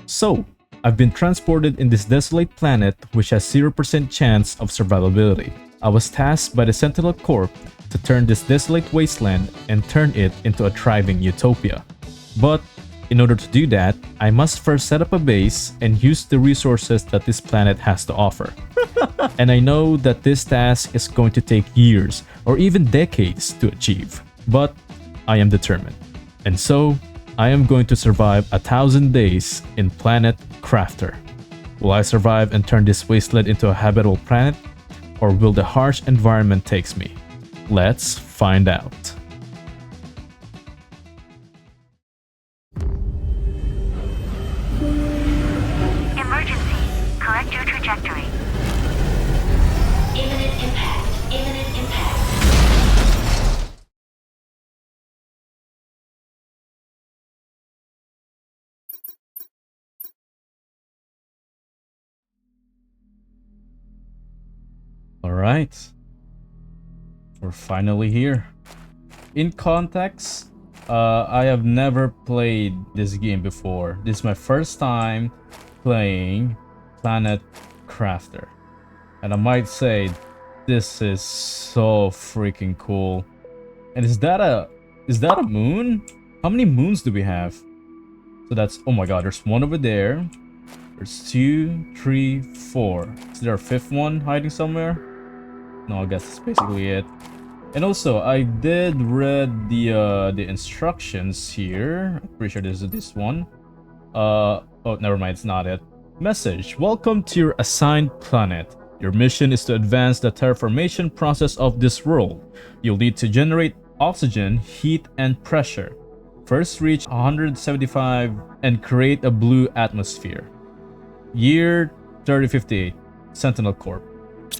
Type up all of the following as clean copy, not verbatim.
So, I've been transported in this desolate planet which has 0% chance of survivability. I was tasked by the Sentinel Corp to turn this desolate wasteland and turn it into a thriving utopia. But in order to do that, I must first set up a base and use the resources that this planet has to offer. And I know that this task is going to take years or even decades to achieve, but I am determined. And so, I am going to survive 1,000 days in Planet Crafter. Will I survive and turn this wasteland into a habitable planet? Or will the harsh environment take me? Let's find out. Emergency. Correct your trajectory. Imminent impact. Imminent impact. Alright. We're finally here. In context, I have never played this game before. This is my first time playing Planet Crafter. And I might say, this is so freaking cool. And is that a moon? How many moons do we have? So that's, oh my god, there's one over there. There's 2, 3, 4. Is there a fifth one hiding somewhere? No, I guess that's basically it. And also, I did read the instructions here. I'm pretty sure this is this one. Oh, never mind, it's not it. Message: welcome to your assigned planet. Your mission is to advance the terraformation process of this world. You'll need to generate oxygen, heat, and pressure. First reach 175 and create a blue atmosphere. Year 3058. Sentinel Corp.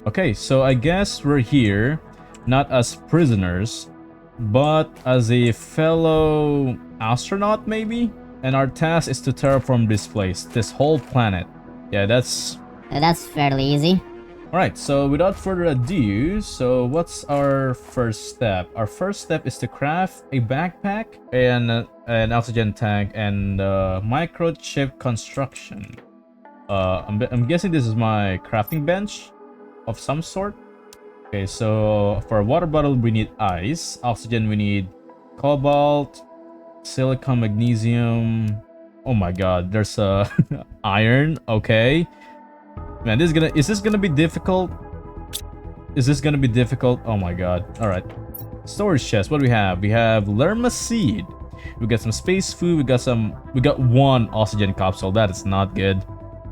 Okay, so I guess we're here not as prisoners, but as a fellow astronaut maybe? And our task is to terraform this place, this whole planet. Yeah, that's fairly easy. Alright, so without further ado, so what's our first step? Our first step is to craft a backpack and an oxygen tank and microchip construction. I'm guessing this is my crafting bench of some sort. Okay, so for a water bottle we need ice, oxygen we need cobalt, silicon, magnesium. Oh my god, there's iron. Okay. Man, is this gonna be difficult? Is this gonna be difficult? Oh my god. Alright. Storage chest, what do we have? We have Lerma seed. We got some space food, we got one oxygen capsule, that is not good.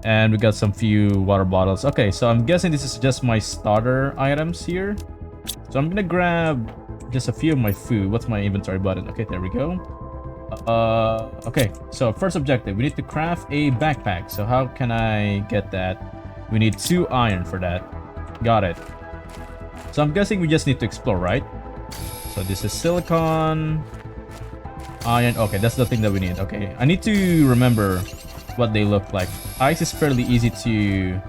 And we got some few water bottles. Okay, so I'm guessing this is just my starter items here. So I'm gonna grab just a few of my food. What's my inventory button? Okay, there we go. Okay, so first objective, we need to craft a backpack. So how can I get that? We need 2 iron for that. Got it. So I'm guessing we just need to explore, right? So this is silicon, iron. Okay, that's the thing that we need. Okay, I need to remember what they look like. Ice is fairly easy to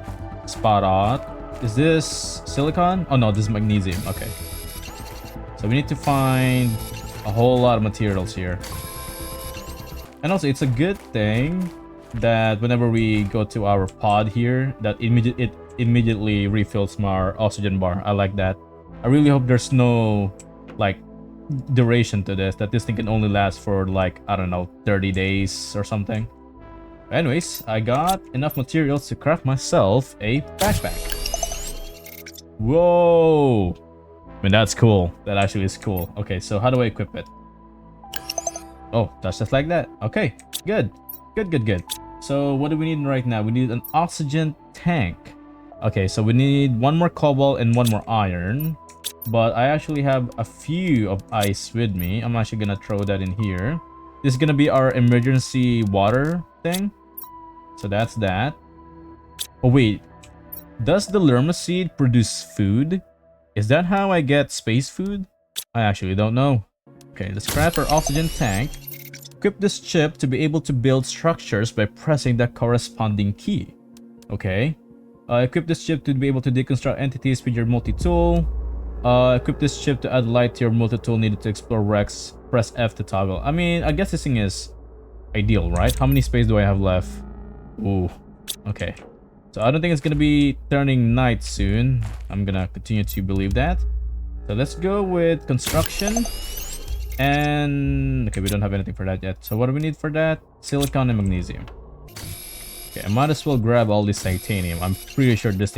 spot out. Is this silicon? Oh no, this is magnesium. Okay. So we need to find a whole lot of materials here. And also, it's a good thing that whenever we go to our pod here, that it immediately refills my oxygen bar. I like that. I really hope there's no like duration to this, that this thing can only last for like, I don't know, 30 days or something. Anyways, I got enough materials to craft myself a backpack. Whoa! I mean, that's cool. That actually is cool. Okay, so how do I equip it? Oh, that's just like that. Okay, good. Good. So what do we need right now? We need an oxygen tank. Okay, so we need 1 more cobalt and 1 more iron. But I actually have a few of ice with me. I'm actually gonna throw that in here. This is gonna be our emergency water thing. So that's that. Oh wait, does the Lerma seed produce food? Is that how I get space food? I actually don't know. Okay, let's craft our oxygen tank. Equip this chip to be able to build structures by pressing the corresponding key. Okay. Equip this chip to be able to deconstruct entities with your multi-tool. Equip this chip to add light to your multi-tool needed to explore wrecks. Press F to toggle. I mean, I guess this thing is ideal, right? How many space do I have left? Ooh, okay. So I don't think it's gonna be turning night soon. I'm gonna continue to believe that. So let's go with construction. And okay, we don't have anything for that yet. So what do we need for that? Silicon and magnesium. Okay, I might as well grab all this titanium. I'm pretty sure these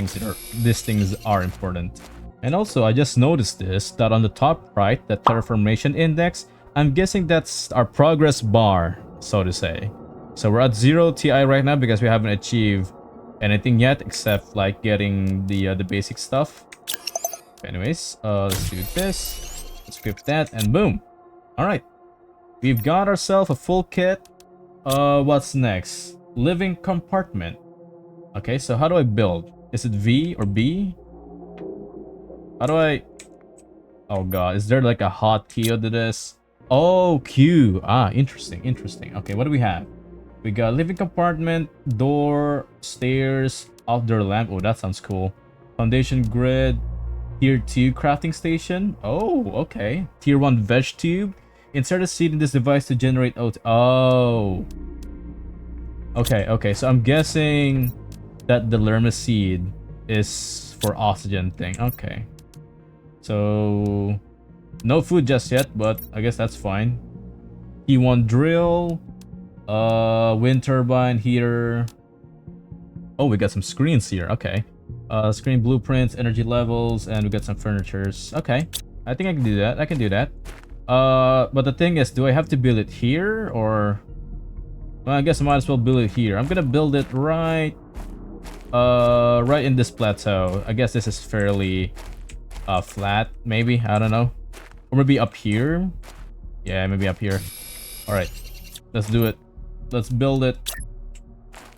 things are important. And also, I just noticed this, that on the top right, the terraformation index, I'm guessing that's our progress bar, so to say. So we're at 0 TI right now because we haven't achieved anything yet except like getting the basic stuff. Anyways, let's do this. Let's equip that and boom. All right, we've got ourselves a full kit. What's next? Living compartment. Okay, so how do I build? Is it V or B? How do I... Oh god, is there like a hotkey to this? Oh, Q. Ah, interesting, interesting. Okay, what do we have? We got living compartment, door, stairs, outdoor lamp. Oh, that sounds cool. Foundation grid, tier 2 crafting station. Oh, okay. Tier 1 veg tube. Insert a seed in this device to generate oat. Oh. Okay, okay. So I'm guessing that the lerma seed is for oxygen thing. Okay. So no food just yet, but I guess that's fine. T1 drill, wind turbine heater. Oh, we got some screens here. Okay. Screen blueprints, energy levels, and we got some furnitures. Okay. I think I can do that. I can do that. But the thing is, do I have to build it here or... Well, I guess I might as well build it here. I'm gonna build it right in this plateau. I guess this is fairly flat, maybe. I don't know. Or maybe up here. Yeah, maybe up here. All right, let's do it. Let's build it.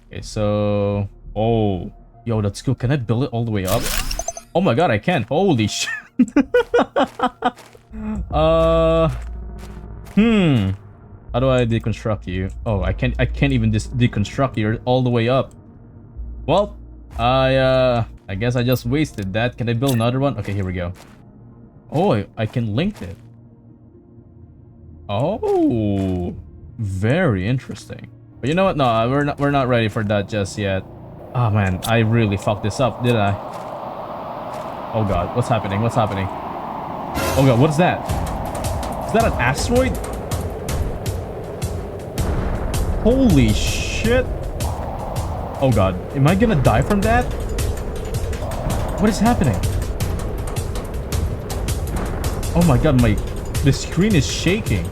Okay, so... Oh, yo, that's cool. Can I build it all the way up? Oh my god, I can. Holy shit. How do I deconstruct you? Oh, I can't even deconstruct you all the way up. Well, I guess I just wasted that. Can I build another one? Okay, here we go. Oh, I can link it. Oh, very interesting. But you know what? No, we're not ready for that just yet. Oh man, I really fucked this up, did I? Oh god, what's happening? What's happening? Oh god, what is that? Is that an asteroid? Holy shit. Oh god, am I gonna die from that? What is happening? Oh my god, the screen is shaking.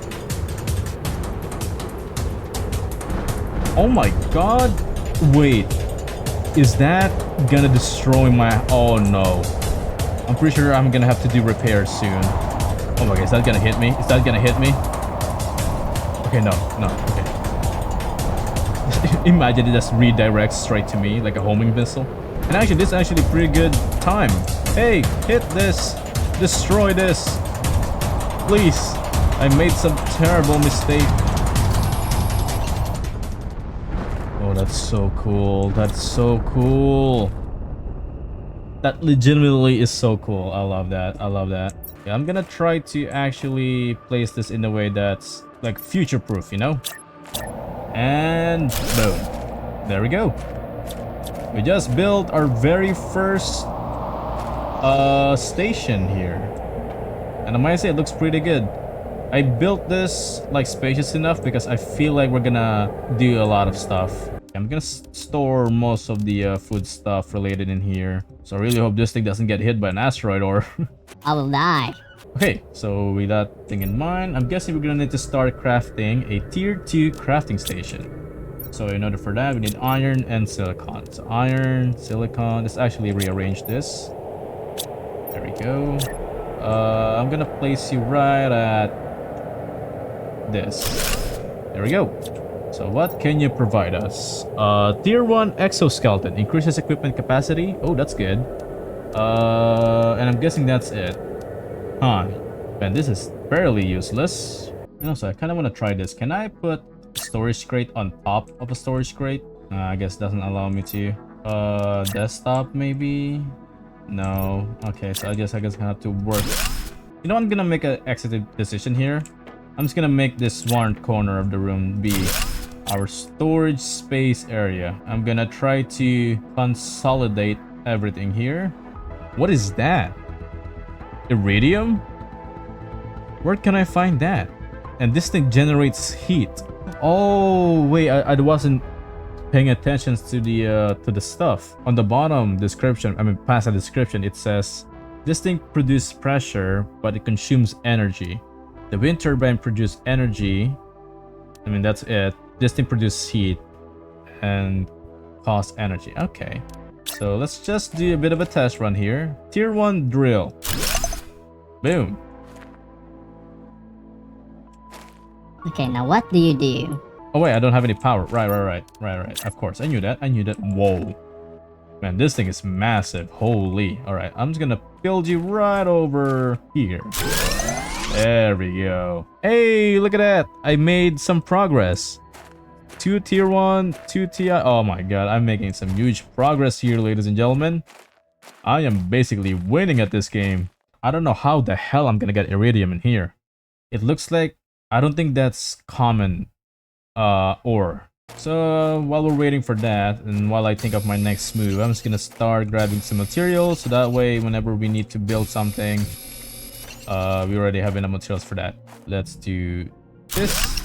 Oh my god. Wait, is that gonna destroy my... Oh no. I'm pretty sure I'm gonna have to do repairs soon. Oh my god, is that gonna hit me? Is that gonna hit me? Okay, no, okay. Imagine it just redirects straight to me like a homing missile. And actually, this is actually a pretty good time. Hey, hit this. Destroy this. Please. I made some terrible mistake. Oh, that's so cool. That's so cool. That legitimately is so cool. I love that. I love that. Yeah, I'm gonna try to actually place this in a way that's like future-proof, you know? And boom. There we go. We just built our very first station here. And I might say it looks pretty good. I built this like spacious enough because I feel like we're gonna do a lot of stuff. I'm gonna store most of the food stuff related in here. So I really hope this thing doesn't get hit by an asteroid or... I will die. Okay, so with that thing in mind, I'm guessing we're gonna need to start crafting a tier 2 crafting station. So in order for that, we need iron and silicon. So iron, silicon. Let's actually rearrange this. There we go. I'm gonna place you right at this. There we go. So what can you provide us? Tier 1 exoskeleton. Increases equipment capacity. Oh, that's good. And I'm guessing that's it. Huh. Man, this is fairly useless. And also, I kind of want to try this. Can I put a storage crate on top of a storage crate? I guess it doesn't allow me to. Desktop maybe? No. Okay, so I guess I have to work. You know, I'm gonna make an executive decision here. I'm just gonna make this one corner of the room be our storage space area. I'm gonna try to consolidate everything here. What is that? Iridium? Where can I find that? And this thing generates heat. Oh wait, I wasn't paying attention to the stuff on the bottom description. I mean, past the description, it says this thing produces pressure, but it consumes energy. The wind turbine produces energy. I mean, that's it. This thing produces heat and costs energy. Okay, so let's just do a bit of a test run here. Tier 1 drill. Boom. Okay, now what do you do? Oh wait, I don't have any power. Right. Of course, I knew that. Whoa. Man, this thing is massive. Holy. Alright, I'm just gonna build you right over here. There we go. Hey, look at that. I made some progress. 2 tier 1, 2 TI. Oh my god, I'm making some huge progress here, ladies and gentlemen. I am basically winning at this game. I don't know how the hell I'm gonna get iridium in here. It looks like, I don't think that's common ore. So while we're waiting for that, and while I think of my next move, I'm just gonna start grabbing some materials, so that way whenever we need to build something, we already have enough materials for that. Let's do this.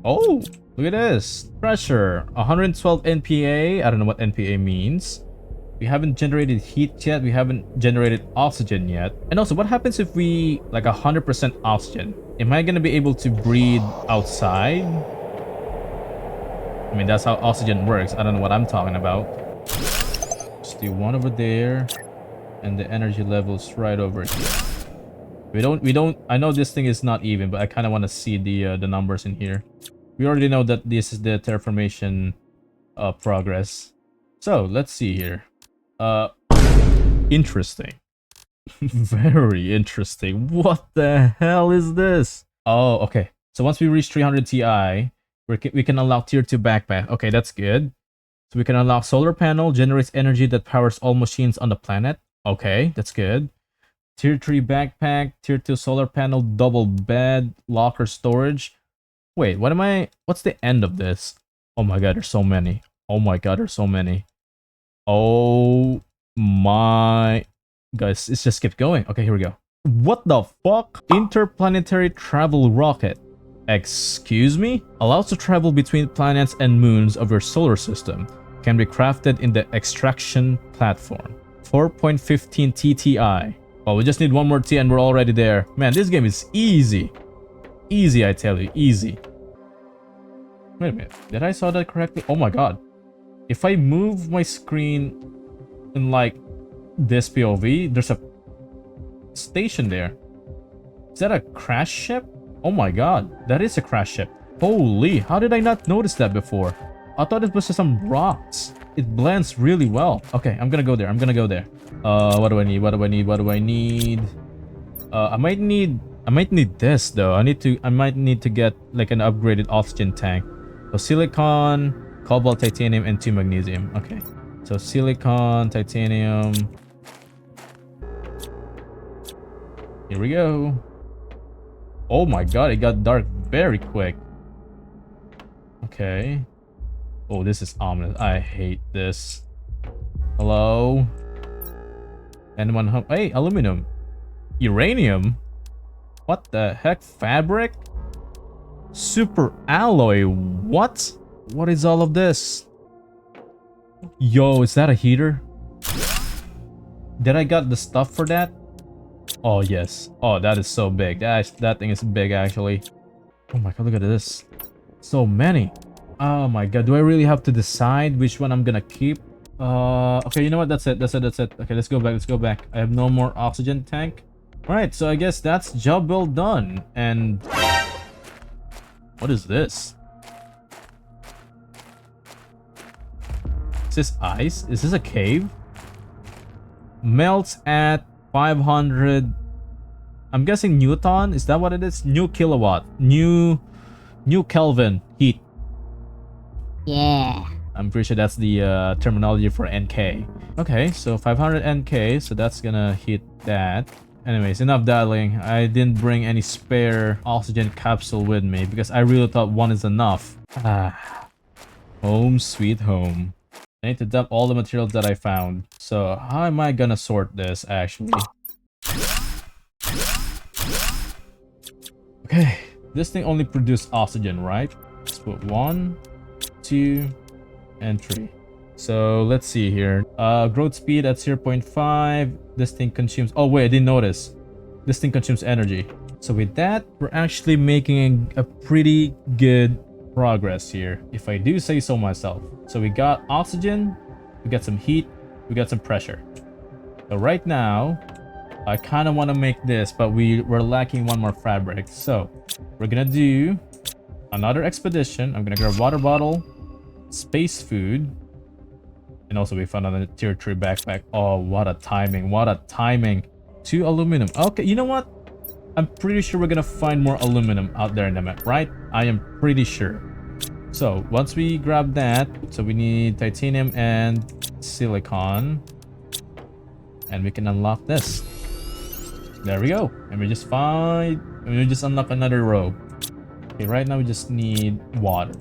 Oh, look at this. Pressure, 112 NPA. I don't know what NPA means. We haven't generated heat yet. We haven't generated oxygen yet. And also, what happens if we like 100% oxygen? Am I gonna be able to breathe outside? I mean, that's how oxygen works. I don't know what I'm talking about. Just do one over there, and the energy levels right over here. We don't. I know this thing is not even, but I kind of want to see the numbers in here. We already know that this is the terraformation progress. So let's see here. Interesting. Very interesting. What the hell is this? Oh, okay. So once we reach 300 Ti, we can unlock tier 2 backpack. Okay, that's good. So we can unlock solar panel, generates energy that powers all machines on the planet. Okay, that's good. Tier 3 backpack, tier 2 solar panel, double bed, locker storage. Wait, what's the end of this? Oh my god, there's so many. Oh my god, there's so many. Oh my... Guys, it's just kept going. Okay, here we go. What the fuck? Interplanetary travel rocket. Excuse me? Allows to travel between planets and moons of your solar system. Can be crafted in the extraction platform. 4.15 TTI. Well, we just need one more T and we're already there. Man, this game is easy. Easy, I tell you. Easy. Wait a minute. Did I saw that correctly? Oh my god. If I move my screen in like this POV, there's a station there. Is that a crash ship? Oh my god, that is a crash ship. Holy, how did I not notice that before? I thought it was just some rocks. It blends really well. Okay, I'm gonna go there. What do I need? I might need this though. I might need to get like an upgraded oxygen tank. So silicon, cobalt, titanium, and 2 magnesium. Okay. So silicon, titanium. Here we go. Oh my god, it got dark very quick. Okay. Oh, this is ominous. I hate this. Hello? Anyone home? Hey, aluminum. Uranium? What the heck? Fabric? Super alloy? What? What is all of this? Yo, is that a heater? Did I got the stuff for that? Oh yes. Oh, that is so big. That thing is big actually. Oh my god, look at this. So many. Oh my god, do I really have to decide which one I'm gonna keep? Okay, you know what? That's it. Okay, let's go back. I have no more oxygen tank. Alright, so I guess that's job well done. And what is this? Is this ice? Is this a cave? Melts at 500. I'm guessing Newton. Is that what it is? New kilowatt. New Kelvin heat. Yeah. I'm pretty sure that's the terminology for NK. Okay, so 500 NK. So that's gonna hit that. Anyways, enough dialing. I didn't bring any spare oxygen capsule with me because I really thought one is enough. Ah, home sweet home. I need to dump all the materials that I found. So how am I gonna sort this actually? Okay, this thing only produces oxygen, right? Let's put 1, 2, and 3. So let's see here. Growth speed at 0.5. This thing consumes... Oh wait, I didn't notice. This thing consumes energy. So with that, we're actually making a pretty good progress here, if I do say so myself. So we got oxygen, we got some heat, we got some pressure. So right now, I kind of want to make this, but we're lacking one more fabric. So we're gonna do another expedition. I'm gonna grab water bottle, space food, and also we found another tier 3 backpack. Oh, what a timing, what a timing. 2 aluminum. Okay, you know what? I'm pretty sure we're gonna find more aluminum out there in the map, right? I am pretty sure. So once we grab that, so we need titanium and silicon, and we can unlock this. There we go. And we just unlock another row. Okay, right now we just need water.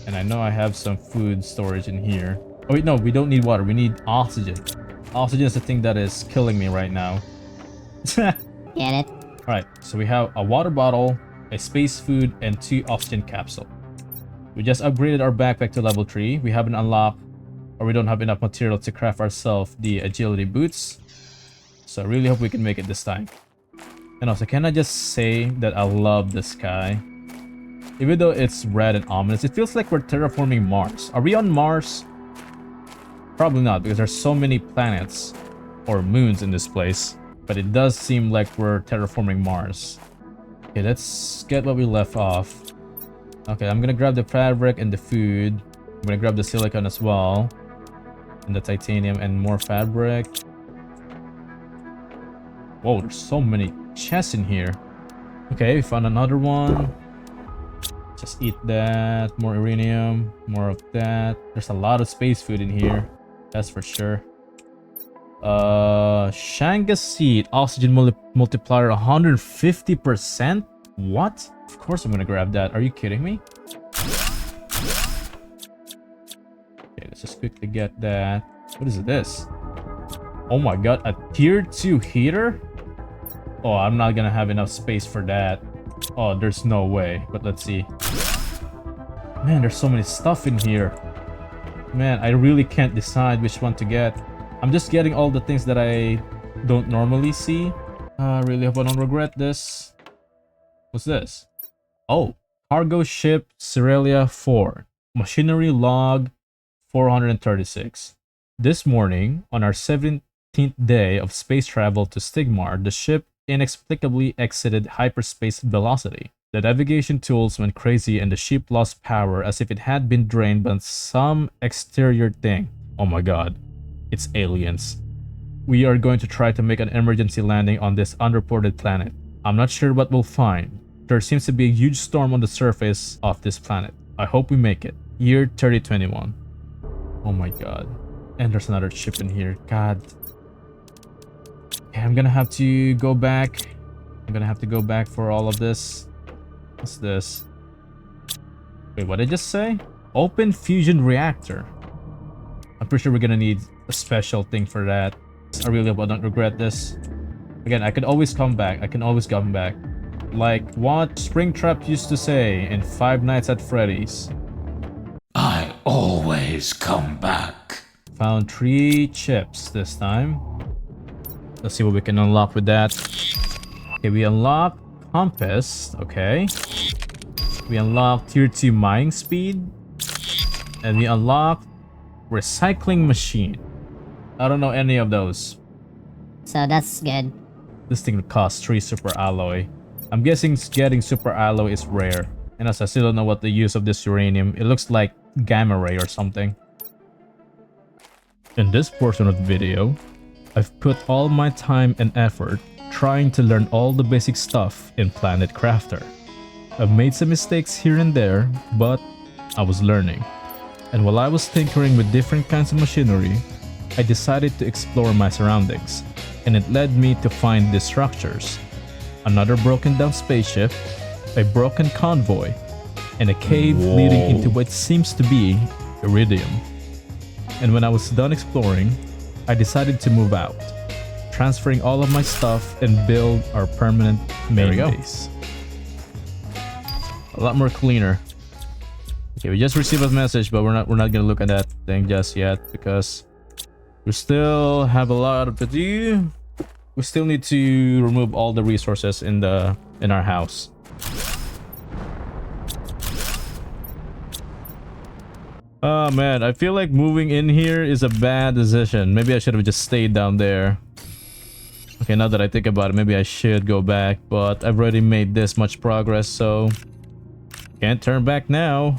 And I know I have some food storage in here. Oh wait, no, we don't need water. We need oxygen. Oxygen is the thing that is killing me right now. Get it? Alright, so we have a water bottle, a space food, and 2 oxygen capsule. We just upgraded our backpack to level 3. We haven't unlocked, or we don't have enough material to craft ourselves the agility boots. So I really hope we can make it this time. And also, can I just say that I love the sky? Even though it's red and ominous, it feels like we're terraforming Mars. Are we on Mars? Probably not, because there's so many planets or moons in this place. But it does seem like we're terraforming Mars. Okay, let's get what we left off. Okay, I'm gonna grab the fabric and the food. I'm gonna grab the silicon as well. And the titanium and more fabric. Whoa, there's so many chests in here. Okay, we found another one. Just eat that. More uranium. More of that. There's a lot of space food in here. That's for sure. Shanga seed. Oxygen multiplier 150%? What? Of course I'm gonna grab that. Are you kidding me? Okay, let's just quickly get that. What is this? Oh my god, a tier 2 heater? Oh, I'm not gonna have enough space for that. Oh, there's no way. But let's see. Man, there's so many stuff in here. Man, I really can't decide which one to get. I'm just getting all the things that I don't normally see. I really hope I don't regret this. What's this? Oh, cargo ship Cerealia 4. Machinery log 436. This morning, on our 17th day of space travel to Stigmar, the ship inexplicably exited hyperspace velocity. The navigation tools went crazy and the ship lost power as if it had been drained by some exterior thing. Oh my god, it's aliens. We are going to try to make an emergency landing on this unreported planet. I'm not sure what we'll find. There seems to be a huge storm on the surface of this planet. I hope we make it. Year 3021. Oh my god. And there's another ship in here. God. Okay, I'm gonna have to go back. I'm gonna have to go back for all of this. What's this? Wait, what did I just say? Open fusion reactor. I'm pretty sure we're gonna need a special thing for that. I really hope I don't regret this. Again, I can always come back. I can always come back. Like what Springtrap used to say in Five Nights at Freddy's. I always come back. Found 3 chips this time. Let's see what we can unlock with that. Okay, we unlock compass. Okay. We unlock tier 2 mining speed. And we unlock recycling machine. I don't know any of those. So that's good. This thing costs 3 super alloy. I'm guessing getting super alloy is rare. And as I still don't know what the use of this uranium. It looks like gamma ray or something. In this portion of the video, I've put all my time and effort trying to learn all the basic stuff in Planet Crafter. I've made some mistakes here and there, but I was learning. And while I was tinkering with different kinds of machinery, I decided to explore my surroundings. and it led me to find these structures. Another broken down spaceship, a broken convoy, and a cave leading into what seems to be iridium. And when I was done exploring, I decided to move out, transferring all of my stuff and build our permanent main base. A lot more cleaner. Okay, we just received a message, but we're not gonna look at that thing just yet because we still have a lot to do. We still need to remove all the resources in our house. Oh man, I feel like moving in here is a bad decision. Maybe I should have just stayed down there. Okay, now that I think about it, maybe I should go back, but I've already made this much progress, so can't turn back now.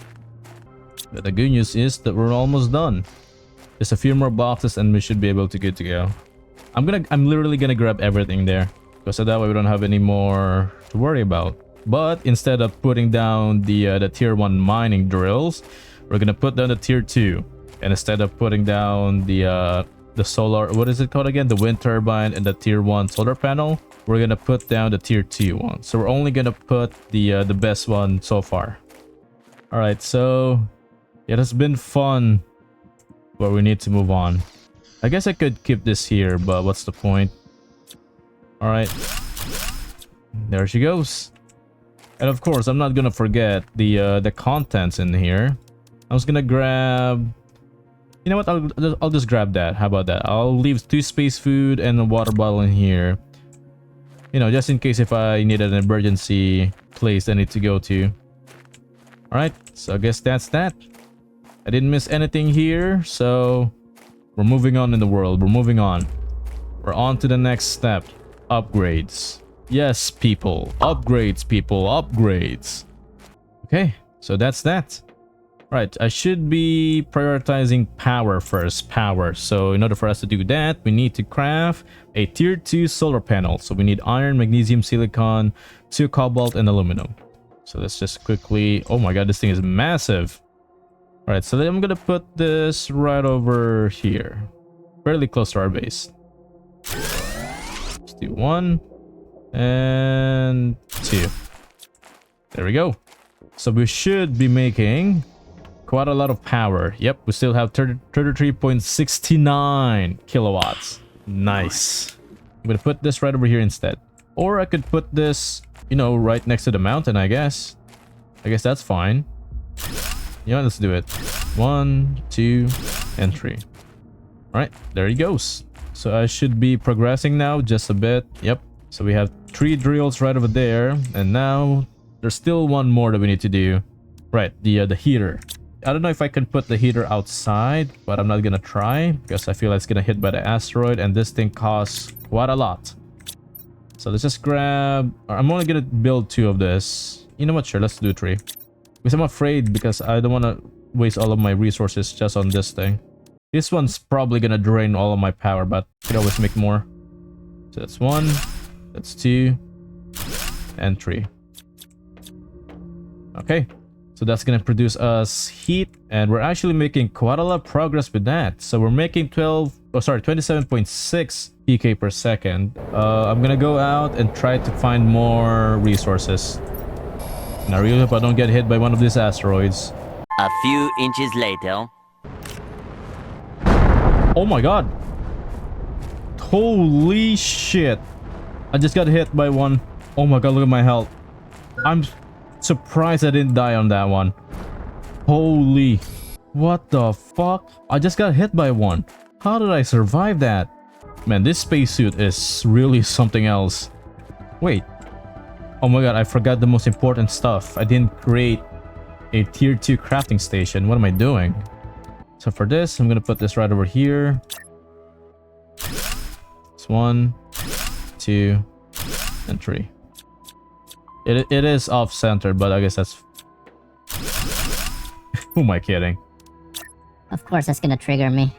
But the good news is that we're almost done. Just a few more boxes and we should be able to good to go. I'm literally gonna grab everything there, because so that way we don't have any more to worry about. But instead of putting down the tier 1 mining drills, we're gonna put down the tier 2. And instead of putting down the solar, what is it called again? The wind turbine and the tier 1 solar panel, we're gonna put down the tier 2 one. So we're only gonna put the best one so far. All right, so it has been fun, but we need to move on. I guess I could keep this here, but what's the point? All right, there she goes. And of course, I'm not gonna forget the contents in here. I was gonna grab, you know what, I'll just grab that. How about that? I'll leave 2 space food and a water bottle in here, you know, just in case if I need an emergency place I need to go to. All right, so I guess that's that. I didn't miss anything here, so we're moving on in the world. We're moving on. We're on to the next step. Upgrades. Yes, people. Upgrades, people. Upgrades. Okay, so that's that. Right, I should be prioritizing power first. Power. So in order for us to do that, we need to craft a tier 2 solar panel. So we need iron, magnesium, silicon, 2 cobalt, and aluminum. So let's just quickly... Oh my god, this thing is massive. Alright, so then I'm gonna put this right over here. Fairly close to our base. Let's do 1 and 2. There we go. So we should be making quite a lot of power. Yep, we still have 33.69 kilowatts. Nice. I'm gonna put this right over here instead. Or I could put this, you know, right next to the mountain, I guess. I guess that's fine. Yeah, let's do it. 1, 2, and 3. All right, there he goes. So I should be progressing now just a bit. Yep. So we have 3 drills right over there, and now there's still one more that we need to do. Right, the heater. I don't know if I can put the heater outside, but I'm not gonna try because I feel like it's gonna hit by the asteroid, and this thing costs quite a lot. So let's just grab... I'm only gonna build 2 of this. You know what? Sure, let's do 3. Because I'm afraid, because I don't want to waste all of my resources just on this thing. This one's probably gonna drain all of my power, but I could always make more. So that's 1, that's 2, and 3. Okay, so that's gonna produce us heat, and we're actually making quite a lot of progress with that. So we're making 27.6 PK per second. I'm gonna go out and try to find more resources. And I really hope I don't get hit by one of these asteroids. A few inches later. Oh my god. Holy shit. I just got hit by one. Oh my god, look at my health. I'm surprised I didn't die on that one. Holy. What the fuck? I just got hit by one. How did I survive that? Man, this spacesuit is really something else. Wait. Oh my god, I forgot the most important stuff. I didn't create a tier 2 crafting station. What am I doing? So for this, I'm gonna put this right over here. It's 1, 2, and 3. It is off-center, but I guess that's... Who am I kidding? Of course, that's gonna trigger me.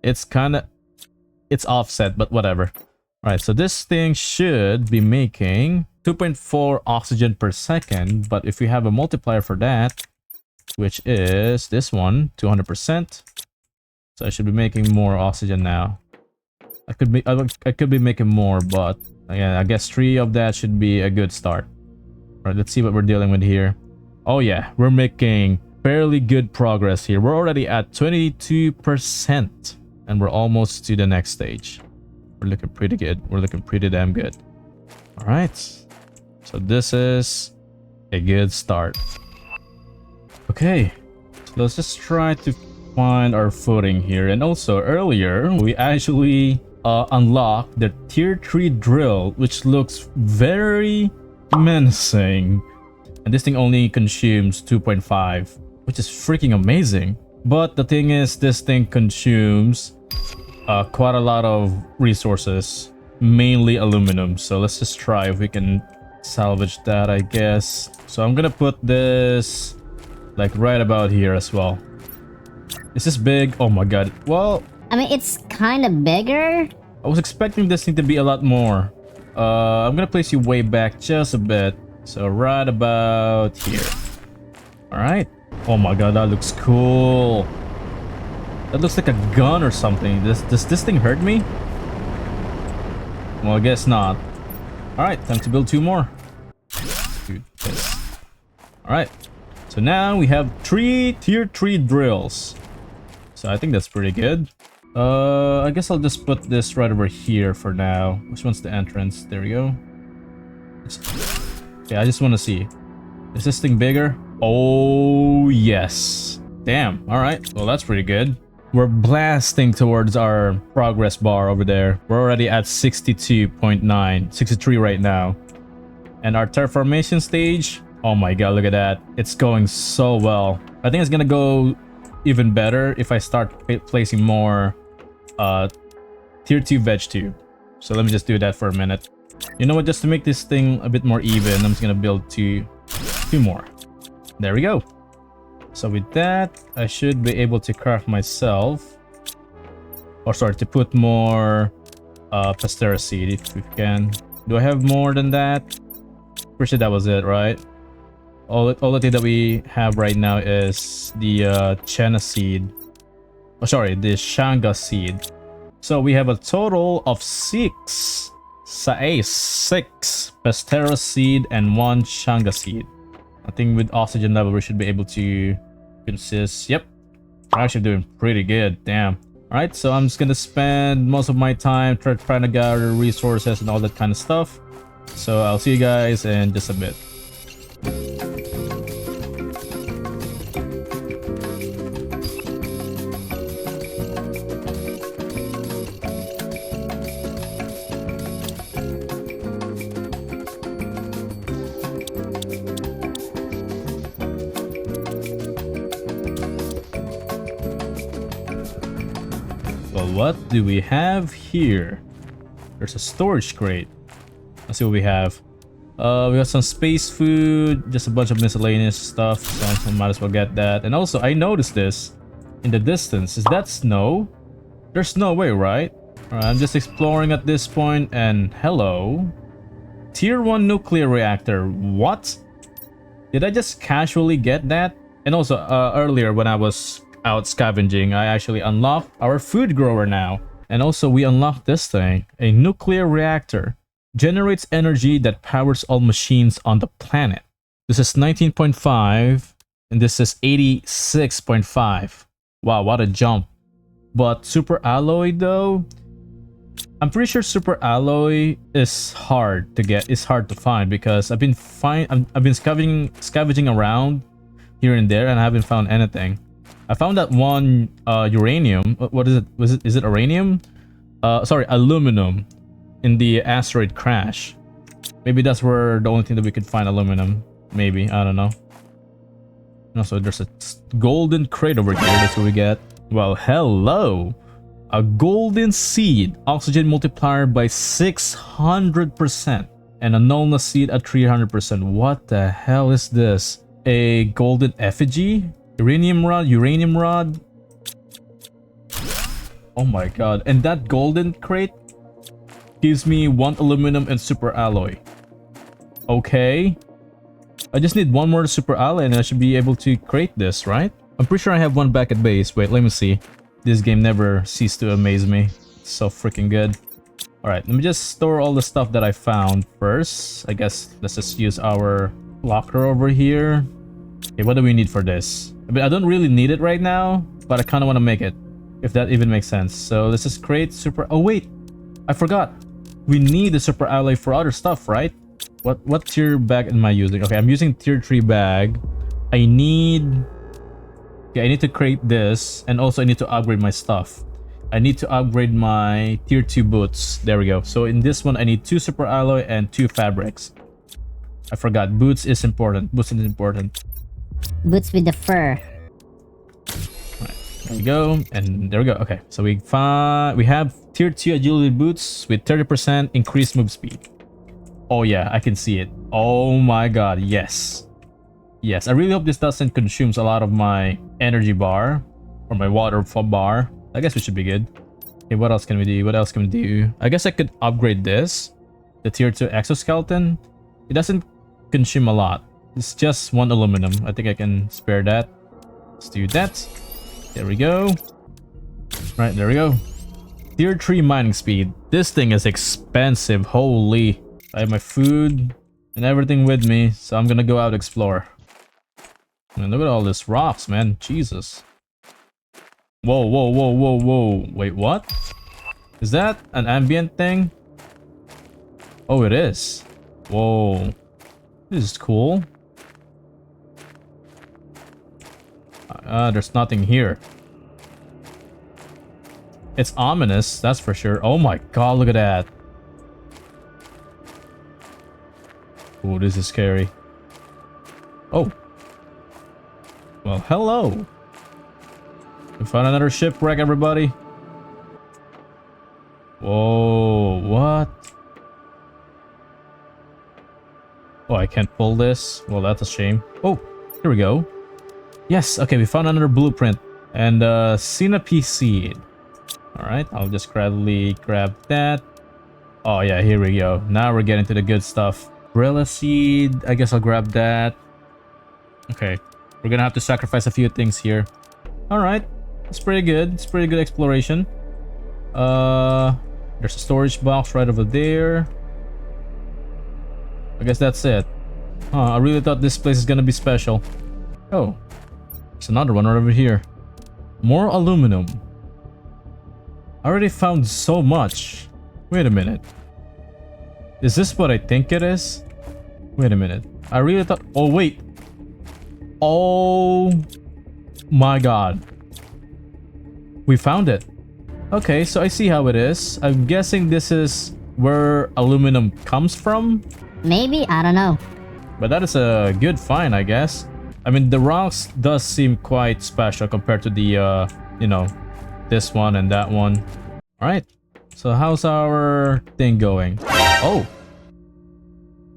It's kinda... It's offset, but whatever. Alright, so this thing should be making 2.4 oxygen per second, but if we have a multiplier for that, which is this one, 200%, So I should be making more oxygen now. I could be making more, but yeah, I guess 3 of that should be a good start. All right, let's see what we're dealing with here. Oh yeah, we're making fairly good progress here. We're already at 22%, and we're almost to the next stage. We're looking pretty good. We're looking pretty damn good. All right, so this is a good start. Okay, so let's just try to find our footing here. And also earlier we actually unlocked the tier 3 drill, which looks very menacing, and this thing only consumes 2.5, which is freaking amazing. But the thing is, this thing consumes quite a lot of resources, mainly aluminum. So let's just try if we can salvage that, I guess. So I'm gonna put this like right about here as well. Is this big? Oh my god. Well, I mean, it's kind of bigger. I was expecting this thing to be a lot more. I'm gonna place you way back just a bit. So right about here. Alright. Oh my god, that looks cool. That looks like a gun or something. Does this thing hurt me? Well, I guess not. Alright, time to build 2 more. Dude, this. Alright. So now we have 3 tier 3 drills. So I think that's pretty good. I guess I'll just put this right over here for now. Which one's the entrance? There we go. Okay, I just want to see. Is this thing bigger? Oh, yes. Damn. All right. Well, that's pretty good. We're blasting towards our progress bar over there. We're already at 62.9, 63 right now. And our terraformation stage, oh my god, look at that. It's going so well. I think it's gonna go even better if I start placing more tier 2 veg tube. So let me just do that for a minute. You know what, just to make this thing a bit more even, I'm just gonna build two more. There we go. So with that, I should be able to craft myself, or sorry, to put more pastera seed if we can. Do I have more than that? Pretty sure that was it, right? All the thing that we have right now is the Chena seed. Oh, sorry, the Shanga seed. So we have a total of 6 pastera seed and 1 Shanga seed. I think with oxygen level we should be able to consist. Yep, we're actually doing pretty good. Damn. All right, so I'm just gonna spend most of my time trying to gather resources and all that kind of stuff. So I'll see you guys in just a bit. Well, what do we have here? There's a storage crate. Let's see what we have. We got some space food, just a bunch of miscellaneous stuff, so I might as well get that. And also, I noticed this in the distance. Is that snow? There's no way, right? Alright, I'm just exploring at this point, and hello. Tier 1 nuclear reactor. What? Did I just casually get that? And also, earlier when I was out scavenging, I actually unlocked our food grower now. And also, we unlocked this thing, a nuclear reactor. Generates energy that powers all machines on the planet. This is 19.5 and this is 86.5. Wow, what a jump. But super alloy though, I'm pretty sure super alloy is hard to get. It's hard to find because I've been scavenging around here and there and I haven't found anything. I found that one uranium. What is it? Is it uranium? Sorry, aluminum. In the asteroid crash. Maybe that's where the only thing that we could find aluminum. Maybe, I don't know. Also, there's a golden crate over here. That's what we get. Well, hello. A golden seed. Oxygen multiplier by 600%. And a nullness seed at 300%. What the hell is this? A golden effigy? Uranium rod? Oh my god. And that golden crate gives me 1 aluminum and super alloy. Okay. I just need 1 more super alloy and I should be able to create this, right? I'm pretty sure I have 1 back at base. Wait, let me see. This game never ceased to amaze me. It's so freaking good. Alright, let me just store all the stuff that I found first. I guess let's just use our locker over here. Okay, what do we need for this? I mean, I don't really need it right now, but I kind of want to make it, if that even makes sense. So let's just create super... Oh wait, I forgot. We need the super alloy for other stuff, right? What tier bag am I using? Okay, I'm using tier 3 bag. I need... Okay, I need to create this, and also I need to upgrade my stuff. I need to upgrade my tier 2 boots. There we go. So in this one, I need 2 super alloy and 2 fabrics. I forgot. Boots is important. Boots is important. Boots with the fur. Alright, there we go. And there we go. Okay, so we have tier 2 agility boots with 30% increased move speed. Oh yeah, I can see it. Oh my god, yes. Yes, I really hope this doesn't consume a lot of my energy bar or my water bar. I guess we should be good. Okay, what else can we do? What else can we do? I guess I could upgrade this. The tier 2 exoskeleton. It doesn't consume a lot. It's just 1 aluminum. I think I can spare that. Let's do that. There we go. Right, there we go. Tier 3 mining speed. This thing is expensive. Holy. I have my food and everything with me, so I'm gonna go out explore. I mean, look at all these rocks, man. Jesus. Whoa, whoa, whoa, whoa, whoa. Wait, what? Is that an ambient thing? Oh, it is. Whoa. This is cool. There's nothing here. It's ominous, that's for sure. Oh my god, look at that. Oh, this is scary. Oh. Well, hello. We found another shipwreck, everybody. Whoa, what? Oh, I can't pull this. Well, that's a shame. Oh, here we go. Yes, okay, we found another blueprint. And Sinape seed. Alright, I'll just gladly grab that. Oh yeah, here we go. Now we're getting to the good stuff. Brilla seed, I guess I'll grab that. Okay, we're gonna have to sacrifice a few things here. Alright, it's pretty good. It's pretty good exploration. There's a storage box right over there. I guess that's it. Huh, I really thought this place is gonna be special. Oh, there's another one right over here. More aluminum. I already found so much. Wait a minute. Is this what I think it is? Wait a minute. I really thought... Oh, wait. Oh my god. We found it. Okay, so I see how it is. I'm guessing this is where aluminum comes from? Maybe? I don't know. But that is a good find, I guess. I mean, the rocks does seem quite special compared to the, you know, this one and that one. Alright. So how's our thing going? Oh.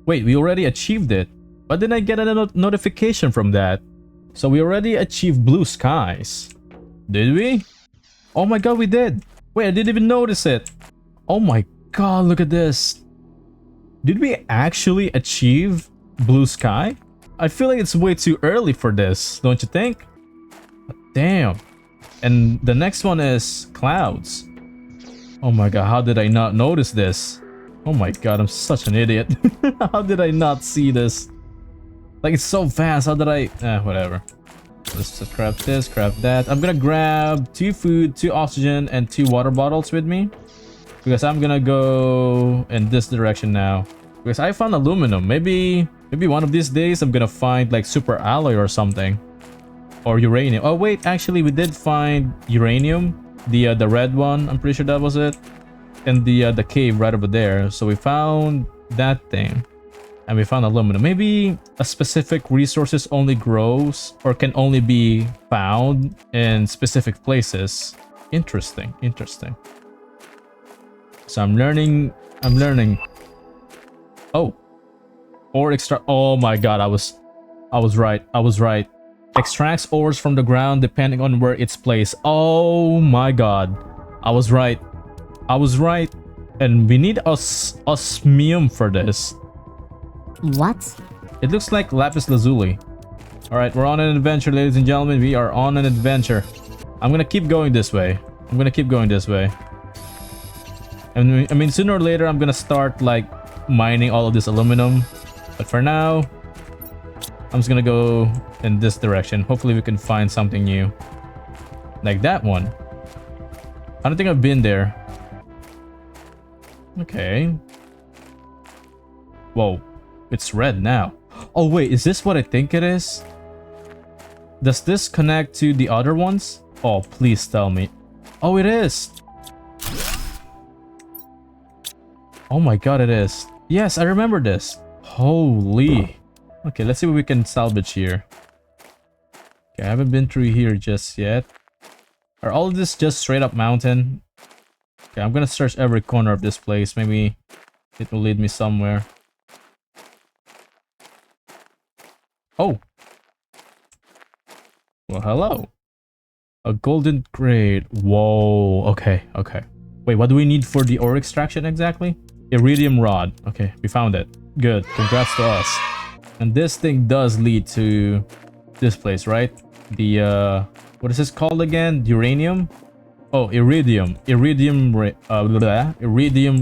Wait, we already achieved it. Why didn't I get a notification from that? So we already achieved blue skies. Did we? Oh my god, we did. Wait, I didn't even notice it. Oh my god, look at this. Did we actually achieve blue sky? I feel like it's way too early for this, don't you think? Damn. And the next one is clouds. Oh my god, how did I not notice this? Oh my god, I'm such an idiot. How did I not see this? Like, it's so fast. How did I... whatever. Let's just grab this, grab that. I'm gonna grab 2 food, 2 oxygen, and 2 water bottles with me. Because I'm gonna go in this direction now. Because I found aluminum. Maybe one of these days I'm gonna find like super alloy or something. Or uranium. Oh wait, actually we did find uranium. The red one. I'm pretty sure that was it. And the cave right over there. So we found that thing. And we found aluminum. Maybe a specific resources only grows or can only be found in specific places. Interesting, interesting. So I'm learning. Oh. Ore extract. Oh my god, I was right. I was right. Extracts ores from the ground depending on where it's placed. Oh my god. I was right. I was right. And we need osmium for this. What? It looks like lapis lazuli. Alright, we're on an adventure, ladies and gentlemen. We are on an adventure. I'm gonna keep going this way. I'm gonna keep going this way. And I mean, sooner or later, I'm gonna start like mining all of this aluminum. But for now, I'm just gonna go in this direction. Hopefully we can find something new. Like that one. I don't think I've been there. Okay. Whoa. It's red now. Oh wait, is this what I think it is? Does this connect to the other ones? Oh, please tell me. Oh, it is. Oh my god, it is. Yes, I remember this. Holy. Okay, let's see what we can salvage here. Okay, I haven't been through here just yet. Are all of this just straight up mountain? Okay, I'm gonna search every corner of this place. Maybe it will lead me somewhere. Oh. Well, hello. A golden crate. Whoa. Okay, okay. Wait, what do we need for the ore extraction exactly? Iridium rod. Okay, we found it. Good. Congrats to us. And this thing does lead to this place, right? The what is this called again? Uranium? Oh, iridium. Iridium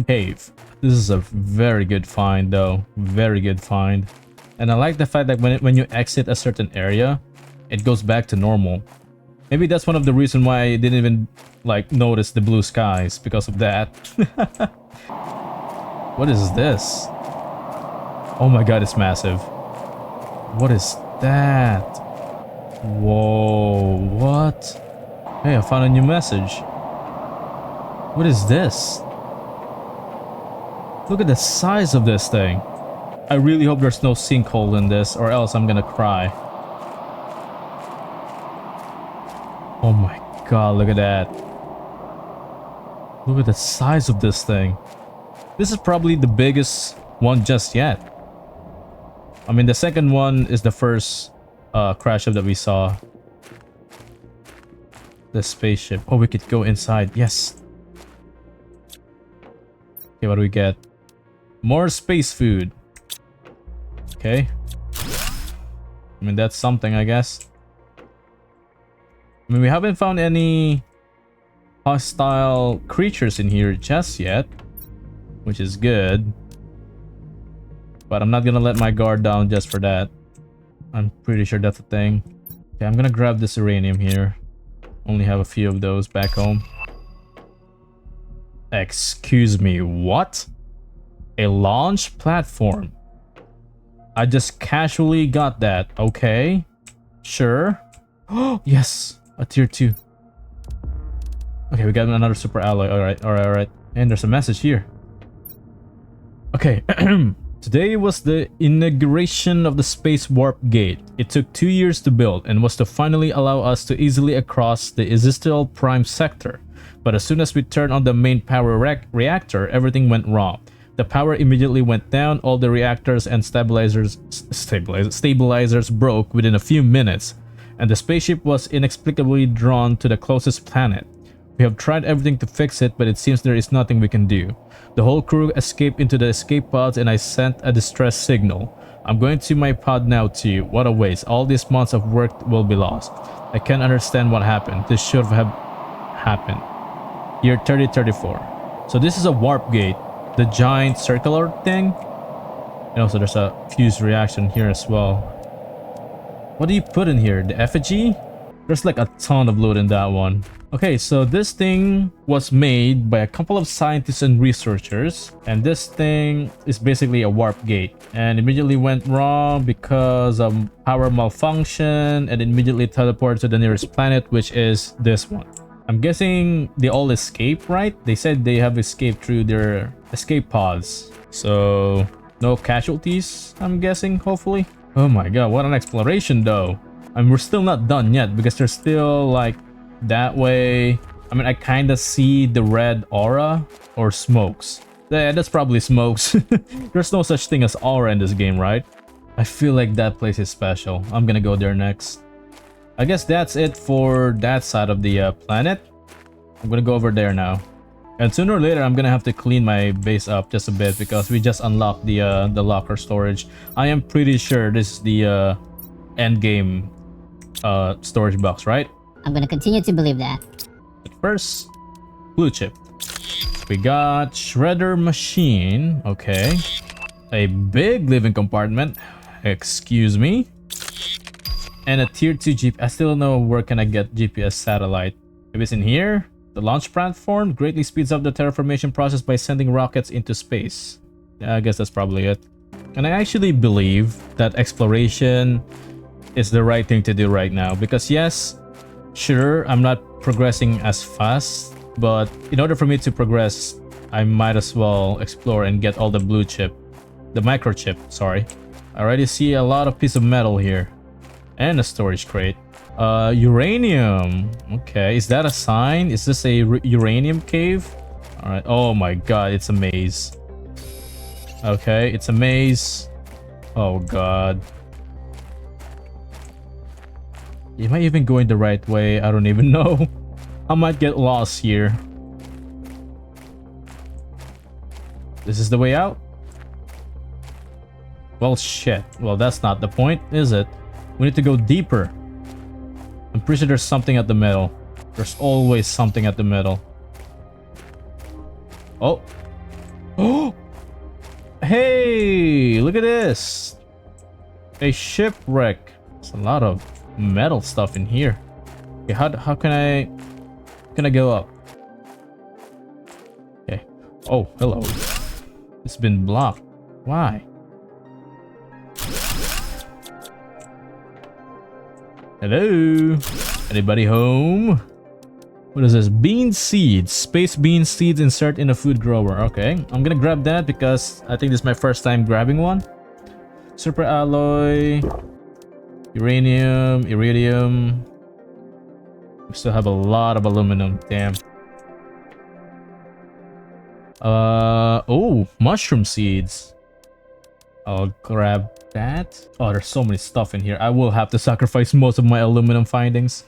cave. This is a very good find though. Very good find. And I like the fact that when you exit a certain area, it goes back to normal. Maybe that's one of the reasons why I didn't even like notice the blue skies, because of that. What is this? Oh my god, it's massive. What is that? Whoa, what? Hey, I found a new message. What is this? Look at the size of this thing. I really hope there's no sinkhole in this, or else I'm gonna cry. Oh my god, look at that. Look at the size of this thing. This is probably the biggest one just yet. I mean, the second one is the first crash ship that we saw. The spaceship. Oh, we could go inside. Yes. Okay, what do we get? More space food. Okay. I mean, that's something, I guess. I mean, we haven't found any hostile creatures in here just yet, which is good. But I'm not gonna let my guard down just for that. I'm pretty sure that's a thing. Okay, I'm gonna grab this uranium here. Only have a few of those back home. Excuse me, what? A launch platform? I just casually got that. Okay. Sure. Oh, yes. A tier 2. Okay, we got another super alloy. Alright, alright, alright. And there's a message here. Okay. Today was the inauguration of the Space Warp Gate. It took 2 years to build and was to finally allow us to easily across the Existential Prime sector. But as soon as we turned on the main power reactor, everything went wrong. The power immediately went down, all the reactors and stabilizers broke within a few minutes, and the spaceship was inexplicably drawn to the closest planet. We have tried everything to fix it, but it seems there is nothing we can do. The whole crew escaped into the escape pods and I sent a distress signal. I'm going to my pod now too. What a waste. All these months of work will be lost. I can't understand what happened. This should have happened. Year 3034. So this is a warp gate. The giant circular thing. And also there's a fuse reaction here as well. What do you put in here? The effigy? There's like a ton of loot in that one. Okay, so this thing was made by a couple of scientists and researchers, and this thing is basically a warp gate, and immediately went wrong because of power malfunction, and immediately teleported to the nearest planet, which is this one. I'm guessing they all escaped, right? They said they have escaped through their escape pods, so no casualties, I'm guessing, hopefully. Oh my god, what an exploration though. And we're still not done yet because there's still like that way. I mean, I kind of see the red aura or smokes. Yeah, that's probably smokes. There's no such thing as aura in this game, right? I feel like that place is special. I'm gonna go there next. I guess that's it for that side of the planet. I'm gonna go over there now. And sooner or later, I'm gonna have to clean my base up just a bit because we just unlocked the locker storage. I am pretty sure this is the end game storage box, right? I'm gonna continue to believe that. But first, blue chip. We got shredder machine. Okay. A big living compartment. Excuse me. And a tier 2 GPS. I still don't know where can I get GPS satellite. Maybe it's in here. The launch platform greatly speeds up the terraformation process by sending rockets into space. Yeah, I guess that's probably it. And I actually believe that exploration is the right thing to do right now. Because yes, sure, I'm not progressing as fast. But in order for me to progress, I might as well explore and get all the blue chip. The microchip, sorry. I already see a lot of piece of metal here. And a storage crate. Uranium. Okay, is that a sign? Is this a uranium cave? Alright, oh my god, it's a maze. Okay, it's a maze. Oh god. Am I even going the right way? I don't even know. I might get lost here. This is the way out? Well, shit. Well, that's not the point, is it? We need to go deeper. I'm pretty sure there's something at the middle. There's always something at the middle. Oh. Oh! Hey! Look at this! A shipwreck. There's a lot of metal stuff in here. Okay, how can I go up? Okay. Oh, hello. It's been blocked. Why? Hello? Anybody home? What is this? Bean seeds. Space bean seeds insert in a food grower. Okay, I'm gonna grab that because I think this is my first time grabbing one. Super alloy. Uranium. Iridium. We still have a lot of aluminum. Damn. Oh, mushroom seeds. I'll grab that. Oh, there's so many stuff in here. I will have to sacrifice most of my aluminum findings.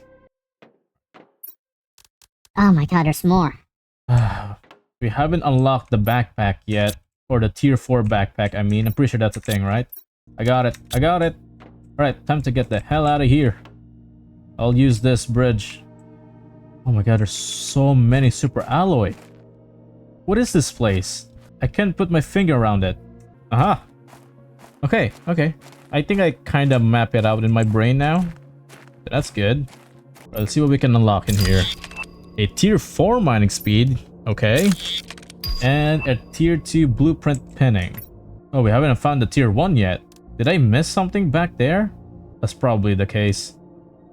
Oh my god, there's more. We haven't unlocked the backpack yet. Or the tier 4 backpack, I mean. I'm pretty sure that's a thing, right? I got it. I got it. Alright, time to get the hell out of here. I'll use this bridge. Oh my god, there's so many super alloy. What is this place? I can't put my finger around it. Aha! Okay, okay. I think I kind of map it out in my brain now. That's good. Let's see what we can unlock in here. A tier 4 mining speed. Okay. And a tier 2 blueprint pinning. Oh, we haven't found the tier 1 yet. Did I miss something back there? That's probably the case.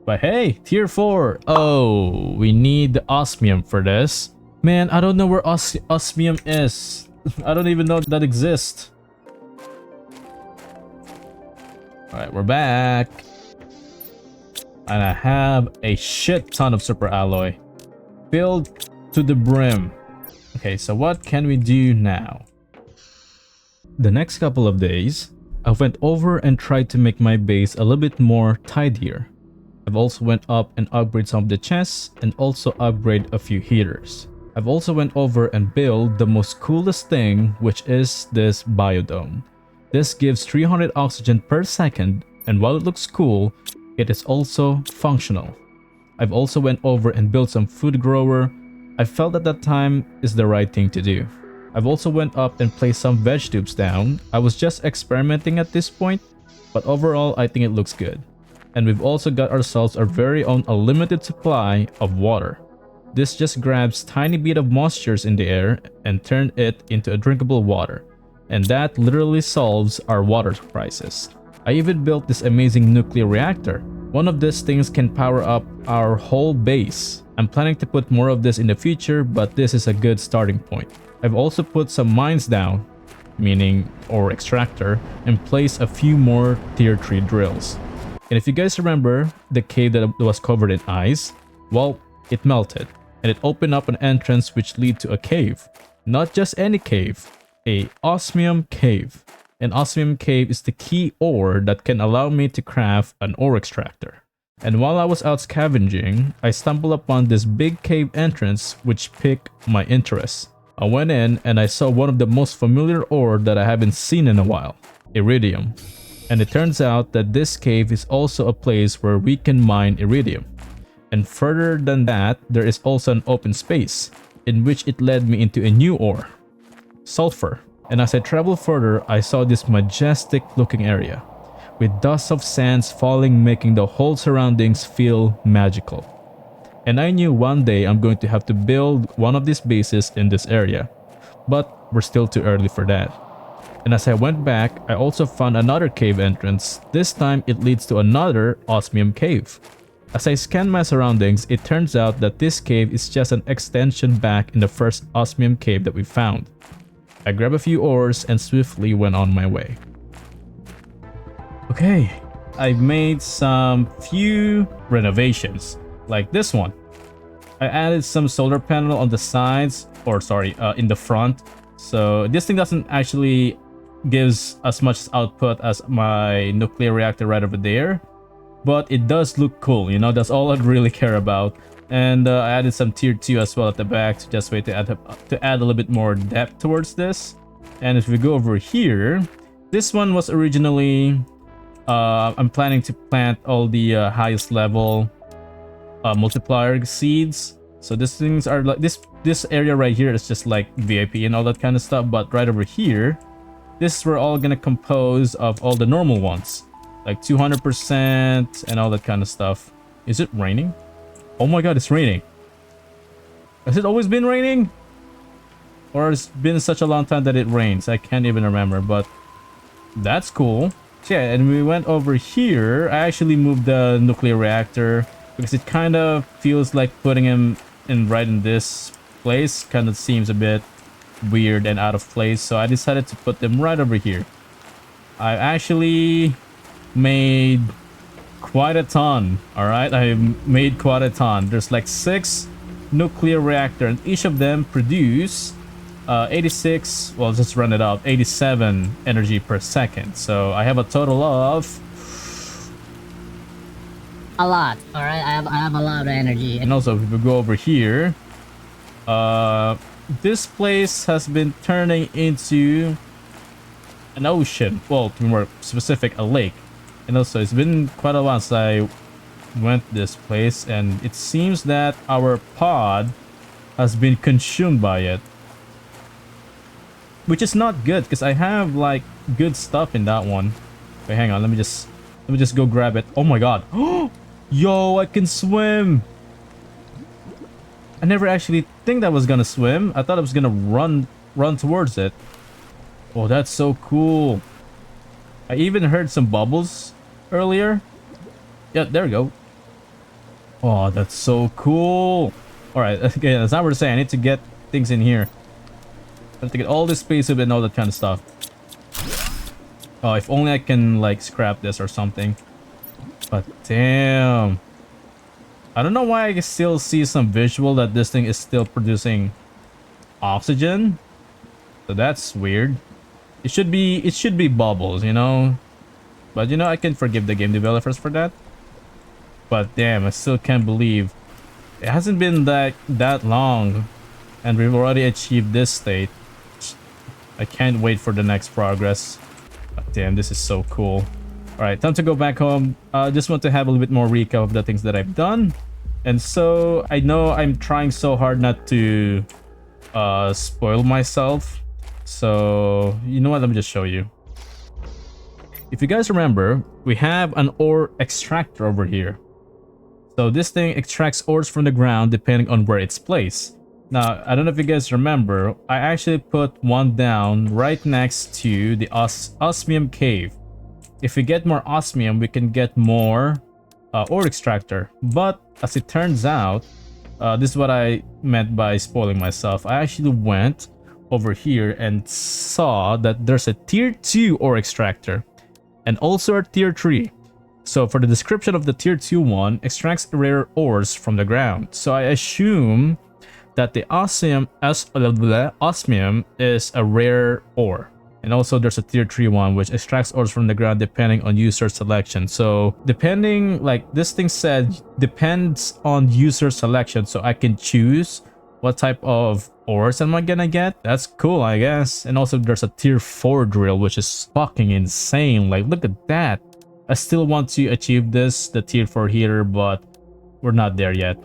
But hey, tier 4. Oh, we need the osmium for this. Man, I don't know where osmium is. I don't even know that exists. Alright, we're back. And I have a shit ton of super alloy. Filled to the brim. Okay, so what can we do now? The next couple of days, I went over and tried to make my base a little bit more tidier. I've also went up and upgrade some of the chests and also upgrade a few heaters. I've also went over and built the most coolest thing, which is this biodome. This gives 300 oxygen per second, and while it looks cool, it is also functional. I've also went over and built some food grower. I felt at that time is the right thing to do. I've also went up and placed some veg tubes down. I was just experimenting at this point, but overall I think it looks good. And we've also got ourselves our very own unlimited supply of water. This just grabs tiny bit of moistures in the air and turn it into a drinkable water. And that literally solves our water crisis. I even built this amazing nuclear reactor. One of these things can power up our whole base. I'm planning to put more of this in the future, but this is a good starting point. I've also put some mines down, meaning ore extractor, and placed a few more tier 3 drills. And if you guys remember the cave that was covered in ice, well, it melted and it opened up an entrance which lead to a cave. Not just any cave, a osmium cave. An osmium cave is the key ore that can allow me to craft an ore extractor. And while I was out scavenging, I stumbled upon this big cave entrance which piqued my interest. I went in and I saw one of the most familiar ore that I haven't seen in a while, iridium. And it turns out that this cave is also a place where we can mine iridium. And further than that, there is also an open space, in which it led me into a new ore, sulfur. And as I traveled further, I saw this majestic looking area, with dust of sands falling, making the whole surroundings feel magical. And I knew one day I'm going to have to build one of these bases in this area, but we're still too early for that. And as I went back, I also found another cave entrance. This time it leads to another osmium cave. As I scanned my surroundings, it turns out that this cave is just an extension back in the first osmium cave that we found. I grabbed a few ores and swiftly went on my way. Okay, I've made some few renovations, like this one. I added some solar panel on the sides, or sorry, in the front. So this thing doesn't actually gives as much output as my nuclear reactor right over there, but it does look cool, you know. That's all I really care about. And I added some tier 2 as well at the back to just wait to add a little bit more depth towards this. And if we go over here, this one was originally I'm planning to plant all the highest level multiplier seeds. So these things are like this area right here is just like VIP and all that kind of stuff, but right over here, this is where all gonna compose of all the normal ones, like 200% and all that kind of stuff. Is it raining? Oh my god, it's raining. Has it always been raining? Or it's been such a long time that it rains? I can't even remember, but that's cool. So yeah, and we went over here. I actually moved the nuclear reactor because it kind of feels like putting him in right in this place. Kind of seems a bit weird and out of place, so I decided to put them right over here. I actually made quite a ton. All right, I made quite a ton. There's like 6 nuclear reactors, and each of them produce 86, well, just run it up, 87 energy per second. So I have a total of A lot. All right, I have a lot of energy. and also if we go over here, this place has been turning into an ocean. Well, to be more specific, a lake. And also it's been quite a while since I went this place, and it seems that our pod has been consumed by it, which is not good because I have like good stuff in that one. Wait, hang on, let me just go grab it. Oh my god. Yo, I can swim. I never actually think that was gonna swim. I thought I was gonna run towards it. Oh, that's so cool. I even heard some bubbles earlier. Yeah, there we go. Oh, that's so cool. All right, okay, as I was saying, I need to get things in here. I have to get all this space up and all that kind of stuff. Oh, if only I can like scrap this or something. But damn, I don't know why I can still see some visual that this thing is still producing oxygen. So that's weird. It should be bubbles, you know. But you know, I can forgive the game developers for that. But damn, I still can't believe it hasn't been that long, and we've already achieved this state. I can't wait for the next progress. But damn, this is so cool. All right, time to go back home. Just want to have a little bit more recap of the things that I've done. And so I know I'm trying so hard not to spoil myself. So you know what? Let me just show you. If you guys remember, we have an ore extractor over here. So this thing extracts ores from the ground depending on where it's placed. Now, I don't know if you guys remember, I actually put one down right next to the osmium cave. If we get more osmium, we can get more ore extractor. But as it turns out, this is what I meant by spoiling myself. I actually went over here and saw that there's a tier 2 ore extractor and also a tier 3. So for the description of the tier 2 one, extracts rare ores from the ground. So I assume that the osmium is a rare ore. And also there's a tier 3 one which extracts ores from the ground depending on user selection. So depending, like this thing said, depends on user selection. So I can choose what type of ores am I gonna get. That's cool, I guess. And also there's a tier 4 drill, which is fucking insane. Like, look at that. I still want to achieve this, the tier 4 here, but we're not there yet.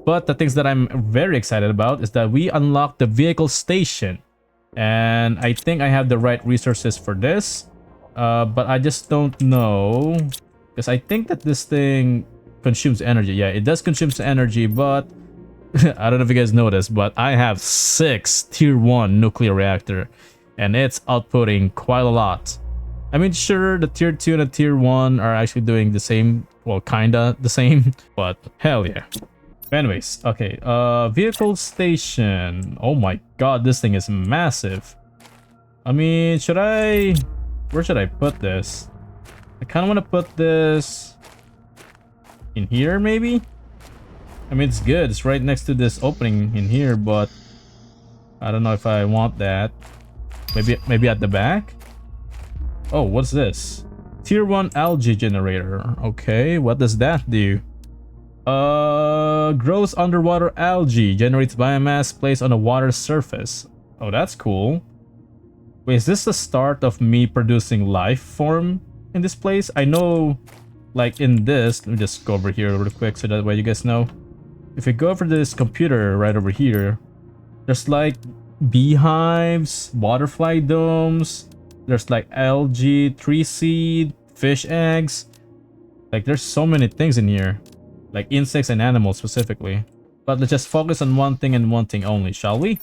But the things that I'm very excited about is that we unlocked the vehicle station. And I think I have the right resources for this. But I just don't know. Because I think that this thing consumes energy. Yeah, it does consume energy, but I don't know if you guys noticed, but I have 6 tier 1 nuclear reactor. And it's outputting quite a lot. I mean, sure, the tier 2 and the tier 1 are actually doing the same. Well, kinda the same. But hell yeah. Anyways, okay. Vehicle station. Oh my god, this thing is massive. I mean, where should I put this? I kind of want to put this in here, maybe? I mean, it's good. It's right next to this opening in here, but I don't know if I want that. Maybe at the back? Oh, what's this? Tier 1 algae generator. Okay, what does that do? Grows underwater algae. Generates biomass placed on a water surface. Oh, that's cool. Wait, is this the start of me producing life form in this place? I know, like in this, let me just go over here real quick so that way you guys know. If you go over to this computer right over here, there's like beehives, butterfly domes, there's like algae, tree seed, fish eggs. Like there's so many things in here, like insects and animals specifically. But let's just focus on one thing and one thing only, shall we?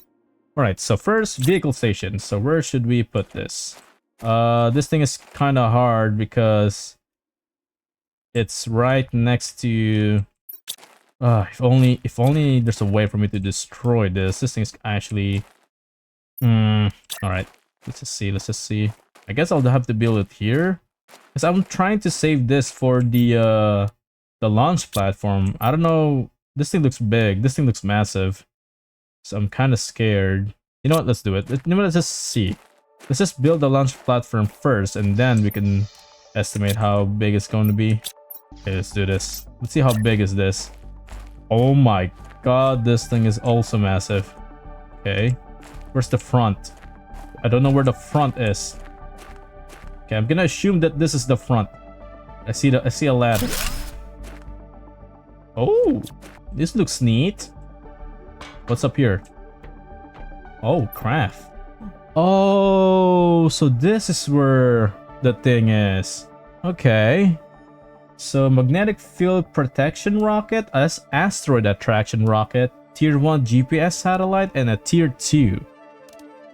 Alright, so first, vehicle station. So where should we put this? This thing is kind of hard because it's right next to... if only there's a way for me to destroy this. This thing is actually... Alright, let's just see. I guess I'll have to build it here. Because I'm trying to save this for the launch platform. I don't know. This thing looks big. This thing looks massive. So I'm kind of scared. You know what? Let's do it. Let's just see. Let's just build the launch platform first, and then we can estimate how big it's going to be. Okay, let's do this. Let's see how big is this. Oh my god, this thing is also massive. Okay, where's the front? I don't know where the front is. Okay, I'm gonna assume that this is the front. I see a ladder. Oh, this looks neat. What's up here? Oh, craft. Oh, so this is where the thing is. Okay. So magnetic field protection rocket, asteroid attraction rocket, tier 1 GPS satellite, and a tier 2.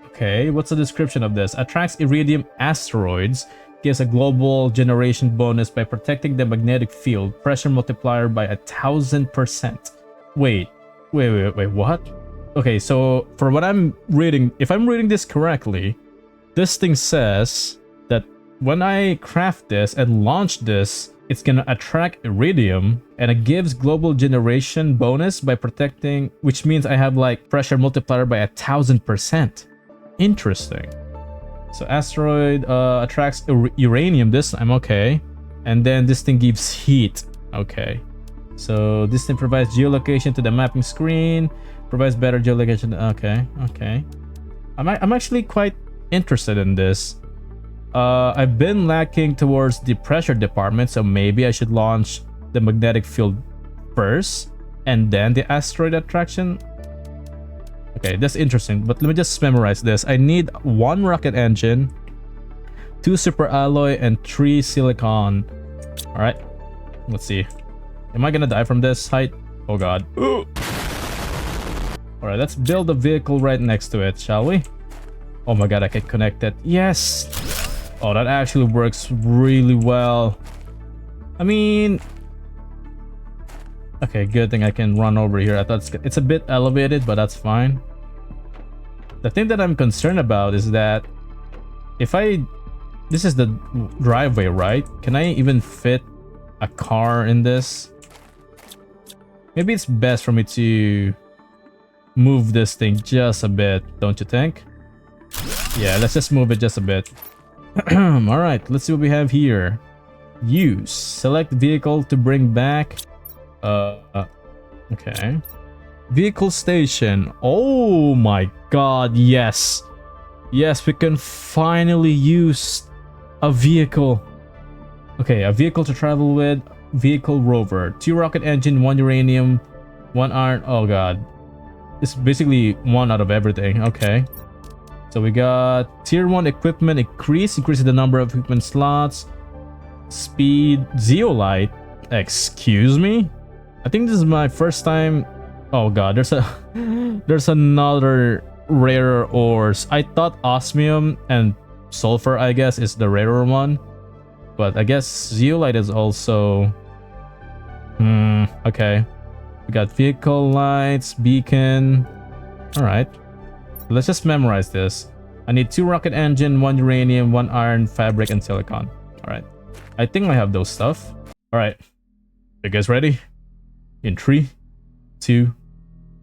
Okay, what's the description of this? Attracts iridium asteroids, gives a global generation bonus by protecting the magnetic field, pressure multiplier by 1000%. Wait, what? Okay, so for what I'm reading, if I'm reading this correctly, this thing says that when I craft this and launch this, it's gonna attract iridium and it gives global generation bonus by protecting, which means I have like pressure multiplier by 1000%. Interesting. So asteroid attracts uranium this time, okay. And then this thing gives heat, okay. So this thing provides geolocation to the mapping screen, provides better geolocation, okay. I'm actually quite interested in this. I've been lacking towards the pressure department, so maybe I should launch the magnetic field first and then the asteroid attraction. Okay, that's interesting, but let me just memorize this. I need 1 rocket engine, 2 super alloy, and 3 silicon. Alright, let's see. Am I gonna die from this height? Oh god. Alright, let's build a vehicle right next to it, shall we? Oh my god, I can connect it. Yes! Oh, that actually works really well. I mean... Okay, good thing I can run over here. I thought it's a bit elevated, but that's fine. The thing that I'm concerned about is that if this is the driveway, right? Can I even fit a car in this? Maybe it's best for me to move this thing just a bit, don't you think? Yeah, let's just move it just a bit. Alright, let's see what we have here. Use. Select vehicle to bring back. Okay. Vehicle station. Oh my god, yes. Yes, we can finally use a vehicle. Okay, a vehicle to travel with. vehicle rover. 2 rocket engine, 1 uranium, 1 iron. Oh god. It's basically 1 out of everything. Okay. So we got tier 1 equipment increases the number of equipment slots. Speed zeolite. Excuse me? I think this is my first time. Oh god, there's another rarer ores. I thought osmium and sulfur, I guess, is the rarer one. But I guess zeolite is also... okay. We got vehicle lights, beacon. Alright. Let's just memorize this. I need 2 rocket engine, 1 uranium, 1 iron, fabric, and silicon. Alright. I think I have those stuff. Alright. You guys ready? In 3, 2,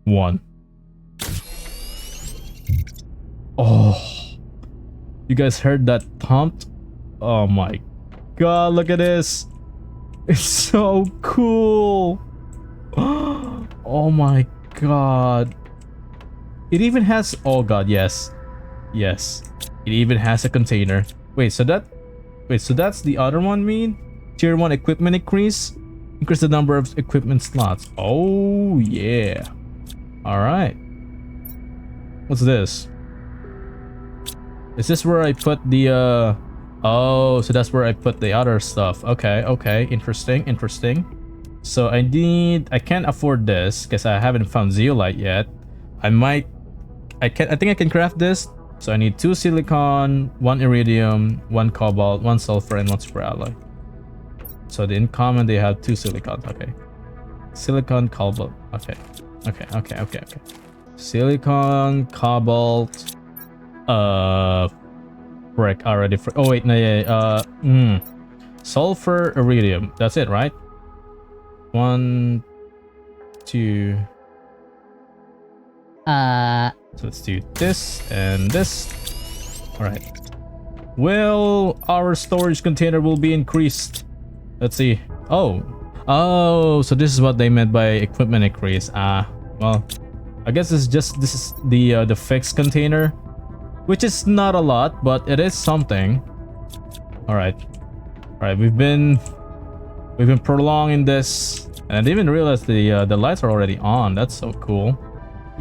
1. Oh. You guys heard that thump? Oh my god, look at this. It's so cool. Oh my god. It even has... oh god, yes. Yes. It even has a container. Wait, so that's the other one mean? Tier 1 equipment increase? Increase the number of equipment slots. Oh yeah. Alright. What's this? Is this where I put the oh, so that's where I put the other stuff. Okay, okay. Interesting, interesting. So I can't afford this because I haven't found zeolite yet. I think I can craft this. So I need 2 silicon, 1 iridium, 1 cobalt, 1 sulfur, and 1 super alloy. So in common they have 2 silicons. Okay. Silicon, cobalt. Okay. Okay, okay, okay, okay. Silicon, cobalt, brick already for... oh wait, no, yeah, sulfur, iridium. That's it, right? 1, 2. So let's do this and this. All right. Well, our storage container will be increased. Let's see. Oh, so this is what they meant by equipment increase. Well, I guess this is the fixed container, which is not a lot, but it is something. All right. We've been prolonging this, and I didn't even realize the lights are already on. That's so cool.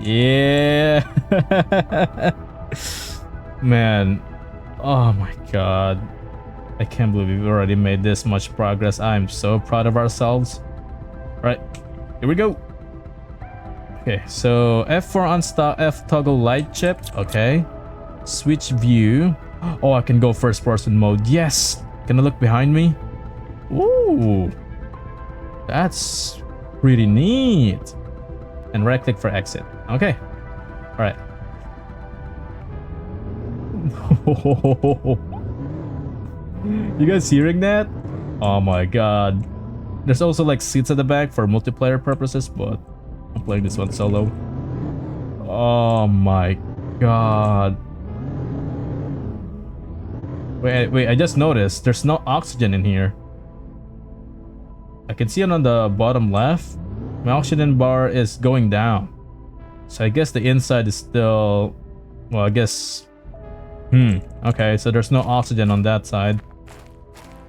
Yeah. Man. Oh my god. I can't believe we've already made this much progress. I'm so proud of ourselves. Right. Here we go. Okay, so F4 unstock, F toggle light chip. Okay. Switch view. Oh, I can go first person mode. Yes. Can I look behind me? Ooh. That's pretty neat. And right click for exit. Okay. All right. You guys hearing that? Oh my god. There's also like seats at the back for multiplayer purposes, but I'm playing this one solo. Oh my god. Wait, I just noticed there's no oxygen in here. I can see it on the bottom left. My oxygen bar is going down. So I guess the inside is still... well, I guess... okay, so there's no oxygen on that side.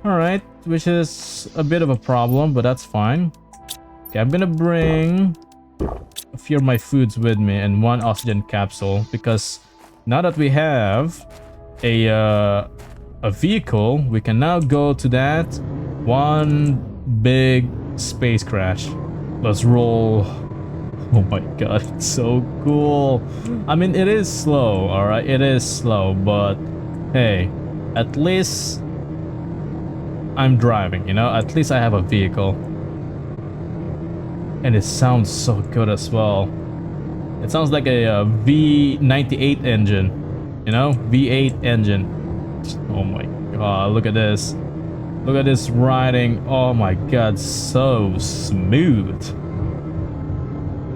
Alright, which is a bit of a problem, but that's fine. Okay, I'm gonna bring a few of my foods with me and 1 oxygen capsule, because now that we have a vehicle, we can now go to that one big space crash. Let's roll. Oh my god, it's so cool. I mean, it is slow, alright? It is slow, but hey, at least I'm driving, you know? At least I have a vehicle. And it sounds so good as well. It sounds like a V98 engine, you know? V8 engine. Oh my god, look at this. Look at this riding. Oh my god, so smooth.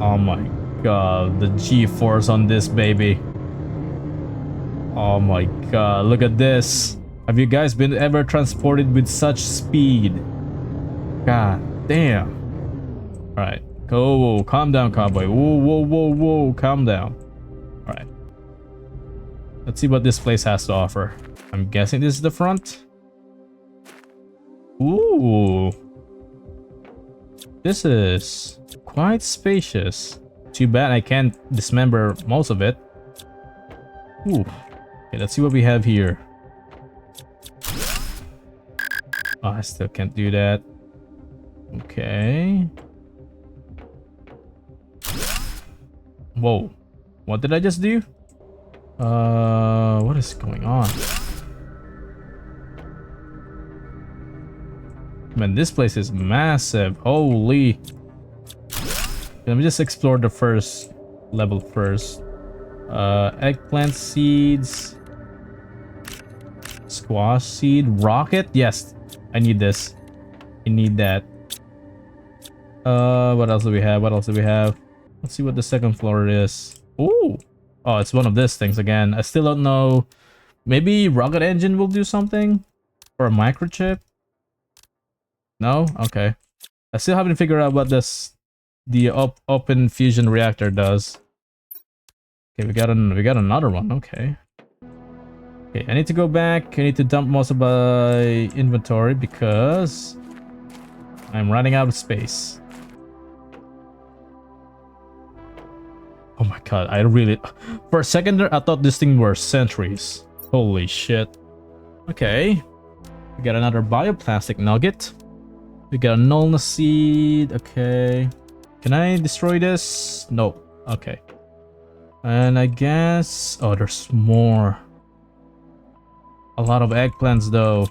Oh my god, the G-force on this baby. Oh my god, look at this. Have you guys been ever transported with such speed? God damn. Alright, go, calm down, cowboy. Whoa, calm down. Alright. Let's see what this place has to offer. I'm guessing this is the front. Ooh. This is quite spacious. Too bad I can't dismember most of it. Ooh. Okay, let's see what we have here. Oh, I still can't do that. Okay. Whoa. What did I just do? What is going on? Man, this place is massive. Holy. Let me just explore the first level first. Eggplant seeds. Squash seed. Rocket? Yes. I need this. I need that. What else do we have? What else do we have? Let's see what the second floor is. Ooh. Oh, it's one of these things again. I still don't know. Maybe rocket engine will do something? Or a microchip? No? Okay. I still haven't figured out what the open fusion reactor does. Okay, we got another one. Okay. Okay, I need to go back. I need to dump most of my inventory because I'm running out of space. Oh my god, I really... For a second there, I thought this thing were sentries. Holy shit. Okay. We got another bioplastic nugget. We got a nullness seed. Okay. Can I destroy this? No. Okay. And I guess... Oh, there's more. A lot of eggplants though.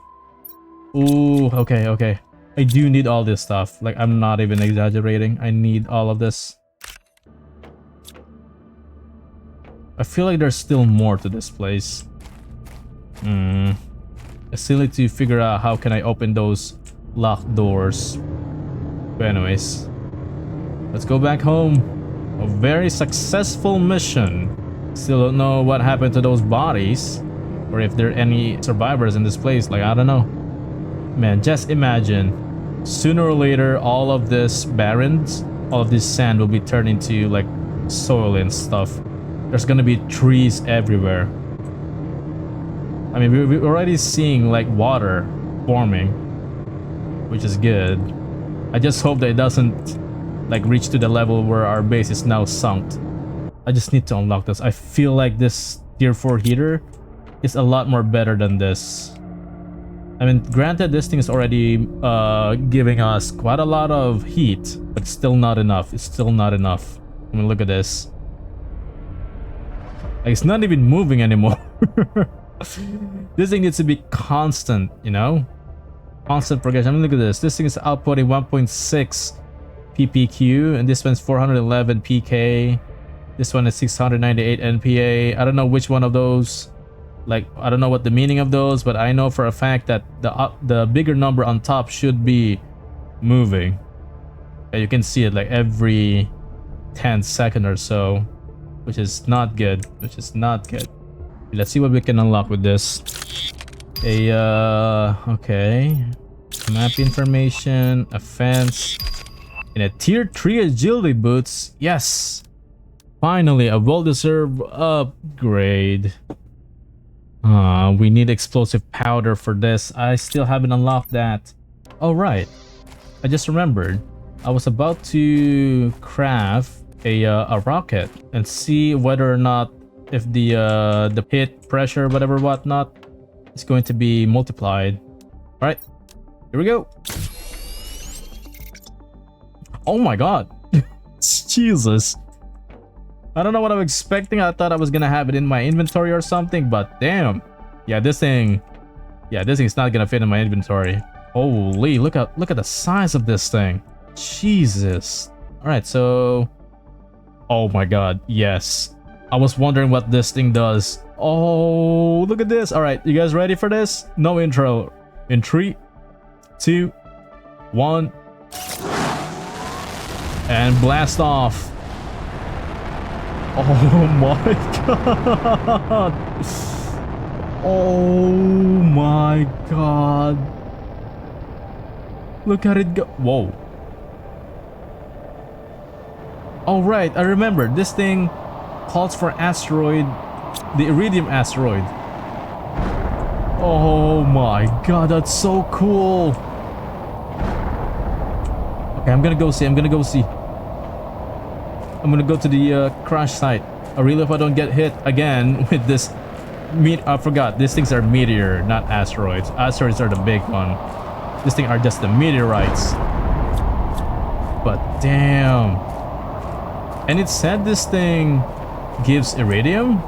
Ooh, okay, okay. I do need all this stuff. Like, I'm not even exaggerating. I need all of this. I feel like there's still more to this place. I still need to figure out how can I open those locked doors. But anyways, let's go back home. A very successful mission. Still don't know what happened to those bodies, or if there are any survivors in this place. Like, I don't know. Man, just imagine, sooner or later, all of this barrens, all of this sand will be turned into like soil and stuff. There's gonna be trees everywhere. I mean, we're already seeing like water forming, which is good. I just hope that it doesn't like reach to the level where our base is now sunk. I just need to unlock this. I feel like this tier 4 heater is a lot more better than this. I mean, granted, this thing is already giving us quite a lot of heat, but still not enough. It's still not enough. I mean, look at this. Like, it's not even moving anymore. This thing needs to be constant, you know? Constant progression. I mean, look at this. This thing is outputting 1.6 ppq, and this one's 411 pk. This one is 698 npa. I don't know which one of those. Like, I don't know what the meaning of those, but I know for a fact that the bigger number on top should be moving. And you can see it like every 10 seconds or so, which is not good. Which is not good. Let's see what we can unlock with this. Okay. Map information, a fence, and a tier 3 agility boots. Yes! Finally, a well-deserved upgrade. We need explosive powder for this. I still haven't unlocked that. Oh, right. I just remembered. I was about to craft a rocket and see whether or not if the hit pressure, whatever, whatnot, is going to be multiplied. All right, here we go. Oh my god. Jesus. I don't know what I'm expecting. I thought I was gonna have it in my inventory or something, but damn. Yeah, this thing is not gonna fit in my inventory. Holy, look at the size of this thing. Jesus. All right, so, oh my god, yes. I was wondering what this thing does. Oh, look at this. All right, you guys ready for this? No intro. In 3, 2, 1, and blast off. Oh my god. Oh my god. Look at it go. Whoa. All right, I remember. This thing calls for asteroid, the iridium asteroid. Oh my god, that's so cool. Okay, I'm gonna go see. I'm gonna go see. I'm gonna go to the crash site. I really hope I don't get hit again with this. I forgot. These things are meteor, not asteroids. Asteroids are the big one. These things are just the meteorites. But damn. And it said this thing gives iridium,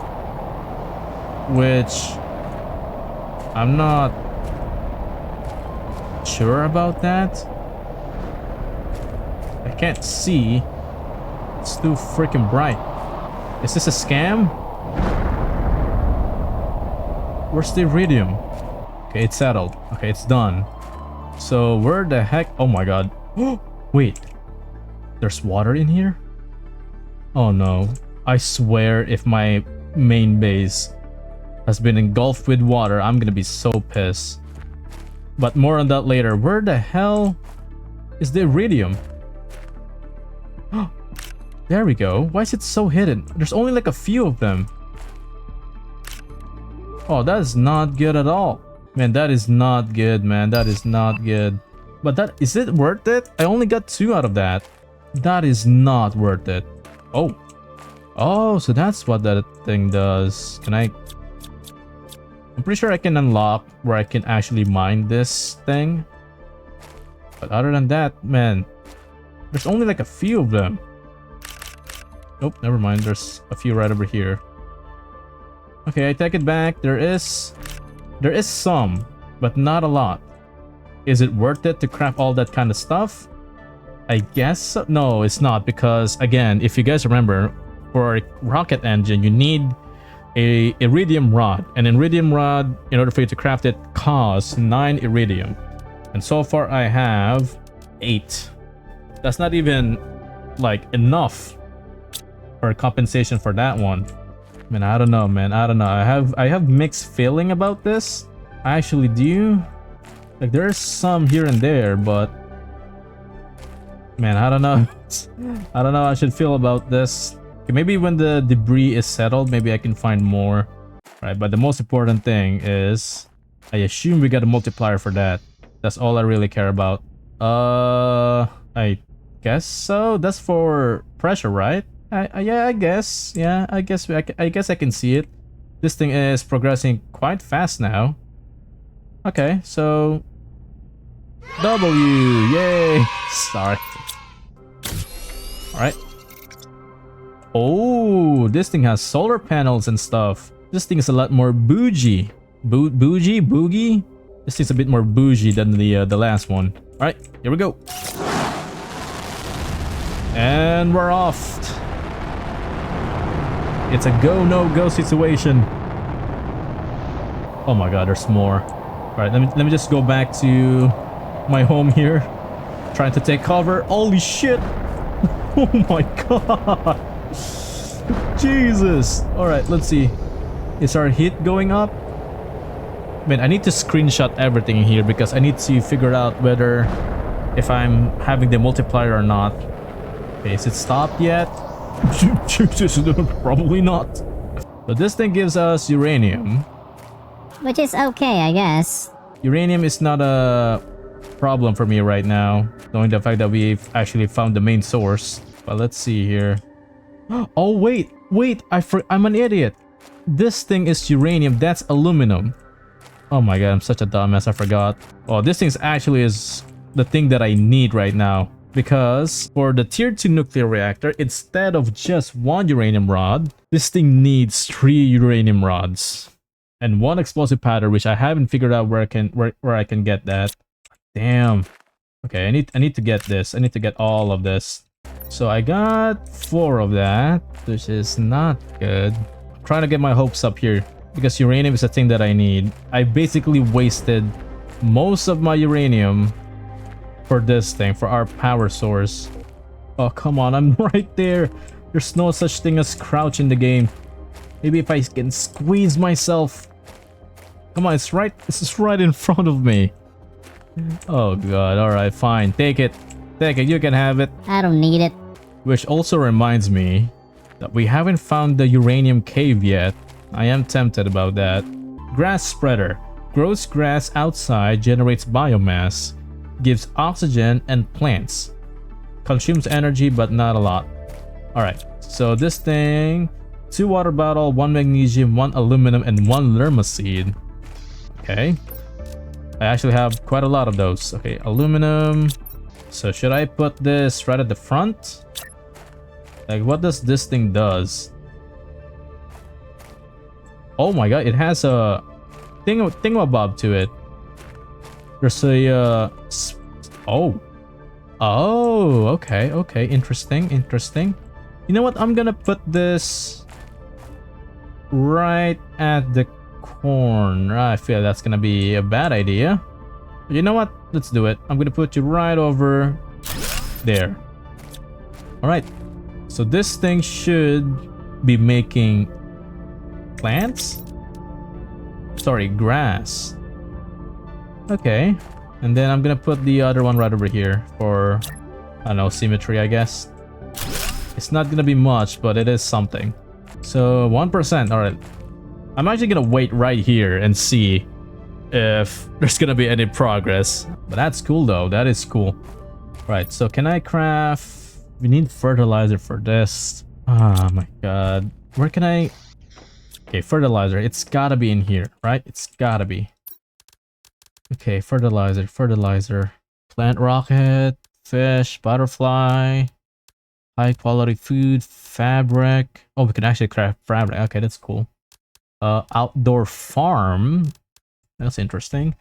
which I'm not sure about that. I can't see. It's too freaking bright. Is this a scam? Where's the iridium? Okay, it's settled. Okay, it's done. So where the heck? Oh my god. Wait. There's water in here? Oh no. I swear if my main base has been engulfed with water, I'm gonna be so pissed. But more on that later. Where the hell is the iridium? There we go. Why is it so hidden? There's only like a few of them. Oh, that is not good at all. Man, that is not good, man. That is not good. But that, is it worth it? I only got 2 out of that. That is not worth it. Oh. Oh, so that's what that thing does. Can I... I'm pretty sure I can unlock where I can actually mine this thing. But other than that, man, there's only like a few of them. Nope, never mind. There's a few right over here. Okay, I take it back. There is some, but not a lot. Is it worth it to craft all that kind of stuff? I guess so. No, it's not, because again, if you guys remember, for a rocket engine, you need a iridium rod. An iridium rod, in order for you to craft it, costs 9 iridium. And so far I have 8. That's not even like enough for compensation for that one. Man, I don't know, man. I don't know. I have mixed feeling about this. I actually do. Like there's some here and there, but man, I don't know. I don't know how I should feel about this. Okay, maybe when the debris is settled, maybe I can find more. Right, but the most important thing is I assume we got a multiplier for that. That's all I really care about. I guess so. That's for pressure, right? Yeah, I guess. Yeah, I guess I can see it. This thing is progressing quite fast now. Okay, so W, yay! Start. All right. Oh, this thing has solar panels and stuff. This thing is a lot more bougie. Boogie? This thing's a bit more bougie than the last one. All right, here we go. And we're off. It's a go no go situation. Oh my god, there's more. All right, let me just go back to my home here, trying to take cover. Holy shit! Oh my god! Jesus! All right, let's see. Is our heat going up? Man, I need to screenshot everything here because I need to figure out whether if I'm having the multiplier or not. Okay, is it stopped yet? Probably not. But this thing gives us uranium. Which is okay, I guess. Uranium is not a problem for me right now, knowing the fact that we've actually found the main source. But let's see here. Oh wait, I'm an idiot. This thing is uranium, that's aluminum. Oh my god, I'm such a dumbass, I forgot. Oh, this thing actually is the thing that I need right now. Because for the tier 2 nuclear reactor, instead of just 1 uranium rod, this thing needs 3 uranium rods. And 1 explosive powder, which I haven't figured out where I can get that. Damn. Okay, I need to get this. I need to get all of this. So I got 4 of that, which is not good. I'm trying to get my hopes up here because uranium is a thing that I need. I basically wasted most of my uranium for this thing, for our power source. Oh, come on, I'm right there. There's no such thing as crouch in the game. Maybe if I can squeeze myself. Come on, this is right in front of me. Oh god, alright, fine. Take it. Take it, you can have it. I don't need it. Which also reminds me that we haven't found the uranium cave yet. I am tempted about that. Grass spreader. Grows grass outside, generates biomass, gives oxygen and plants. consumes energy, but not a lot. All right, so this thing, 2 water bottle, 1 magnesium, 1 aluminum, and 1 lerma-seed. Okay, I actually have quite a lot of those. Okay, aluminum. So should I put this right at the front? Like, what does this thing does? Oh my god, it has a thingamabob to it. There's a oh, okay, interesting. You know what? I'm gonna put this right at the corner. I feel that's gonna be a bad idea. You know what? Let's do it. I'm gonna put you right over there. All right. So this thing should be making plants? Sorry, grass. Okay. And then I'm gonna put the other one right over here for, I don't know, symmetry, I guess. It's not gonna be much, but it is something. So 1%. All right. I'm actually gonna wait right here and see if there's gonna be any progress. But that's cool though. That is cool. Right. So can I craft? We need fertilizer for this. Oh my god. Where can I? Okay, fertilizer. It's gotta be in here, right? It's gotta be. Okay, fertilizer. Plant rocket, fish, butterfly, high quality food, fabric. Oh, we can actually craft fabric. Okay, that's cool. Outdoor farm. That's interesting.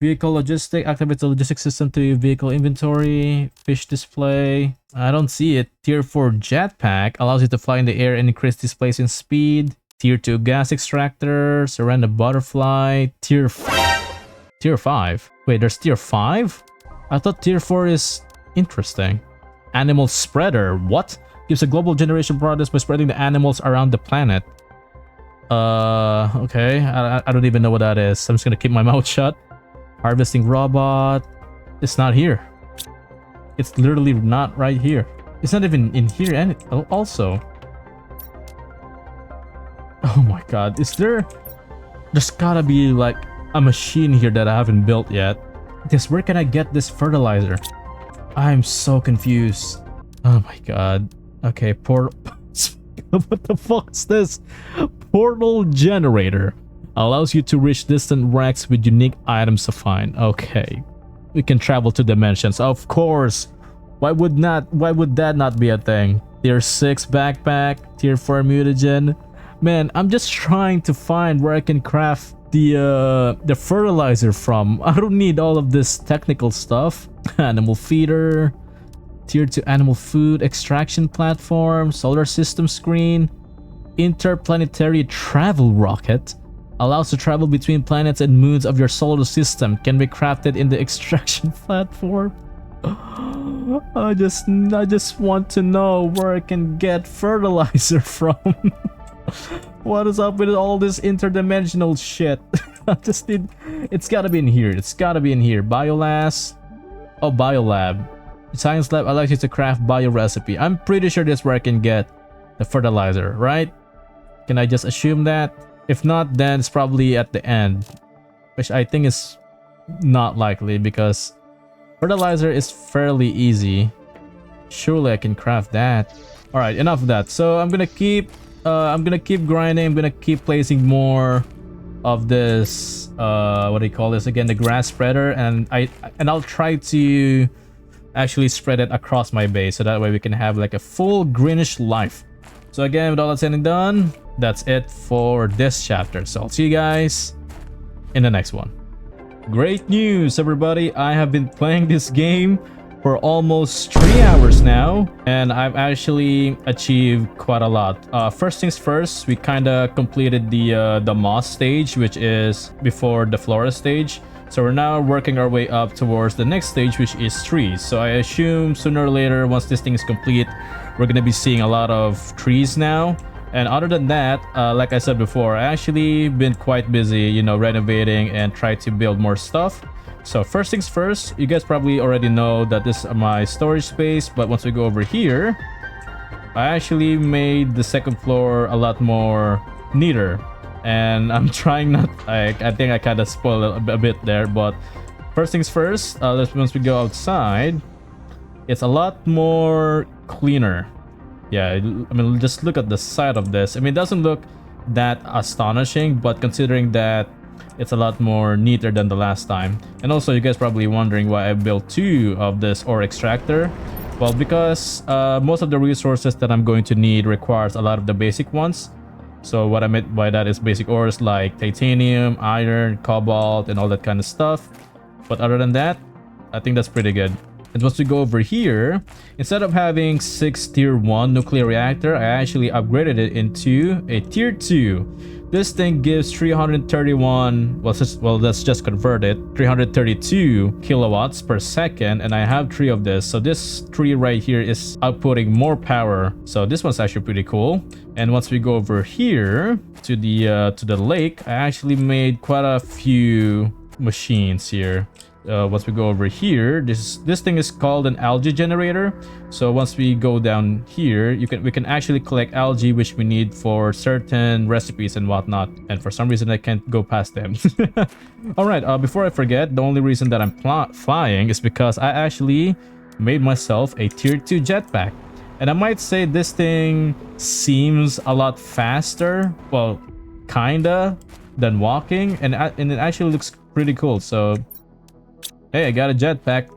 Vehicle logistic. Activate the logistic system to vehicle inventory. Fish display. I don't see it. Tier 4 jetpack allows you to fly in the air and increase displacement speed. Tier 2 gas extractor. Surrender butterfly. Tier 5. Wait, there's tier 5? I thought tier 4 is interesting. Animal spreader. What? Gives a global generation progress by spreading the animals around the planet. Okay. I don't even know what that is. I'm just gonna keep my mouth shut. Harvesting robot. It's not here. It's literally not right here. It's not even in here. And also, oh my god, is there? There's gotta be like a machine here that I haven't built yet. Because where can I get this fertilizer? I'm so confused. Oh my god. Okay, what the fuck is this? Portal generator allows you to reach distant wrecks with unique items to find. Okay, we can travel to dimensions. Of course. Why would that not be a thing? Tier 6 backpack, tier 4 mutagen. Man, I'm just trying to find where I can craft the fertilizer from. I don't need all of this technical stuff. Animal feeder, tier 2 animal food extraction platform, solar system screen, interplanetary travel rocket. Allows to travel between planets and moons of your solar system. Can be crafted in the extraction platform. I just want to know where I can get fertilizer from. What is up with all this interdimensional shit? I just need. It's gotta be in here. Biolast. Oh, biolab. Science lab allows you to craft bio recipe. I'm pretty sure that's where I can get the fertilizer, right? Can I just assume that? If not, then it's probably at the end, which I think is not likely because fertilizer is fairly easy. Surely I can craft that. All right, enough of that. So I'm gonna keep grinding. I'm gonna keep placing more of this. What do you call this again? The grass spreader, and I'll try to actually spread it across my base so that way we can have like a full greenish life. So again, with all that's said and done, that's it for this chapter. So I'll see you guys in the next one. Great news, everybody. I have been playing this game for almost 3 hours now, and I've actually achieved quite a lot. First things first, we kind of completed the moss stage, which is before the flora stage. So we're now working our way up towards the next stage, which is trees. So I assume sooner or later, once this thing is complete, we're gonna be seeing a lot of trees now. And other than that, like I said before, I actually been quite busy, you know, renovating and try to build more stuff. So first things first, you guys probably already know that this is my storage space, but once we go over here, I actually made the second floor a lot more neater. And I'm trying not, I think I kind of spoiled it a bit there, but first things first, once we go outside, it's a lot more cleaner. Yeah, I mean, just look at the side of this. I mean, it doesn't look that astonishing, but considering that it's a lot more neater than the last time. And also, you guys probably wondering why I built 2 of this ore extractor. Well, because most of the resources that I'm going to need requires a lot of the basic ones. So what I meant by that is basic ores like titanium, iron, cobalt, and all that kind of stuff. But other than that, I think that's pretty good. And once we go over here, instead of having 6 tier 1 nuclear reactor, I actually upgraded it into a tier 2. This thing gives 331, well, let's just convert it, 332 kilowatts per second, and I have 3 of this. So this 3 right here is outputting more power. So this one's actually pretty cool. And once we go over here to the lake, I actually made quite a few machines here. Once we go over here, this thing is called an algae generator. So once we go down here, we can actually collect algae, which we need for certain recipes and whatnot. And for some reason, I can't go past them. All right. Before I forget, the only reason that I'm flying is because I actually made myself a tier 2 jetpack. And I might say this thing seems a lot faster, well, kinda, than walking, and it actually looks pretty cool. So hey, I got a jetpack.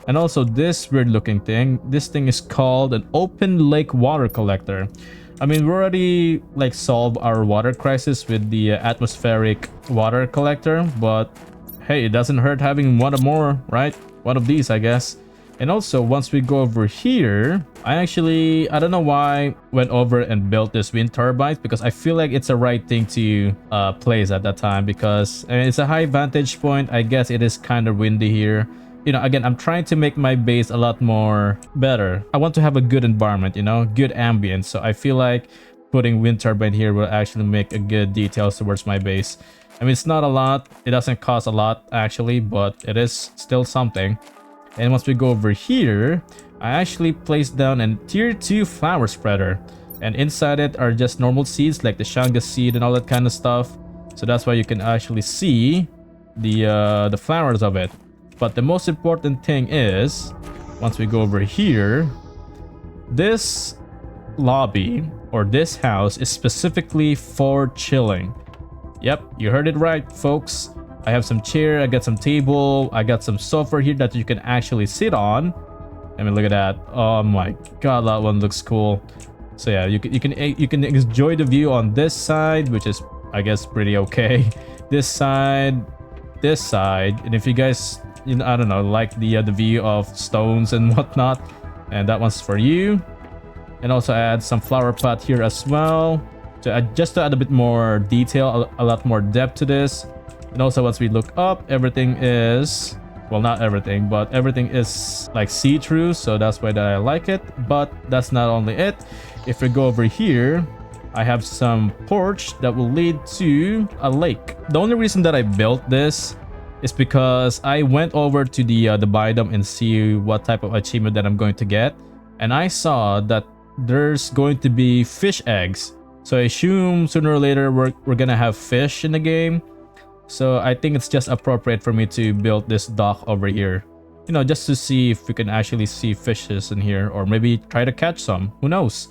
And also this weird looking thing. This thing is called an open lake water collector. I mean, we already like solved our water crisis with the atmospheric water collector, but hey, it doesn't hurt having one or more, right? One of these, I guess. And also, once we go over here, I don't know why went over and built this wind turbines, because I feel like it's the right thing to place at that time, because it's a high vantage point. I guess it is kind of windy here. You know, again, I'm trying to make my base a lot more better. I want to have a good environment, you know, good ambience. So I feel like putting wind turbine here will actually make a good details towards my base. I mean, it's not a lot. It doesn't cost a lot actually, but it is still something. And once we go over here, I actually placed down a tier 2 flower spreader, and inside it are just normal seeds like the shanga seed and all that kind of stuff. So that's why you can actually see the flowers of it. But the most important thing is, once we go over here, this lobby or this house is specifically for chilling. Yep, you heard it right, folks. I have some chair, I got some table, I got some sofa here that you can actually sit on. I mean, look at that. Oh my god, that one looks cool. So yeah, you can enjoy the view on this side, which is, I guess, pretty okay. This side, and if you guys, you know, I don't know, like the view of stones and whatnot, and that one's for you. And also add some flower pot here as well, just to add a bit more detail, a lot more depth to this. And also, once we look up, everything is, well, not everything, but everything is like see-through, so that's why that I like it. But that's not only it. If we go over here, I have some porch that will lead to a lake. The only reason that I built this is because I went over to the biome and see what type of achievement that I'm going to get, and I saw that there's going to be fish eggs. So I assume sooner or later we're gonna have fish in the game. So I think it's just appropriate for me to build this dock over here, you know, just to see if we can actually see fishes in here, or maybe try to catch some, who knows.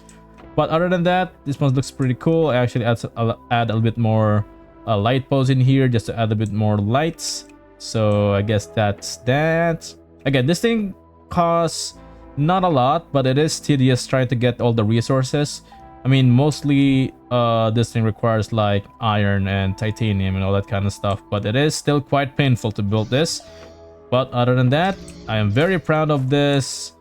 But other than that, this one looks pretty cool. I actually add a little bit more light posts in here just to add a bit more lights. So I guess that's that. Again, this thing costs not a lot, but it is tedious trying to get all the resources. I mean, mostly this thing requires like iron and titanium and all that kind of stuff, but it is still quite painful to build this. But other than that, I am very proud of this.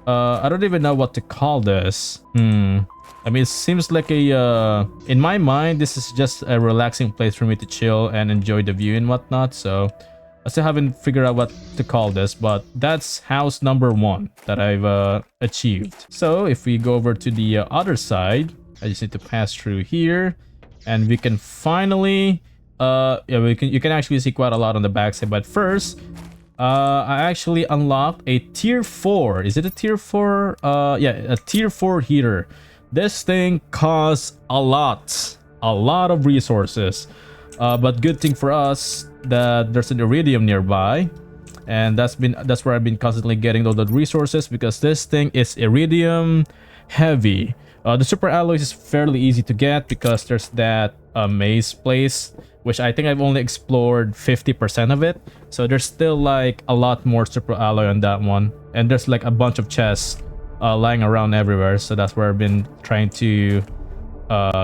I don't even know what to call this. I mean, it seems like a in my mind, this is just a relaxing place for me to chill and enjoy the view and whatnot. So I still haven't figured out what to call this, but that's house number 1 that I've achieved. So if we go over to the other side, I just need to pass through here, and we can finally, yeah, you can actually see quite a lot on the backside. But first, I actually unlocked a tier 4. Is it a tier 4? Yeah, a tier 4 heater. This thing costs a lot of resources. But good thing for us that there's an iridium nearby, and that's where I've been constantly getting all the resources, because this thing is iridium heavy. The super alloys is fairly easy to get because there's that maze place, which I think I've only explored 50% of it. So there's still like a lot more super alloy on that one, and there's like a bunch of chests lying around everywhere. So that's where I've been trying to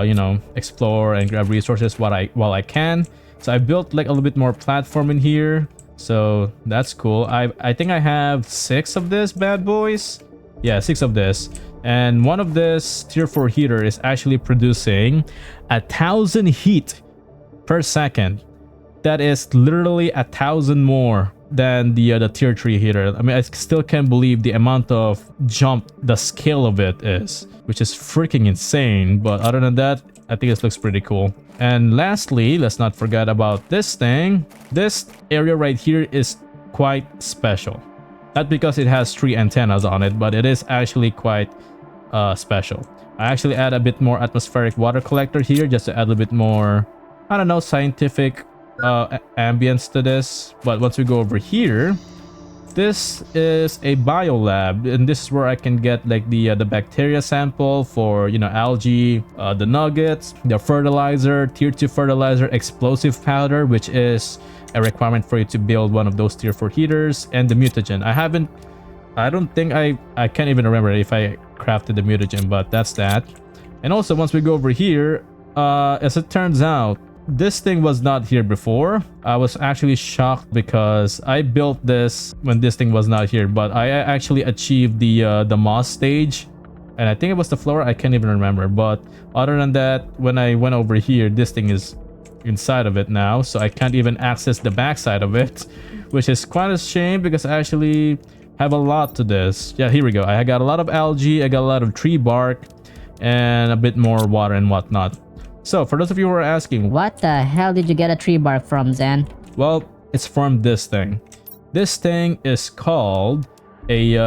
you know, explore and grab resources while I can. So I built like a little bit more platform in here, so that's cool. I think I have 6 of this bad boys. Yeah, 6 of this, and one of this tier 4 heater is actually producing 1,000 heat per second. That is literally 1,000 more than the tier 3 heater. I mean, I still can't believe the amount of jump the scale of it is, which is freaking insane. But other than that, I think this looks pretty cool. And lastly, let's not forget about this thing. This area right here is quite special. Not because it has 3 antennas on it, but it is actually quite special. I actually add a bit more atmospheric water collector here just to add a little bit more, I don't know, scientific ambience to this. But once we go over here, this is a biolab, and this is where I can get like the bacteria sample for, you know, algae, the nuggets, the fertilizer, tier 2 fertilizer, explosive powder, which is a requirement for you to build one of those tier 4 heaters, and the mutagen. I don't think I can't even remember if I crafted the mutagen, but that's that. And also once we go over here, as it turns out, this thing was not here before. I was actually shocked because I built this when this thing was not here, but I actually achieved the moss stage, and I think it was the floor. I can't even remember. But other than that, when I went over here, this thing is inside of it now, so I can't even access the backside of it, which is quite a shame because I actually have a lot to this. Yeah, here we go. I got a lot of algae, I got a lot of tree bark, and a bit more water and whatnot. So for those of you who are asking, What the hell did you get a tree bark from, Zen? well, it's from this thing. This thing is called a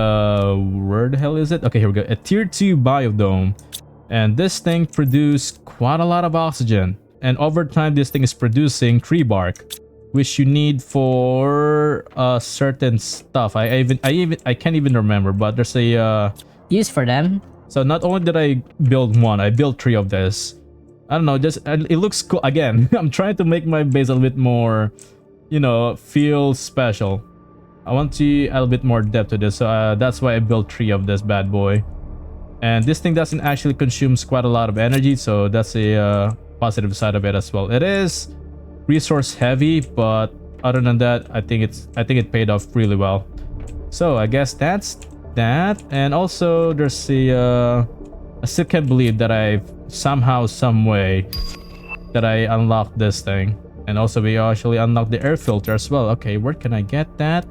where the hell is it? Okay, here we go. A tier 2 biodome, and this thing produced quite a lot of oxygen, and over time this thing is producing tree bark, which you need for certain stuff. I can't even remember, but there's a Use for them. so not only did I build one, I built 3 of this. I don't know, just it looks cool. Again, I'm trying to make my base a little bit more, you know, feel special. I want to add a bit more depth to this, so that's why I built 3 of this bad boy. And this thing doesn't actually consumes quite a lot of energy, so that's a positive side of it as well. It is resource heavy, but other than that, I think it paid off really well. So I guess that's that. And also there's a I still can't believe that I've somehow, some way that I unlocked this thing. And also we actually unlocked the air filter as well. Okay, where can I get that?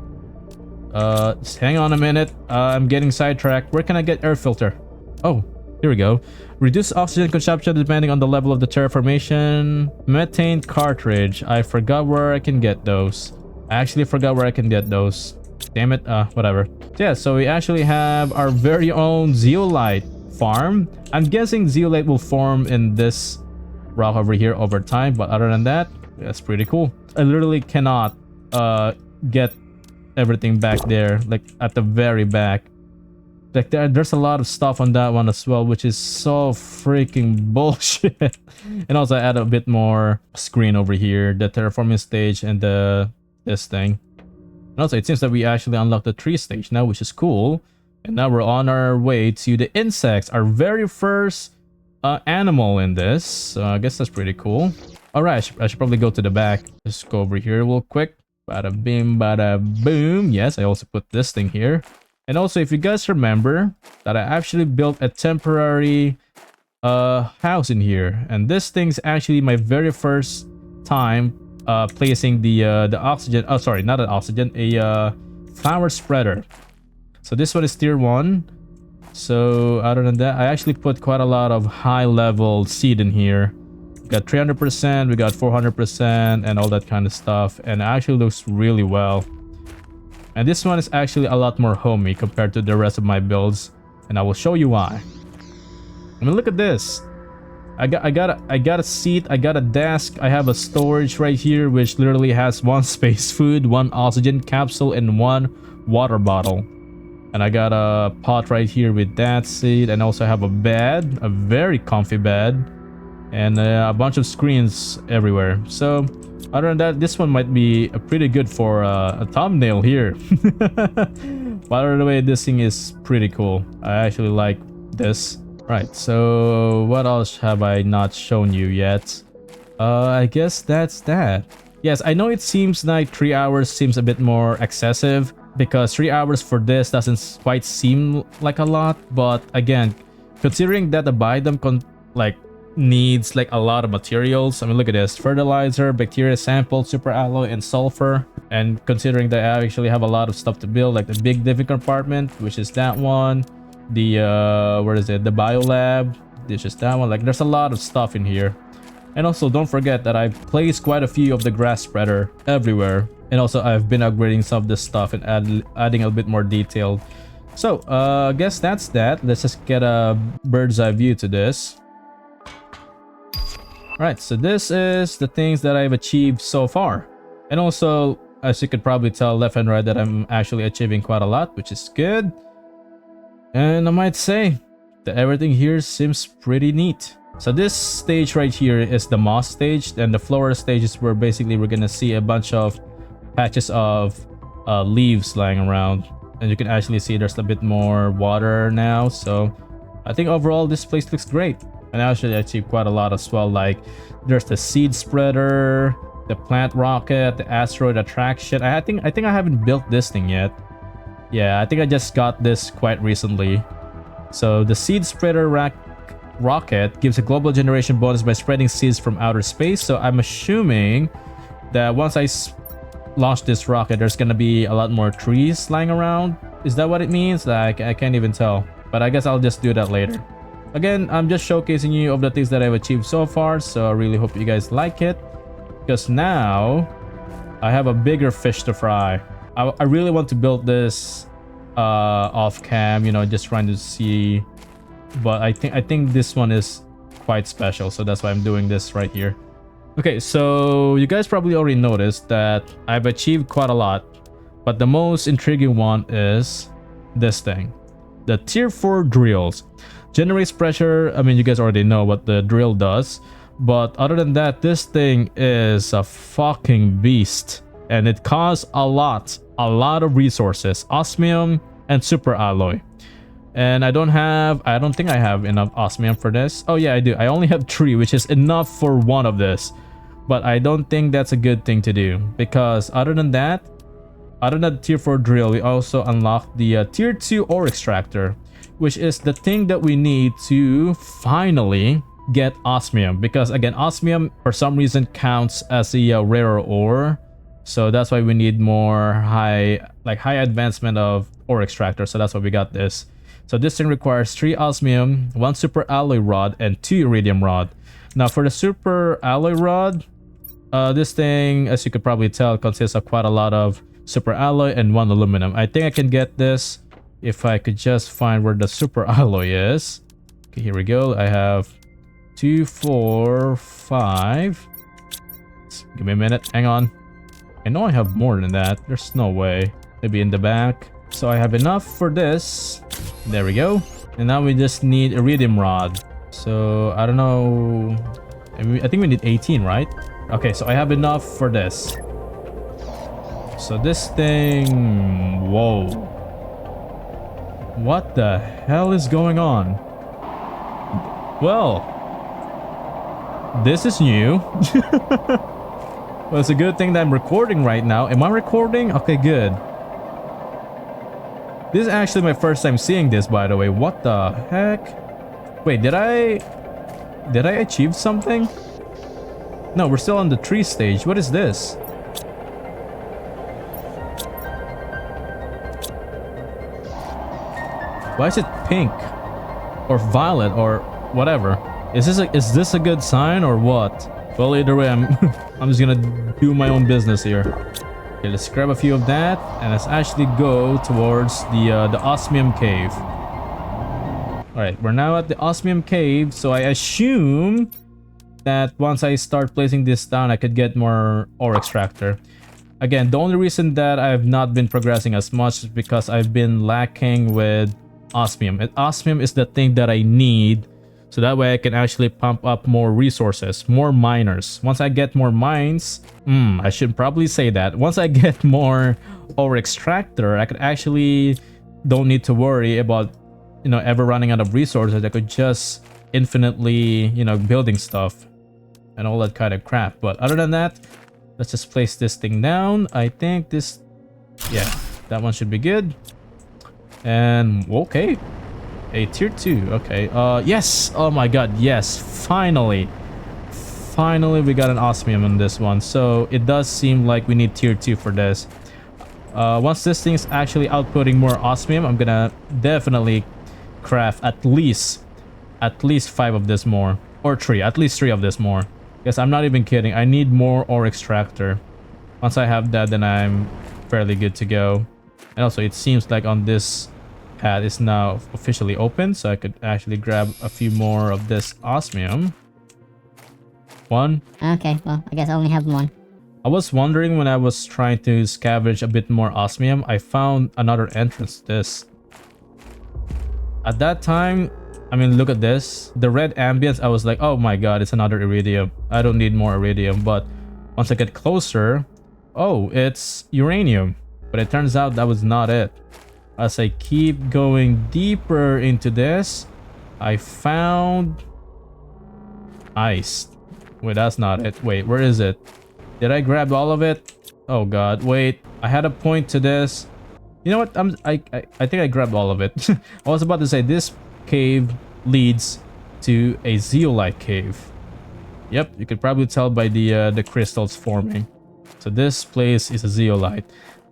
Just hang on a minute. I'm getting sidetracked. Where can I get air filter? Oh, here we go. Reduce oxygen consumption depending on the level of the terraformation. Methane cartridge. I forgot where I can get those. I actually forgot where I can get those. Damn it. Whatever. Yeah, so we actually have our very own zeolite farm. I'm guessing zeolite will form in this rock over here over time, but other than that, that's pretty cool. I literally cannot get everything back there, like at the very back. Like there's a lot of stuff on that one as well, which is so freaking bullshit. And also I add a bit more screen over here, the terraforming stage and this thing. And also it seems that we actually unlocked the tree stage now, which is cool. And now we're on our way to the insects, our very first animal in this. So I guess that's pretty cool. All right, I should probably go to the back. Let's go over here real quick. Bada bing, bada boom. Yes, I also put this thing here. And also, if you guys remember that I actually built a temporary house in here. And this thing's actually my very first time placing the oxygen. Oh, sorry, not an oxygen, a flower spreader. So this one is tier 1. So other than that, I actually put quite a lot of high level seed in here. We got 300%, we got 400%, and all that kind of stuff. And it actually looks really well. And this one is actually a lot more homey compared to the rest of my builds. And I will show you why. I mean, look at this. I got a seat, I got a desk, I have a storage right here which literally has one space food, one oxygen capsule, and one water bottle. And I got a pot right here with that seat, and also have a bed, a very comfy bed, and a bunch of screens everywhere. So other than that, this one might be pretty good for a thumbnail here. By the way, this thing is pretty cool. I actually like this. Right, so what else have I not shown you yet? I guess that's that. Yes, I know it seems like 3 hours seems a bit more excessive, because 3 hours for this doesn't quite seem like a lot, but again, considering that the Bidem needs like a lot of materials. I mean, look at this: fertilizer, bacteria sample, super alloy, and sulfur. And considering that I actually have a lot of stuff to build, like the big living compartment, which is that one, the where is it, the biolab, this is that one. Like, there's a lot of stuff in here. And also, don't forget that I've placed quite a few of the grass spreader everywhere, and also I've been upgrading some of this stuff and adding a bit more detail. So I guess that's that. Let's just get a bird's eye view to this. Right, so this is the things that I've achieved so far. And also, as you could probably tell left and right, that I'm actually achieving quite a lot, which is good. And I might say that everything here seems pretty neat. So this stage right here is the moss stage, and the flora stage is where basically we're gonna see a bunch of patches of leaves lying around. And you can actually see there's a bit more water now. So I think overall this place looks great. And I actually achieved quite a lot as well. Like, there's the seed spreader, the plant rocket, the asteroid attraction. I think I haven't built this thing yet. Yeah, I think I just got this quite recently. So the seed spreader rocket gives a global generation bonus by spreading seeds from outer space. So I'm assuming that once I launch this rocket, there's gonna be a lot more trees lying around. Is that what it means? Like, I can't even tell, but I guess I'll just do that later. Again, I'm just showcasing you of the things that I've achieved so far, so I really hope you guys like it, because now I have a bigger fish to fry. I really want to build this off cam, you know, just trying to see, but I think this one is quite special, so that's why I'm doing this right here. Okay, so you guys probably already noticed that I've achieved quite a lot, but the most intriguing one is this thing, the tier 4 drills. Generates pressure. I mean, you guys already know what the drill does, but other than that, this thing is a fucking beast, and it costs a lot of resources, osmium and super alloy. And I don't think I have enough osmium for this. Oh yeah, I do. I only have 3, which is enough for one of this, but I don't think that's a good thing to do, because other than the tier 4 drill, we also unlock the tier 2 ore extractor, which is the thing that we need to finally get osmium, because again, osmium for some reason counts as a rarer ore, so that's why we need more high advancement of ore extractor. So that's why we got this. So this thing requires 3 osmium, 1 super alloy rod, and 2 iridium rod. Now for the super alloy rod, this thing, as you could probably tell, consists of quite a lot of super alloy and 1 aluminum. I think I can get this if I could just find where the super alloy is. Okay, here we go. I have 2, 4, 5. Give me a minute. Hang on. I know I have more than that. There's no way. Maybe in the back. So I have enough for this. There we go. And now we just need iridium rod. So I don't know. I think we need 18, right? Okay, so I have enough for this. So this thing... Whoa. What the hell is going on? Well, this is new. Well, it's a good thing that I'm recording right now. Am I recording? Okay, good. This is actually my first time seeing this, by the way. What the heck? Wait, did I achieve something? No, we're still on the tree stage. What is this? Why is it pink or violet or whatever? Is this a good sign or what? Well, either way, I'm just gonna do my own business here. Okay, let's grab a few of that, and let's actually go towards the osmium cave. Alright, we're now at the osmium cave, so I assume that once I start placing this down, I could get more ore extractor. Again, the only reason that I've not been progressing as much is because I've been lacking with osmium. And osmium is the thing that I need, so that way I can actually pump up more resources, more miners. Once I get more mines, I should probably say that. Once I get more ore extractor, I could actually don't need to worry about, you know, ever running out of resources. I could just infinitely, you know, building stuff and all that kind of crap. But other than that, let's just place this thing down. I think this, yeah, that one should be good. And okay, a tier 2. Okay, yes, oh my god, yes, finally we got an osmium on this one. So it does seem like we need tier 2 for this. Once this thing's actually outputting more osmium, I'm gonna definitely craft at least 5 of this more, or 3, at least 3 of this more. Yes, I'm not even kidding. I need more ore extractor. Once I have that, then I'm fairly good to go. And also, it seems like on this pad is now officially open, so I could actually grab a few more of this osmium. 1. Okay, well, I guess I only have 1. I was wondering when I was trying to scavenge a bit more osmium, I found another entrance to this. At that time, I mean, look at this. The red ambience, I was like, oh my god, it's another iridium. I don't need more iridium. But once I get closer, oh, it's uranium. But it turns out that was not it. As I keep going deeper into this, I found ice. Wait, that's not it. Wait, where is it? Did I grab all of it? Oh god, wait. I had a point to this. You know what? I think I grabbed all of it. I was about to say this cave leads to a zeolite cave. Yep, you could probably tell by the crystals forming. So this place is a zeolite.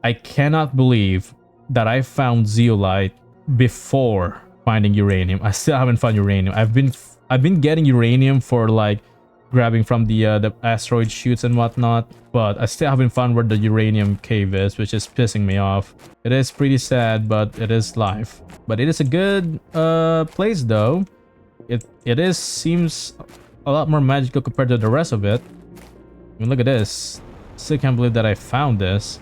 I cannot believe that I found zeolite before finding uranium. I still haven't found uranium. I've been getting uranium for like grabbing from the asteroid chutes and whatnot, but I still haven't found where the uranium cave is, which is pissing me off. It is pretty sad, but it is life. But it is a good place though. It seems a lot more magical compared to the rest of it. I mean, look at this. Still can't believe that I found this.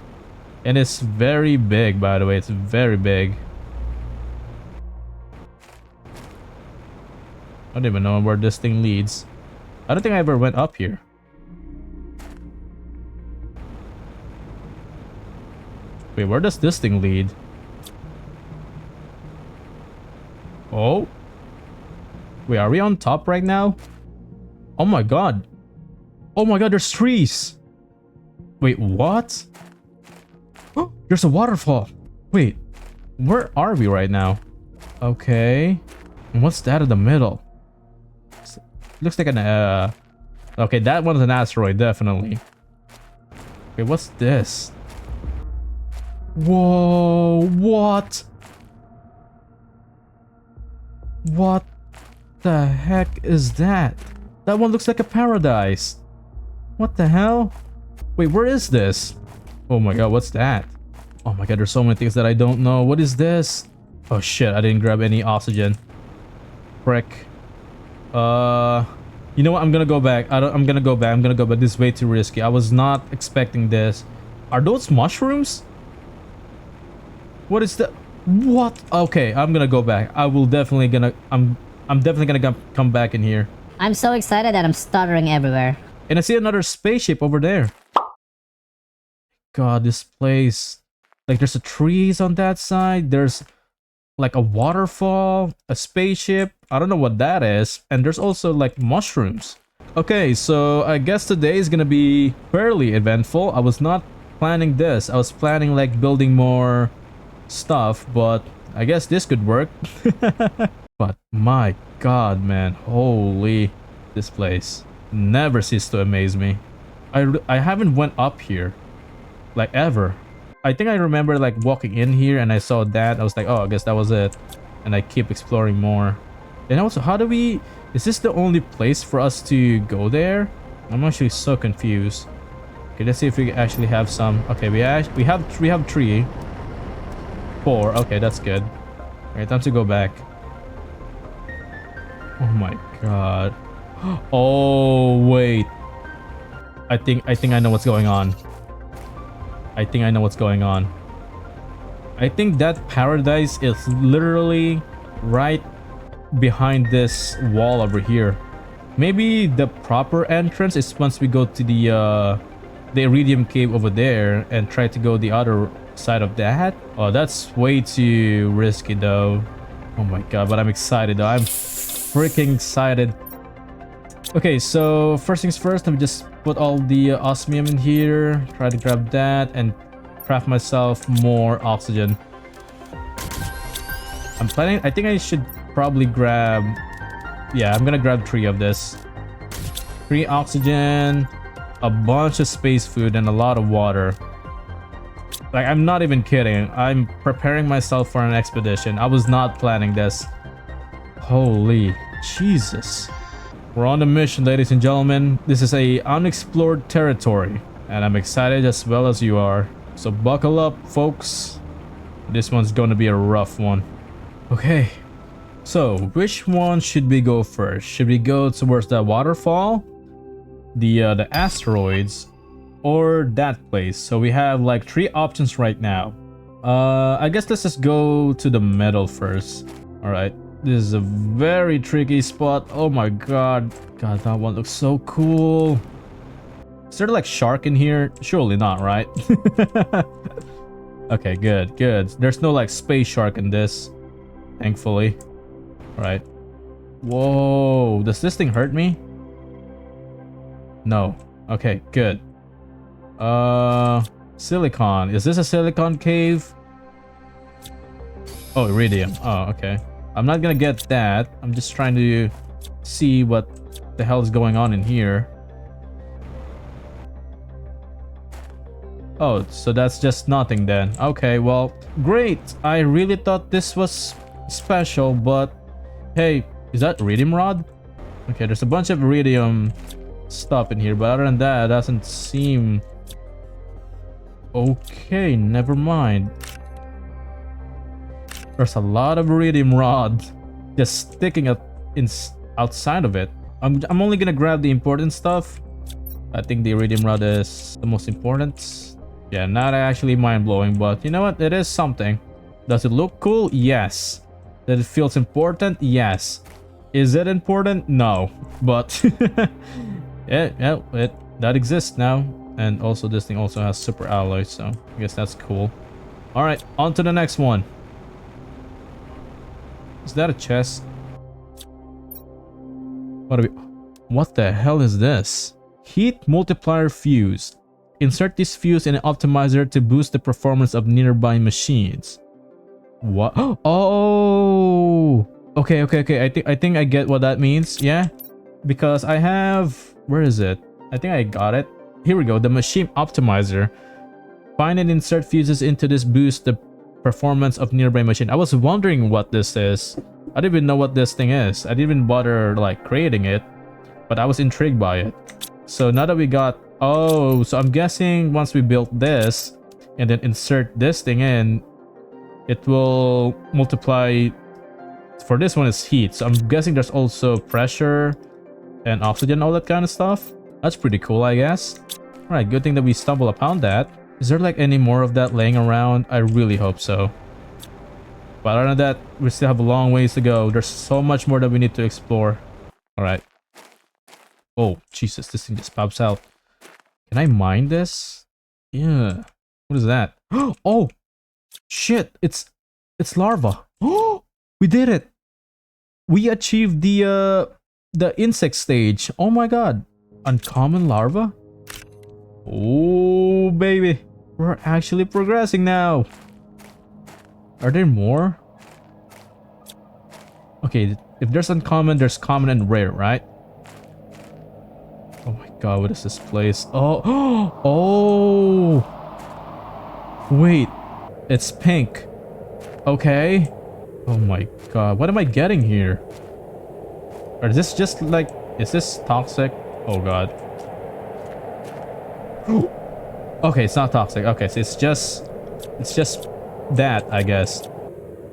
And it's very big, by the way. It's very big. I don't even know where this thing leads. I don't think I ever went up here. Wait, where does this thing lead? Oh? Wait, are we on top right now? Oh my god. Oh my god, there's trees. Wait, what? Oh, there's a waterfall. Wait, where are we right now? Okay. And what's that in the middle? Looks like an okay, that one's an asteroid, definitely. Okay, what's this? Whoa, what? What the heck is that? That one looks like a paradise. What the hell? Wait, where is this? Oh my god, what's that? Oh my god, there's so many things that I don't know. What is this? Oh shit, I didn't grab any oxygen. Frick. You know what? I'm gonna go back. I'm gonna go back. This is way too risky. I was not expecting this. Are those mushrooms? What is that? What? Okay, I'm gonna go back. I'm definitely gonna come back in here. I'm so excited that I'm stuttering everywhere. And I see another spaceship over there. God, this place. Like, there's a trees on that side. There's like a waterfall, a spaceship. I don't know what that is. And there's also like mushrooms. Okay, so I guess today is gonna be fairly eventful. I was not planning this. I was planning like building more stuff, but I guess this could work. But my god, man, holy, this place never ceases to amaze me. I haven't went up here like ever. I think I remember like walking in here and I saw that. I was like, oh, I guess that was it. And I keep exploring more. And also, how do we... Is this the only place for us to go there? I'm actually so confused. Okay, let's see if we actually have some. Okay, we have 3, 4. Okay, that's good. Alright, time to go back. Oh my god. Oh wait. I think I know what's going on. I think I know what's going on. I think that paradise is literally right behind this wall over here. Maybe the proper entrance is once we go to the iridium cave over there and try to go the other side of that. Oh, that's way too risky though. Oh my god, but I'm excited though. I'm freaking excited. Okay, so first things first, let me just put all the osmium in here, try to grab that and craft myself more oxygen. I'm planning, I think I should probably grab, yeah, I'm gonna grab 3 of this. 3 oxygen, a bunch of space food, and a lot of water. Like, I'm not even kidding. I'm preparing myself for an expedition. I was not planning this. Holy Jesus. We're on a mission, ladies and gentlemen. This is a unexplored territory, and I'm excited as well as you are. So buckle up, folks. This one's gonna be a rough one. Okay. So, which one should we go first? Should we go towards the waterfall, the asteroids, or that place? So we have like 3 options right now. I guess let's just go to the middle first. All right. This is a very tricky spot. Oh my god. God, that one looks so cool. Is there like shark in here? Surely not, right? Okay, good, good. There's no like space shark in this, thankfully. All right. Whoa, does this thing hurt me? No. Okay, good. Silicon. Is this a silicon cave? Oh, iridium. Oh, okay. I'm not gonna get that. I'm just trying to see what the hell is going on in here. Oh, so that's just nothing then. Okay, well, great. I really thought this was special, but hey, is that iridium rod? Okay, there's a bunch of iridium stuff in here, but other than that, it doesn't seem... Okay, never mind. There's a lot of iridium rod just sticking up outside of it. I'm only gonna grab the important stuff. I think the iridium rod is the most important. Yeah, not actually mind-blowing, but you know what? It is something. Does it look cool? Yes. That it feels important? Yes. Is it important? No. But yeah, that exists now. And also this thing also has super alloys, so I guess that's cool. All right, on to the next one. Is that a chest? What the hell is this? Heat multiplier fuse. Insert this fuse in an optimizer to boost the performance of nearby machines. What? Oh, okay. I think I get what that means. Yeah, because I have, where is it? I think I got it. Here we go. The machine optimizer. Find and insert fuses into this boost the performance of nearby machine. I was wondering what this is. I didn't even know what this thing is. I didn't even bother like creating it, but I was intrigued by it. So now that we got, oh, so I'm guessing once we built this and then insert this thing in, it will multiply. For this one is heat, so I'm guessing there's also pressure and oxygen, all that kind of stuff. That's pretty cool, I guess. All right, good thing that we stumbled upon that. Is there like any more of that laying around? I really hope so. But other than that, we still have a long ways to go. There's so much more that we need to explore. All right. Oh, Jesus, this thing just pops out. Can I mine this? Yeah. What is that? Oh, shit. It's larva. Oh, we did it. We achieved the insect stage. Oh my god. Uncommon larva? Oh, baby. We're actually progressing now. Are there more? Okay, if there's uncommon, there's common and rare, right? Oh my god, what is this place? Oh, oh! Wait, it's pink. Okay. Oh my god, what am I getting here? Or is this just like, is this toxic? Oh god. Okay, it's not toxic. Okay, so it's just that, I guess.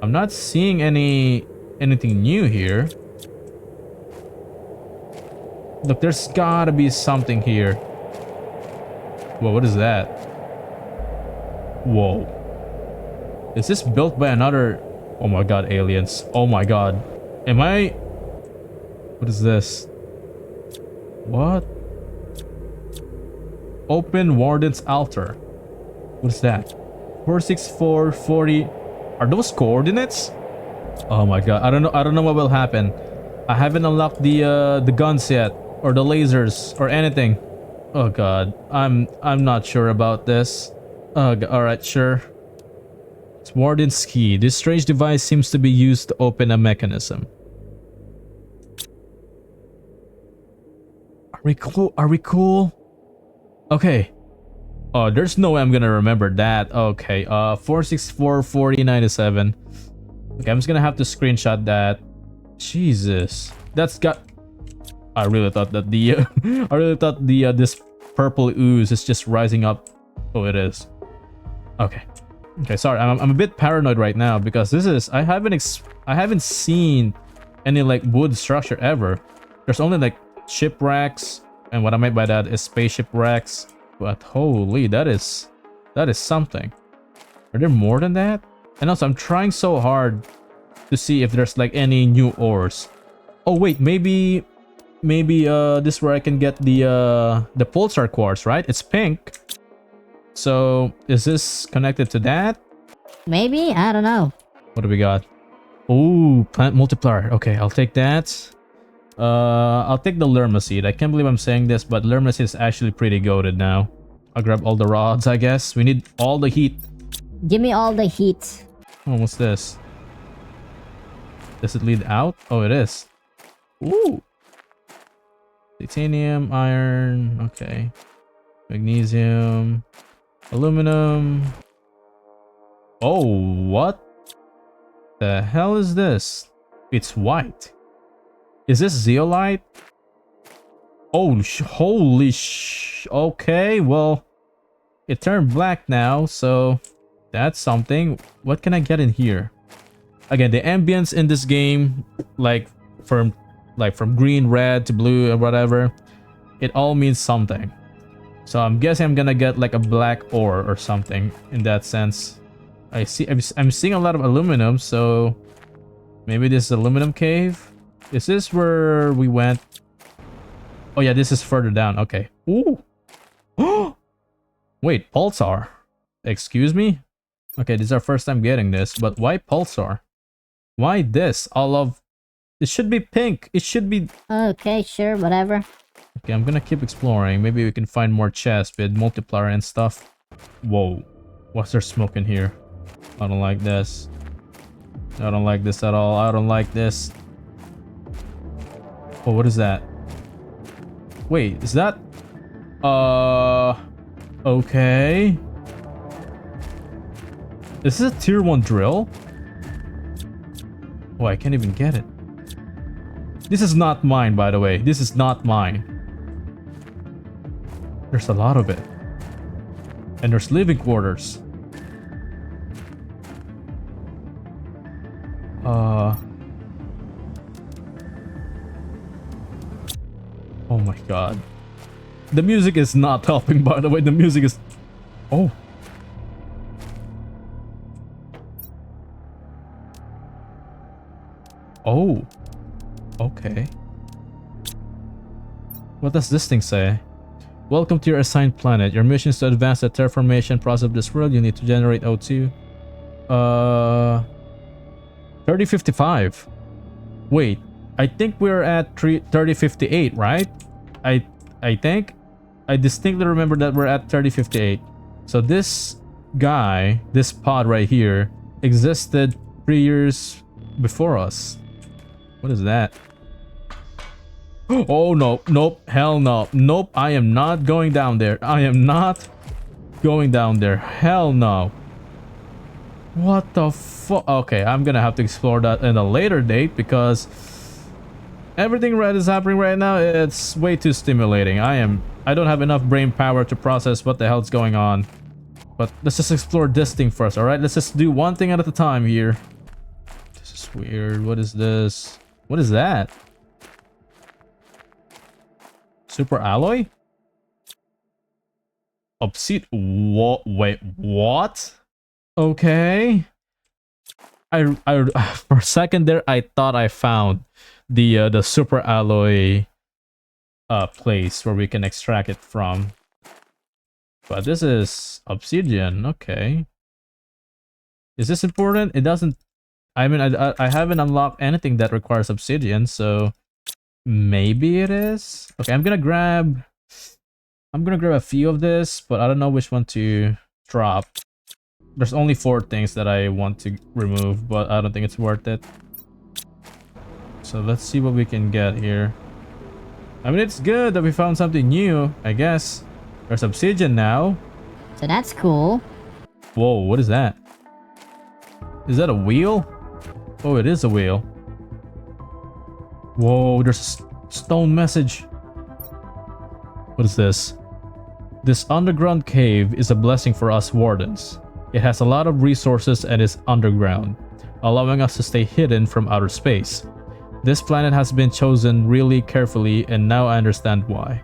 I'm not seeing anything new here. Look, there's gotta be something here. Whoa, what is that? Whoa. Is this built by another... Oh my god, aliens. Oh my god. Am I... What is this? What? Open Warden's Altar. What is that? 46440. Are those coordinates? Oh my god. I don't know what will happen. I haven't unlocked the guns yet, or the lasers, or anything. Oh god. I'm not sure about this. Alright, sure. It's Warden's key. This strange device seems to be used to open a mechanism. Are we cool? Are we cool? Okay. Oh, there's no way I'm gonna remember that. Okay, 4644097. Okay, I'm just gonna have to screenshot that. Jesus, that's got... I really thought that the I really thought the this purple ooze is just rising up. Oh, it is. Okay. Okay, sorry, I'm a bit paranoid right now because this is... I haven't seen any like wood structure ever. There's only like shipwrecks, and what I meant by that is spaceship wrecks. But holy, that is something. Are there more than that? And also, I'm trying so hard to see if there's like any new ores. Oh wait, maybe this is where I can get the pulsar quartz, right? It's pink. So is this connected to that? Maybe? I don't know. What do we got? Ooh, plant multiplier. Okay, I'll take that. I'll take the Lerma seed. I can't believe I'm saying this, but Lerma seed is actually pretty goated now. I'll grab all the rods, I guess. We need all the heat. Give me all the heat. Oh, what's this? Does it lead out? Oh, it is. Ooh. Titanium, iron, okay. Magnesium, aluminum. Oh, what the hell is this? It's white. Is this zeolite? Oh, holy okay, well, it turned black now, so that's something. What can I get in here? Again, the ambience in this game, like from green, red to blue, or whatever, it all means something. So I'm guessing I'm gonna get like a black ore or something in that sense. I'm seeing a lot of aluminum, so maybe this is aluminum cave. Is this where we went? Oh yeah, this is further down. Okay. Ooh. Wait, pulsar. Excuse me? Okay, this is our first time getting this, but why pulsar? Why this? All of... It should be pink. It should be... Okay, sure, whatever. Okay, I'm gonna keep exploring. Maybe we can find more chests with multiplier and stuff. Whoa. What's there smoke in here? I don't like this. I don't like this at all. I don't like this. Oh, what is that? Wait, is that... Okay. Is this a tier 1 drill? Oh, I can't even get it. This is not mine, by the way. This is not mine. There's a lot of it. And there's living quarters. Oh my god. The music is not helping, by the way. The music is... Oh. Oh. Okay. What does this thing say? Welcome to your assigned planet. Your mission is to advance the terraformation process of this world. You need to generate O2. 3055. Wait, I think we're at 3058, right? I think. I distinctly remember that we're at 3058. So this guy, this pod right here, existed 3 years before us. What is that? Oh no, nope, hell no, nope, I am not going down there. I am not going down there, hell no. What the fuck? Okay, I'm gonna have to explore that in a later date because everything red is happening right now. It's way too stimulating. I don't have enough brain power to process what the hell's going on. But let's just explore this thing first, alright? Let's just do one thing at a time here. This is weird. What is this? What is that? Super alloy? What? Wait, what? Okay. I for a second there I thought I found the super alloy place where we can extract it from. But this is obsidian, okay. Is this important? It doesn't. I mean, I haven't unlocked anything that requires obsidian, so maybe it is. Okay, I'm gonna grab a few of this, but I don't know which one to drop. There's only 4 things that I want to remove, but I don't think it's worth it. So let's see what we can get here. I mean, it's good that we found something new, I guess. There's obsidian now. So that's cool. Whoa, what is that? Is that a wheel? Oh, it is a wheel. Whoa, there's a stone message. What is this? This underground cave is a blessing for us wardens. It has a lot of resources and is underground, allowing us to stay hidden from outer space. This planet has been chosen really carefully, and now I understand why.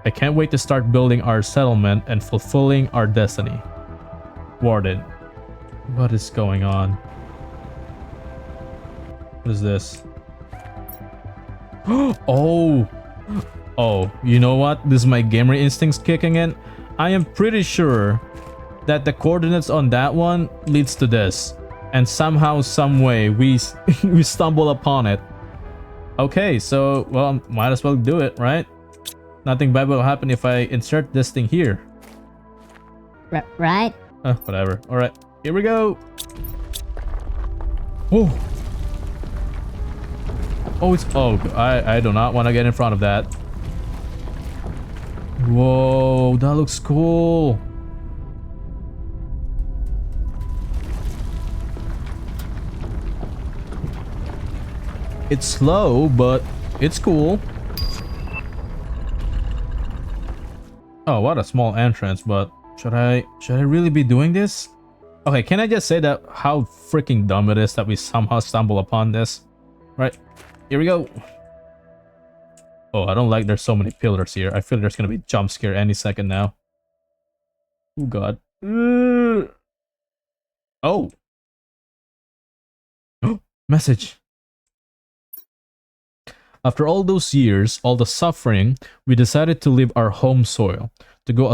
I can't wait to start building our settlement and fulfilling our destiny. Warden. What is going on? What is this? Oh! Oh, you know what? This is my gamer instincts kicking in. I am pretty sure that the coordinates on that one leads to this. And somehow, some way, we stumble upon it. Okay, so, well, might as well do it, right? Nothing bad will happen if I insert this thing here. Right? Whatever. Alright, here we go. Oh. Oh, it's... Oh, I do not want to get in front of that. Whoa, that looks cool. It's slow, but it's cool. Oh, what a small entrance, but should I really be doing this? Okay, can I just say that how freaking dumb it is that we somehow stumble upon this? Right, here we go. Oh, I don't like there's so many pillars here. I feel there's gonna be a jump scare any second now. Oh god. Oh. Message. After all those years, all the suffering, we decided to leave our home soil, to go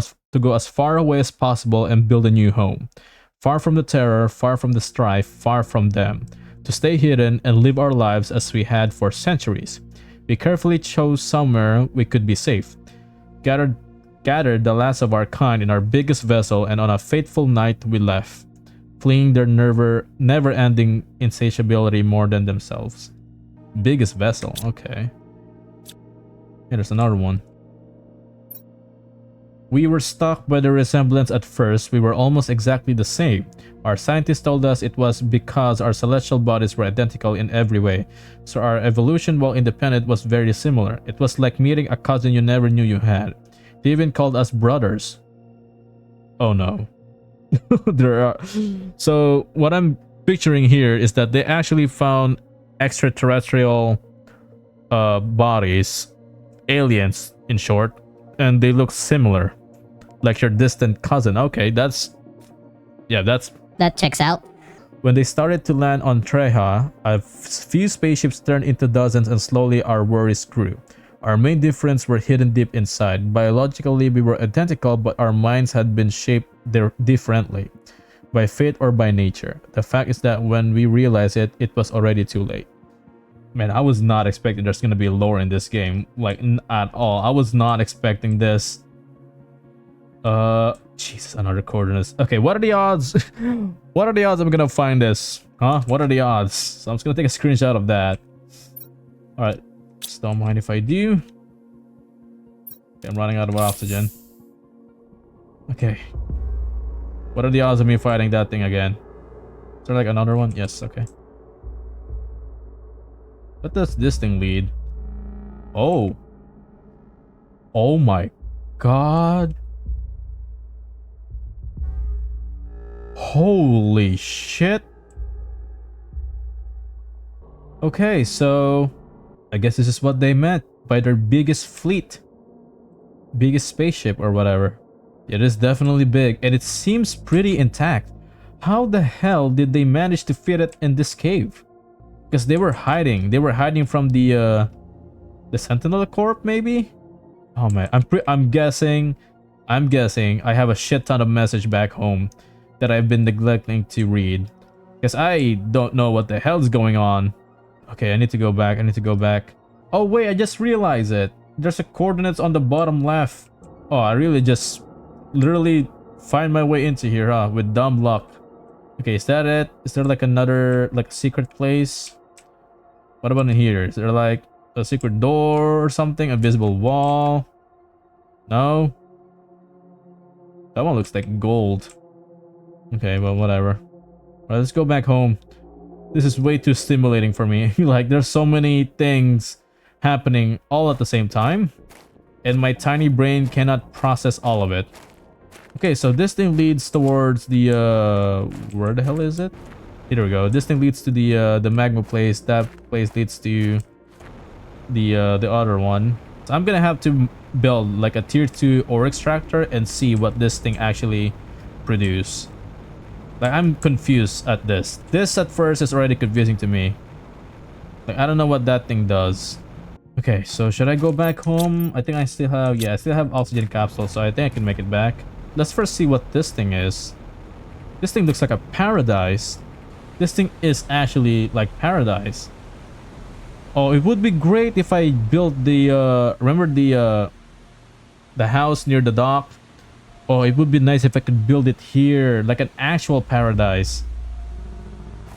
as far away as possible and build a new home. Far from the terror, far from the strife, far from them. To stay hidden and live our lives as we had for centuries. We carefully chose somewhere we could be safe. Gathered the last of our kind in our biggest vessel, and on a fateful night we left, fleeing their never-ending insatiability more than themselves. Biggest vessel, okay. Yeah, there's another one. We were struck by the resemblance at first. We were almost exactly the same. Our scientists told us it was because our celestial bodies were identical in every way. So our evolution, while independent, was very similar. It was like meeting a cousin you never knew you had. They even called us brothers. Oh no. So what I'm picturing here is that they actually found extraterrestrial bodies, aliens in short, and they look similar, like your distant cousin. Okay, that checks out. When they started to land on Treha, a few spaceships turned into dozens, and slowly our worries grew. Our main difference were hidden deep inside. Biologically, we were identical, but our minds had been shaped differently, by fate or by nature. The fact is that when we realized it, it was already too late. Man, I was not expecting there's gonna be lore in this game, like at all. I was not expecting this. Jesus, another coordinates. Okay, what are the odds? What are the odds I'm gonna find this? Huh? What are the odds? So I'm just gonna take a screenshot of that. Alright, just don't mind if I do. Okay, I'm running out of oxygen. Okay. What are the odds of me fighting that thing again? Is there like another one? Yes, okay. What does this thing lead? Oh. Oh my god. Holy shit. Okay, so I guess this is what they meant by their biggest fleet. biggest spaceship or whatever. It is definitely big, and it seems pretty intact. How the hell did they manage to fit it in this cave? Because they were hiding. They were hiding from the Sentinel Corp, maybe? Oh man, I'm guessing I have a shit ton of message back home that I've been neglecting to read. Because I don't know what the hell is going on. Okay, I need to go back. Oh wait, I just realized it. There's a coordinates on the bottom left. Oh, I really just literally find my way into here, huh? With dumb luck. Okay, is that it? Is there like another, like, secret place? What about in here? Is there like a secret door or something? A visible wall? No? That one looks like gold. Okay, well, whatever. Alright, let's go back home. This is way too stimulating for me. Like, there's so many things happening all at the same time, and my tiny brain cannot process all of it. Okay, so this thing leads towards the where the hell is it? Here we go. This thing leads to the magma place. That place leads to the other one. So I'm gonna have to build like a tier 2 ore extractor and see what this thing actually produce. Like, I'm confused at this. This at first is already confusing to me. Like, I don't know what that thing does. Okay, so should I go back home? I think I still have, yeah, I still have oxygen capsules, so I think I can make it back. Let's first see what this thing is. This thing looks like a paradise. This thing is actually like paradise. Oh, it would be great if I built the remember the house near the dock. Oh, it would be nice if I could build it here, like an actual paradise.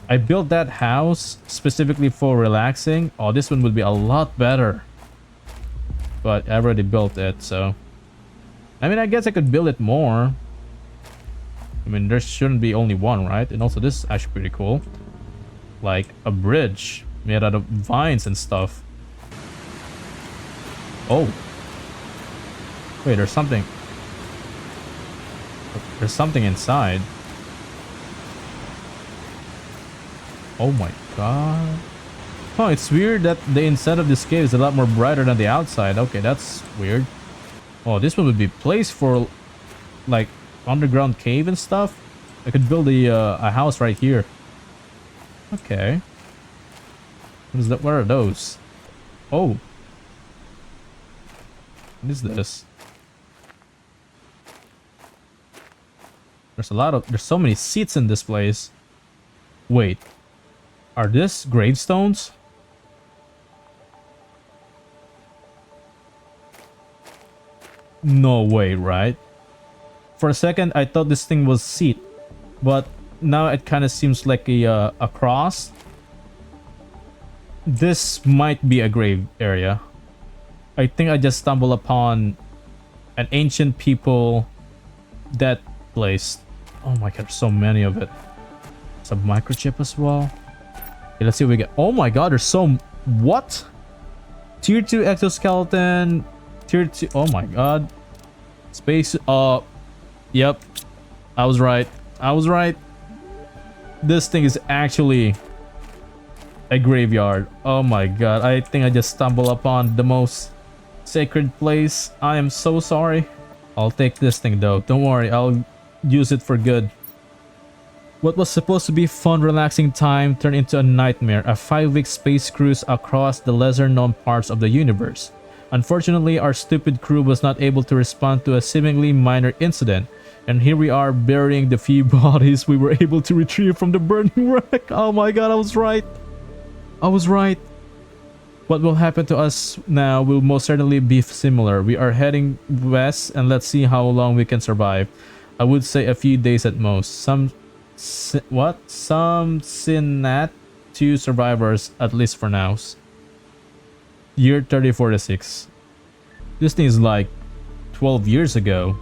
I built that house specifically for relaxing. Oh, this one would be a lot better. But I already built it, so... I mean, I guess I could build it more. I mean, there shouldn't be only one, right? And also, this is actually pretty cool. Like, a bridge made out of vines and stuff. Oh. Wait, there's something. There's something inside. Oh my god. Oh, it's weird that the inside of this cave is a lot more brighter than the outside. Okay, that's weird. Oh, this one would be placed for like underground cave and stuff. I could build a house right here. Okay. What is that? What are those? Oh. What is this? There's so many seats in this place. Wait. Are this gravestones? No way, right? For a second, I thought this thing was seat, but now it kind of seems like a cross. This might be a grave area. I think I just stumbled upon an ancient people death place. Oh my god, there's so many of it. It's a microchip as well. Okay, let's see what we get. Oh my god, there's so... What? Tier 2 exoskeleton. Tier 2... Oh my god. Space... Yep. I was right. This thing is actually a graveyard. Oh my god. I think I just stumbled upon the most sacred place. I am so sorry. I'll take this thing though. Don't worry. I'll use it for good. What was supposed to be fun, relaxing time turned into a nightmare, a 5-week space cruise across the lesser-known parts of the universe. Unfortunately, our stupid crew was not able to respond to a seemingly minor incident, and here we are burying the few bodies we were able to retrieve from the burning wreck. Oh my god, I was right. What will happen to us now will most certainly be similar. We are heading west, and let's see how long we can survive. I would say a few days at most. Some Sinat 2 survivors, at least for now. Year 3046. This thing is like 12 years ago.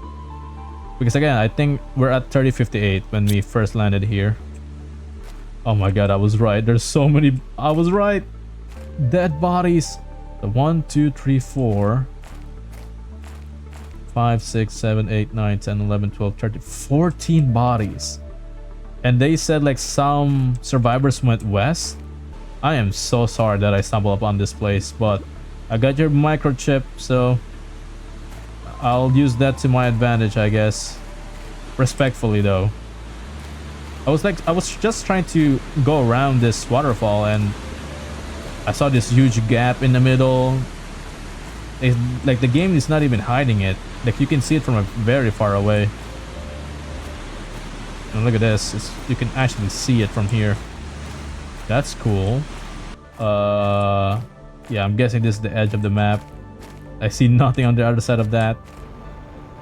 Because again, I think we're at 3058 when we first landed here. Oh my god, I was right. There's so many... I was right. Dead bodies. The 1, 2, 3, 4... 5, 6, 7, 8, 9, 10, 11, 12, 13, 14 bodies. And they said like some survivors went west. I am so sorry that I stumbled upon this place, but I got your microchip, so I'll use that to my advantage, I guess. Respectfully, though. I was just trying to go around this waterfall, and I saw this huge gap in the middle. Like the game is not even hiding it. Like you can see it from a very far away. And look at this. You can actually see it from here. That's cool. Yeah, I'm guessing this is the edge of the map. I see nothing on the other side of that.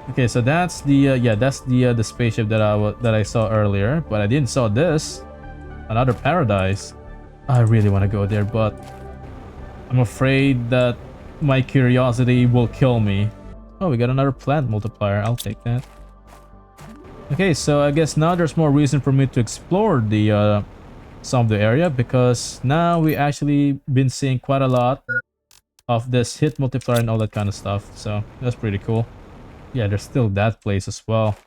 Okay, so that's the yeah, that's the spaceship that I saw earlier, but I didn't saw this. Another paradise. I really want to go there, but I'm afraid that my curiosity will kill me. Oh, we got another plant multiplier. I'll take that. Okay, so I guess now there's more reason for me to explore the some of the area, because now we actually been seeing quite a lot of this hit multiplier and all that kind of stuff. So that's pretty cool. Yeah, there's still that place as well.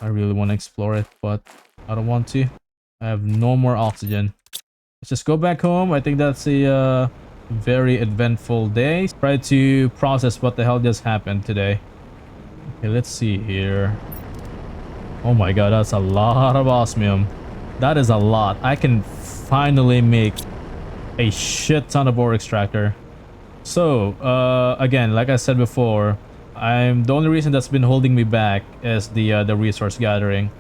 I really want to explore it, but I don't want to. I have no more oxygen. Let's just go back home. I think that's a very eventful day. Try to process what the hell just happened today. Okay, let's see here. Oh my god, that's a lot of osmium. That is a lot. I can finally make a shit ton of ore extractor. So, again, like I said before, the only reason that's been holding me back is the resource gathering.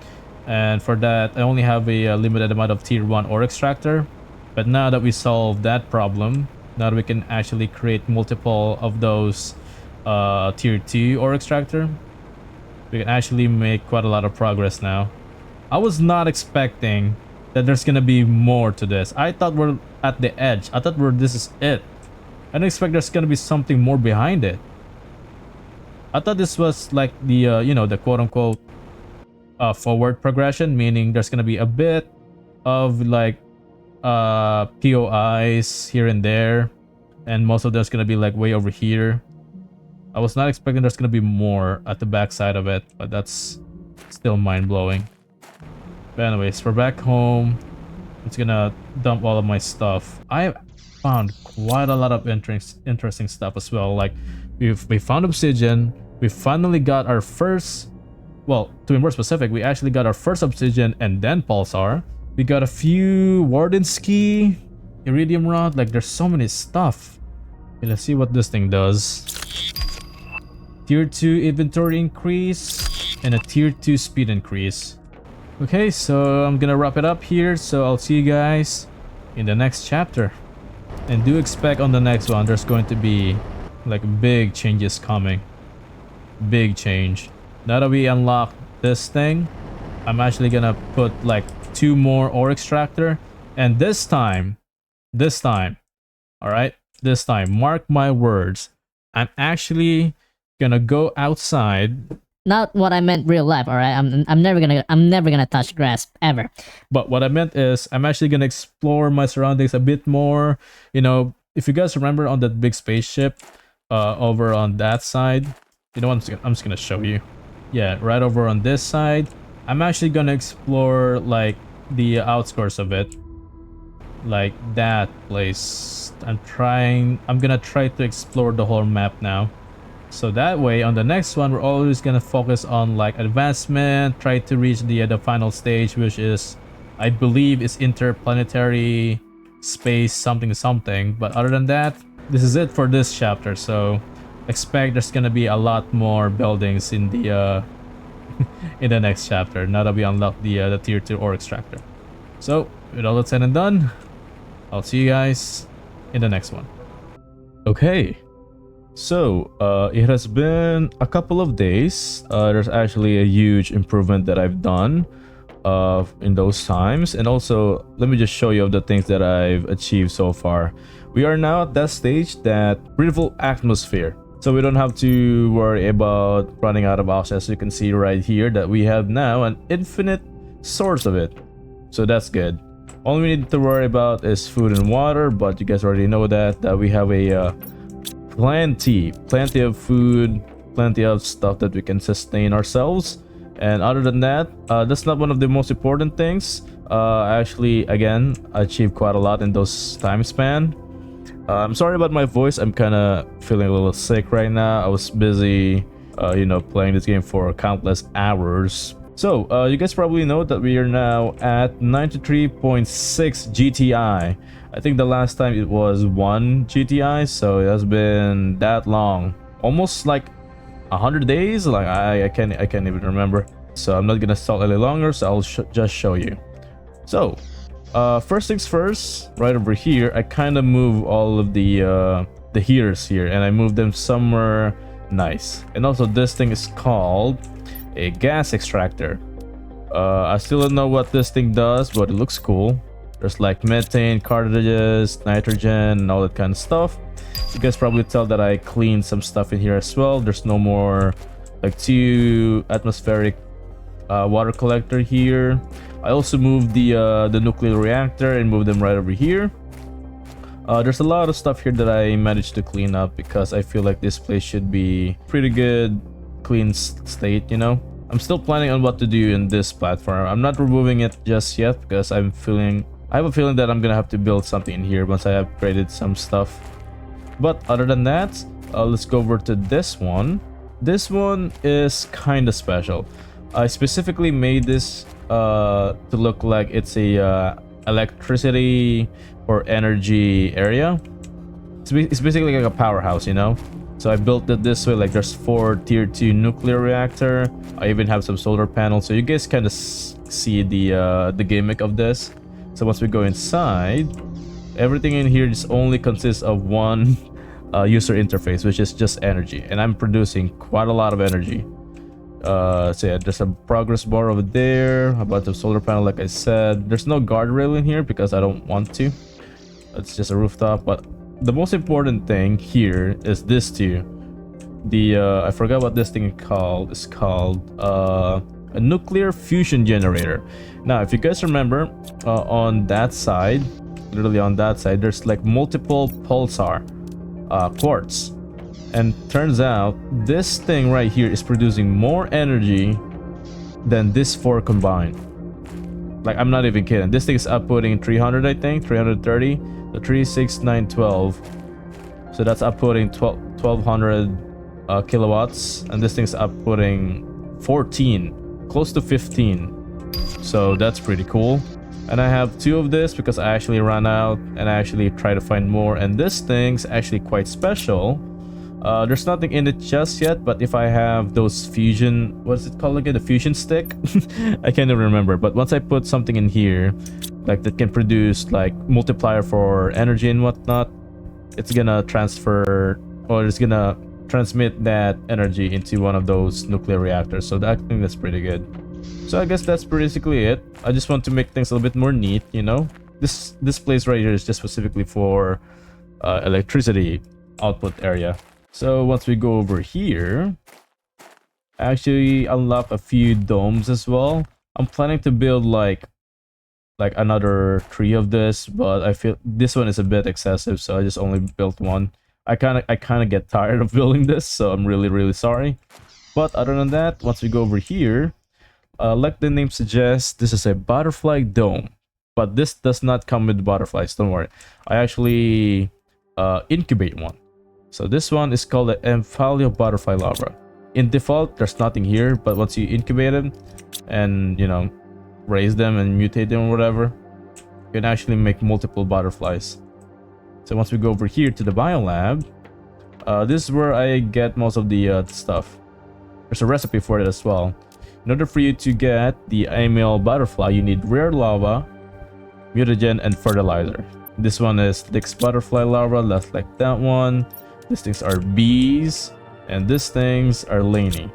And for that, I only have a limited amount of tier 1 ore extractor. But now that we solved that problem, now that we can actually create multiple of those tier 2 ore extractor, we can actually make quite a lot of progress now. I was not expecting that there's gonna be more to this. I thought we're at the edge. I thought this is it. I didn't expect there's gonna be something more behind it. I thought this was like the you know, the quote-unquote forward progression, meaning there's gonna be a bit of like POIs here and there, and most of there's gonna be like way over here. I was not expecting there's gonna be more at the back side of it, but that's still mind-blowing. But anyways, we're back home. It's gonna dump all of my stuff. I found quite a lot of interesting stuff as well. Like we found obsidian. We finally got our first, well, to be more specific, we actually got our first obsidian and then pulsar. We got a few Wardenski, iridium rod. Like there's so many stuff. Okay, let's see what this thing does. Tier 2 inventory increase and a tier 2 speed increase. Okay, so I'm gonna wrap it up here. So I'll see you guys in the next chapter. And do expect on the next one, there's going to be like big changes coming. Big change. Now that we unlock this thing, I'm actually gonna put like 2 more ore extractor. And this time, all right, this time, mark my words, I'm actually gonna go outside. Not what I meant real life, all right? I'm never gonna touch grass ever. But what I meant is I'm actually gonna explore my surroundings a bit more. You know, if you guys remember on that big spaceship over on that side, you know what, I'm just gonna show you. Yeah, right over on this side, I'm actually gonna explore like the outskirts of it, like that place. I'm gonna try to explore the whole map now. So that way, on the next one, we're always gonna focus on like advancement, try to reach the final stage, which is, I believe, is interplanetary space something something. But other than that, this is it for this chapter. So expect there's gonna be a lot more buildings in the in the next chapter. Now that we unlock the tier 2 ore extractor. So with all that said and done, I'll see you guys in the next one. Okay. So, it has been a couple of days. There's actually a huge improvement that I've done in those times. And also, let me just show you the things that I've achieved so far. We are now at that stage, that breathable atmosphere. So we don't have to worry about running out of oxygen. As you can see right here, that we have now an infinite source of it. So that's good. All we need to worry about is food and water, but you guys already know that we have a plenty of food, plenty of stuff that we can sustain ourselves. And other than that, that's not one of the most important things. Actually, again, I achieved quite a lot in those time span. I'm sorry about my voice. I'm kind of feeling a little sick right now. I was busy you know, playing this game for countless hours. So you guys probably know that we are now at 93.6 GTI. I think the last time it was 1 GTI, so it has been that long, almost like 100 days. Like I can't even remember. So I'm not gonna stall any longer, so I'll just show you. So first things first, right over here, I kind of move all of the heaters here, and I move them somewhere nice. And also this thing is called a gas extractor. I still don't know what this thing does, but it looks cool. There's like methane, cartridges, nitrogen, and all that kind of stuff. You guys probably tell that I cleaned some stuff in here as well. There's no more like 2 atmospheric water collector here. I also moved the nuclear reactor and moved them right over here. There's a lot of stuff here that I managed to clean up because I feel like this place should be pretty good, clean state, you know. I'm still planning on what to do in this platform. I'm not removing it just yet because I have a feeling that I'm gonna have to build something in here once I upgraded some stuff. But other than that, let's go over to this one. This one is kind of special. I specifically made this to look like it's a electricity or energy area. It's basically like a powerhouse, you know. So I built it this way, like there's 4 tier 2 nuclear reactor. I even have some solar panels, so you guys kind of see the gimmick of this. So once we go inside, everything in here just only consists of one user interface, which is just energy, and I'm producing quite a lot of energy. So yeah, there's a progress bar over there, a bunch of solar panel, like I said. There's no guardrail in here because I don't want to. It's just a rooftop. But the most important thing here is this too. I forgot what this thing is called. It's called a nuclear fusion generator. Now if you guys remember, on that side, literally on that side, there's like multiple pulsar quartz. And turns out this thing right here is producing more energy than this 4 combined. Like, I'm not even kidding. This thing is outputting 300, I think, 330. The 3, 6, 9, 12. So that's outputting 1200 kilowatts. And this thing's outputting 14, close to 15. So that's pretty cool. And I have 2 of this because I actually ran out and I actually try to find more. And this thing's actually quite special. There's nothing in it just yet, but if I have those fusion, what is it called again? The fusion stick? I can't even remember. But once I put something in here, like that can produce like multiplier for energy and whatnot, it's gonna transfer, or it's gonna transmit that energy into one of those nuclear reactors. So I think that's pretty good. So I guess that's basically it. I just want to make things a little bit more neat, you know. This place right here is just specifically for electricity output area. So once we go over here, I actually unlock a few domes as well. I'm planning to build like another 3 of this, but I feel this one is a bit excessive, so I just only built 1. I kind of get tired of building this, so I'm really sorry. But other than that, once we go over here, like the name suggests, this is a butterfly dome. But this does not come with butterflies, don't worry. I actually incubate one. So this one is called the Emphalio butterfly larva. In default, there's nothing here, but once you incubate them and, you know, raise them and mutate them or whatever, you can actually make multiple butterflies. So once we go over here to the biolab, this is where I get most of the stuff. There's a recipe for it as well. In order for you to get the male butterfly, you need rare lava, mutagen, and fertilizer. This one is Lix butterfly larva, that's like that one. These things are bees, and these things are laney.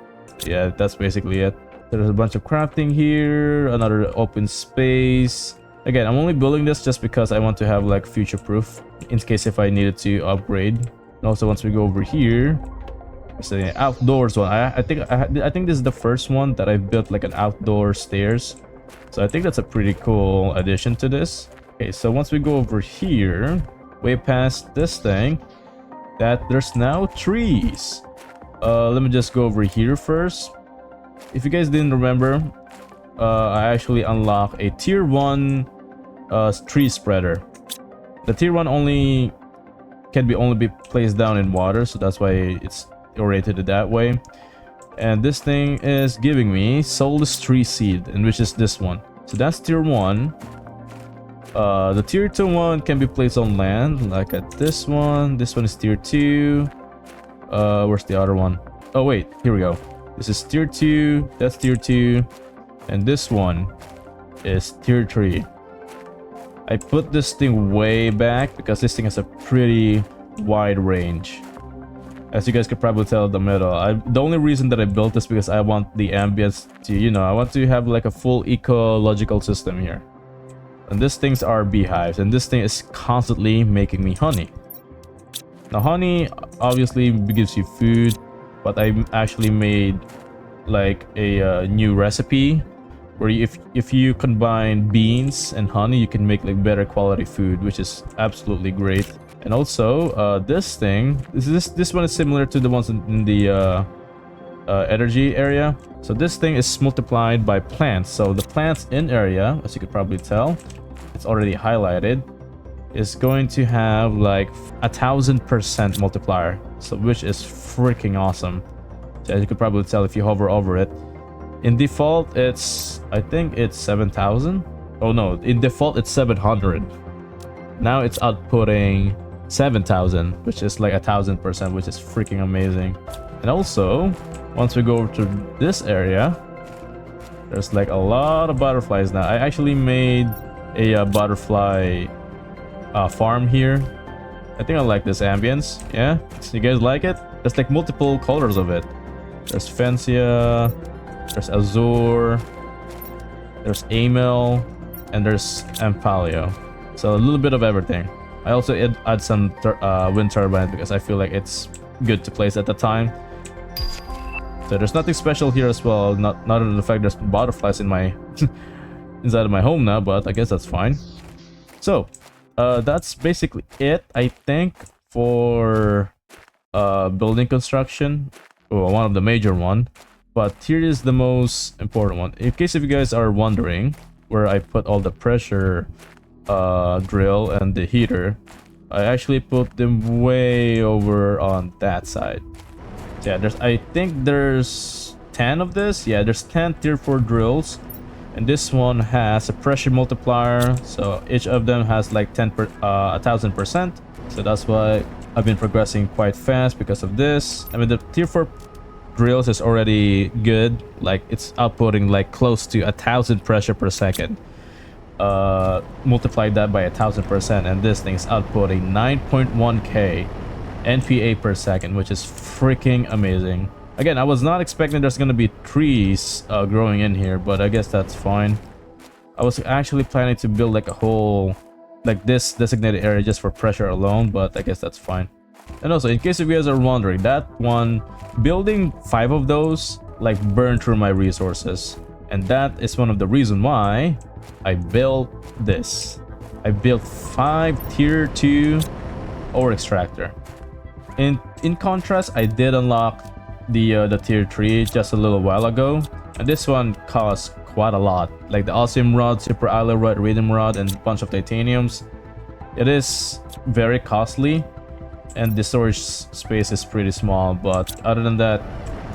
Yeah, that's basically it. There's a bunch of crafting here, another open space. Again, I'm only building this just because I want to have like future proof in case if I needed to upgrade. And also once we go over here, there's an outdoors one. I think this is the first one that I built like an outdoor stairs. So I think that's a pretty cool addition to this. Okay, so once we go over here, way past this thing, that there's now trees. Let me just go over here first. If you guys didn't remember, I actually unlocked a tier 1 tree spreader. The tier 1 can only be placed down in water, so that's why it's oriented that way. And this thing is giving me Soulless Tree Seed, and which is this one. So that's tier 1. The tier 2 one can be placed on land, like at this one. This one is tier 2. Where's the other one? Oh wait, here we go. This is tier 2, that's tier 2, and this one is tier 3. I put this thing way back because this thing has a pretty wide range. As you guys could probably tell, the middle. The only reason that I built this because I want the ambience to, you know, I want to have like a full ecological system here. And these things are beehives, and this thing is constantly making me honey. Now honey obviously gives you food, but I actually made like a new recipe where if you combine beans and honey, you can make like better quality food, which is absolutely great. And also this thing, this one is similar to the ones in the energy area. So this thing is multiplied by plants. So the plants in area, as you could probably tell, it's already highlighted, is going to have like 1000% multiplier, so which is freaking awesome. So as you could probably tell if you hover over it, in default it's, I think it's 7,000. Oh no, in default it's 700. Now it's outputting 7,000, which is like 1000%, which is freaking amazing. And also, once we go over to this area, there's like a lot of butterflies now. I actually made a butterfly farm here. I think I like this ambience. Yeah, you guys like it? There's like multiple colors of it. There's Fansia, there's Azure, there's Amel, and there's Ampalio. So a little bit of everything. I also add some wind turbine because I feel like it's good to place at the time. So there's nothing special here as well. Not other than the fact there's butterflies in my inside of my home now, but I guess that's fine. So that's basically it, I think, for building construction. Well, one of the major one, but here is the most important one. In case if you guys are wondering where I put all the pressure drill and the heater, I actually put them way over on that side. So yeah, I think there's 10 of this. Yeah, there's 10 tier 4 drills, and this one has a pressure multiplier, so each of them has like 1000%. So that's why I've been progressing quite fast because of this. I mean, the tier 4 drills is already good, like it's outputting like close to 1000 pressure per second. Multiply that by 1000%, and this thing is outputting 9.1k NPA per second, which is freaking amazing. Again, I was not expecting there's gonna be trees growing in here, but I guess that's fine. I was actually planning to build like a whole, like this designated area just for pressure alone, but I guess that's fine. And also, in case if you guys are wondering, that one, building 5 of those like burned through my resources, and that is one of the reason why I built this. I built 5 tier 2 ore extractor. In contrast, I did unlock the tier 3 just a little while ago, and this one costs quite a lot, like the Osmium Rod, Super Alloy Rod, Radium Rod, and a bunch of titaniums. It is very costly, and the storage space is pretty small, but other than that,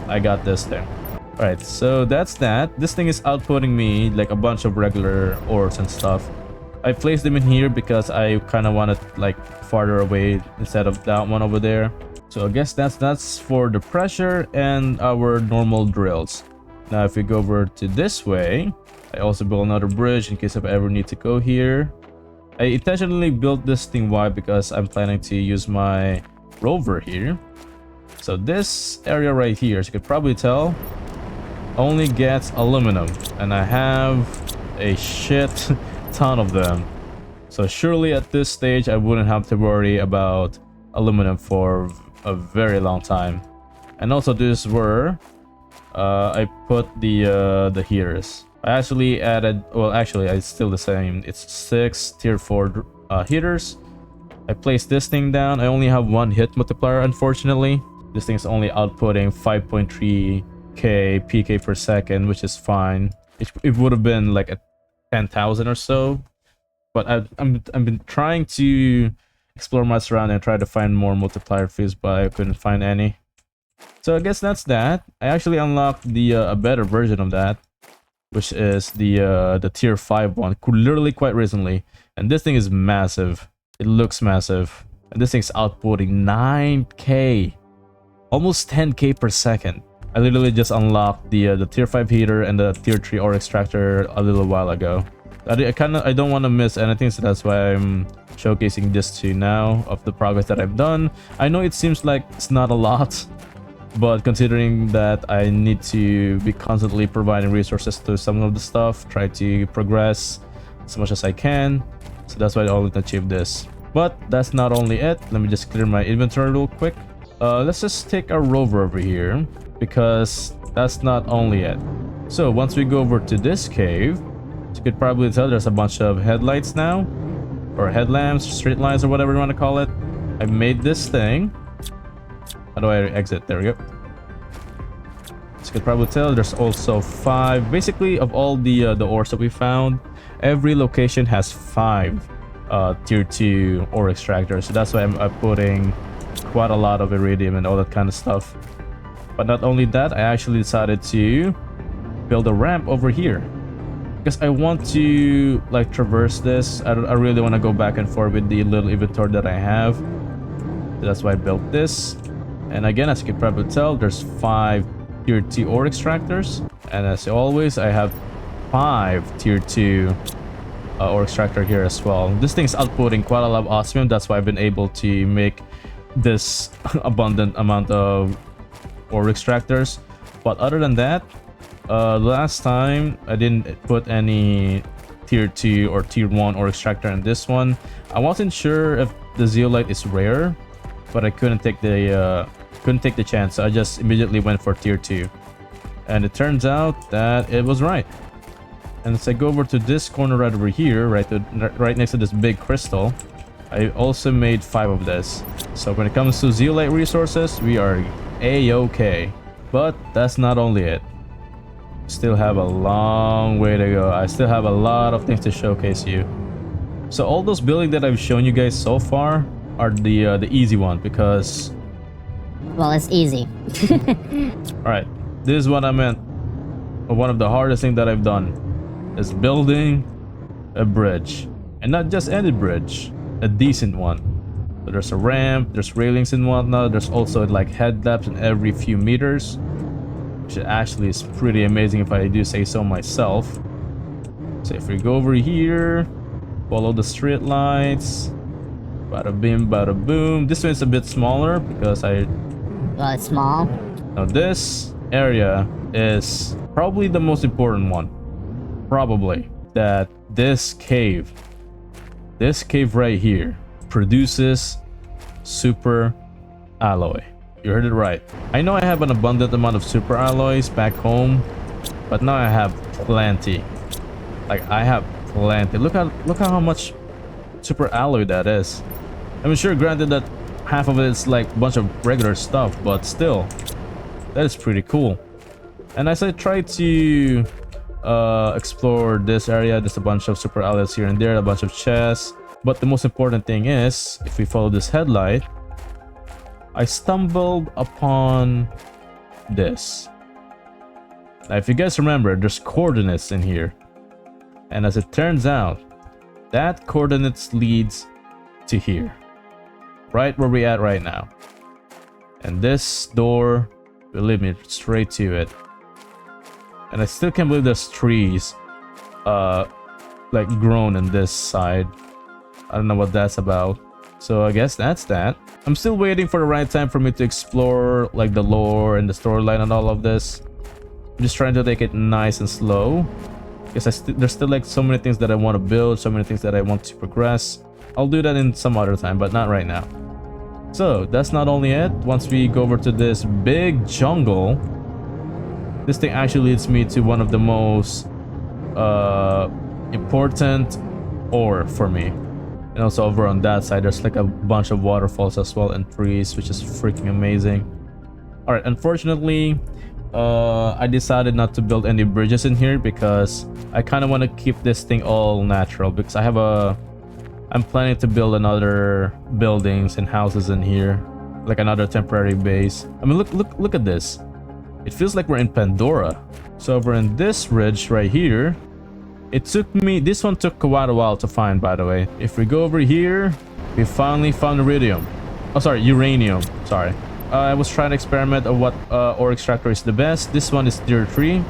I got this thing. Alright, so that's that. This thing is outputting me like a bunch of regular ores and stuff. I placed them in here because I kind of wanted like farther away instead of that one over there. So I guess that's for the pressure and our normal drills. Now if we go over to this way, I also built another bridge in case if I ever need to go here. I intentionally built this thing wide because I'm planning to use my rover here. So this area right here, as you could probably tell, only gets aluminum, and I have a shit ton of them. So surely at this stage I wouldn't have to worry about aluminum for a very long time. And also this is where I put the heaters. I actually added, well actually it's still the same, it's 6 tier 4 heaters. I placed this thing down. I only have 1 hit multiplier, unfortunately. This thing is only outputting 5.3k PK per second, which is fine. It would have been like a 10,000 or so, but I've been trying to explore my surrounding and try to find more multiplier fields, but I couldn't find any. So I guess that's that. I actually unlocked the a better version of that, which is the tier 5 one, literally quite recently. And this thing is massive. It looks massive. And this thing's outputting 9k, almost 10k per second. I literally just unlocked the tier 5 heater and the tier 3 ore extractor a little while ago. I don't want to miss anything, so that's why I'm showcasing this to you now of the progress that I've done. I know it seems like it's not a lot, but considering that I need to be constantly providing resources to some of the stuff, try to progress as much as I can, so that's why I only achieve this. But that's not only it. Let me just clear my inventory real quick. Let's just take our rover over here, because that's not only it. So once we go over to this cave, as you could probably tell, there's a bunch of headlights now, or headlamps, street lights, or whatever you want to call it. I made this thing. How do I exit? There we go. As you could probably tell, there's also 5. Basically, of all the ores that we found, every location has 5 tier 2 ore extractors. So that's why I'm putting quite a lot of iridium and all that kind of stuff. But not only that, I actually decided to build a ramp over here, because I want to like traverse this. I really want to go back and forth with the little inventory that I have. So that's why I built this. And again, as you can probably tell, there's 5 tier 2 ore extractors, and as always, I have 5 tier 2 ore extractor here as well. This thing's outputting quite a lot of osmium. That's why I've been able to make this abundant amount of ore extractors. But other than that, last time I didn't put any tier 2 or tier 1 ore extractor in this one. I wasn't sure if the zeolite is rare, but I couldn't take the chance, so I just immediately went for tier 2, and it turns out that it was right. And as I go over to this corner right over here, right next to this big crystal, I also made 5 of this. So when it comes to zeolite resources, we are a-okay. But that's not only it. Still have a long way to go. I still have a lot of things to showcase you. So all those buildings that I've shown you guys so far are the easy one, because Well, it's easy. alright, this is what I meant. One of the hardest things that I've done is building a bridge. And not just any bridge, a decent one. So there's a ramp, there's railings and whatnot. There's also like headlamps in every few meters, which actually is pretty amazing if I do say so myself. So if we go over here, follow the street lights, bada bim, bada boom. This one is a bit smaller because Well, it's small. now this area is probably the most important one. Probably that this cave right here produces super alloy. You heard it right. I know I have an abundant amount of super alloys back home, but now I have plenty. Like, I have plenty. Look at how much super alloy that is. I'm sure, granted, that half of it is like a bunch of regular stuff, but still, that is pretty cool. And as I try to explore this area, there's a bunch of super alloys here and there, a bunch of chests. But the most important thing is, if we follow this headlight, I stumbled upon this. Now, if you guys remember, there's coordinates in here. And as it turns out, that coordinates leads to here. Right where we're at right now. And this door will lead me straight to it. And I still can't believe there's trees like grown in this side. I don't know what that's about. So I guess that's that. I'm still waiting for the right time for me to explore like the lore and the storyline and all of this. I'm just trying to take it nice and slow, because there's still like so many things that I want to build, so many things that I want to progress. I'll do that in some other time, but not right now. So that's not only it. Once we go over to this big jungle, this thing actually leads me to one of the most important ore for me. And also over on that side, there's like a bunch of waterfalls as well and trees, which is freaking amazing. All right, unfortunately, I decided not to build any bridges in here because I kind of want to keep this thing all natural, because I'm planning to build another buildings and houses in here. like another temporary base. I mean, look at this. It feels like we're in Pandora. So over in this ridge right here, it took me, this one took quite a while to find, by the way. If we go over here, we finally found iridium. Oh, sorry, uranium. Sorry. I was trying to experiment of what ore extractor is the best. This one is tier 3. You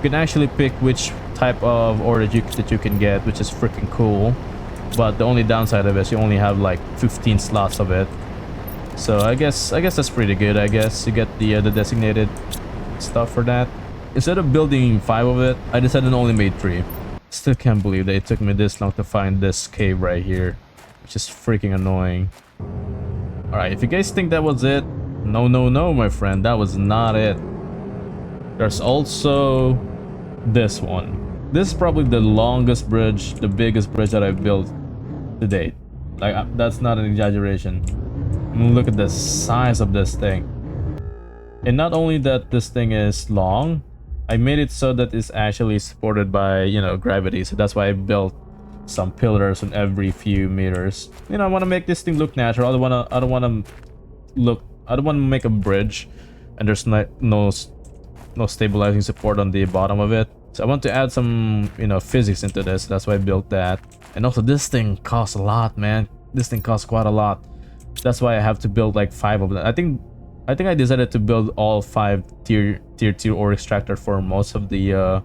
can actually pick which type of ore that you can get, which is freaking cool. But the only downside of it is you only have like 15 slots of it. So I guess that's pretty good. I guess you get the designated stuff for that. Instead of building 5 of it, I decided to only made 3. Still can't believe that it took me this long to find this cave right here, which is freaking annoying. Alright, if you guys think that was it, no, my friend, that was not it. There's also this one. This is probably the longest bridge, the biggest bridge that I've built to date. Like, that's not an exaggeration. I mean, look at the size of this thing. And not only that this thing is long, I made it so that it's actually supported by, you know, gravity. So that's why I built some pillars on every few meters. You know, I want to make this thing look natural. I don't want to make a bridge and there's no stabilizing support on the bottom of it. So I want to add some, you know, physics into this. That's why I built that. And also this thing costs a lot, man. This thing costs quite a lot. That's why I have to build like 5 of them. I think I decided to build all 5 tier 2 ore extractor for most of the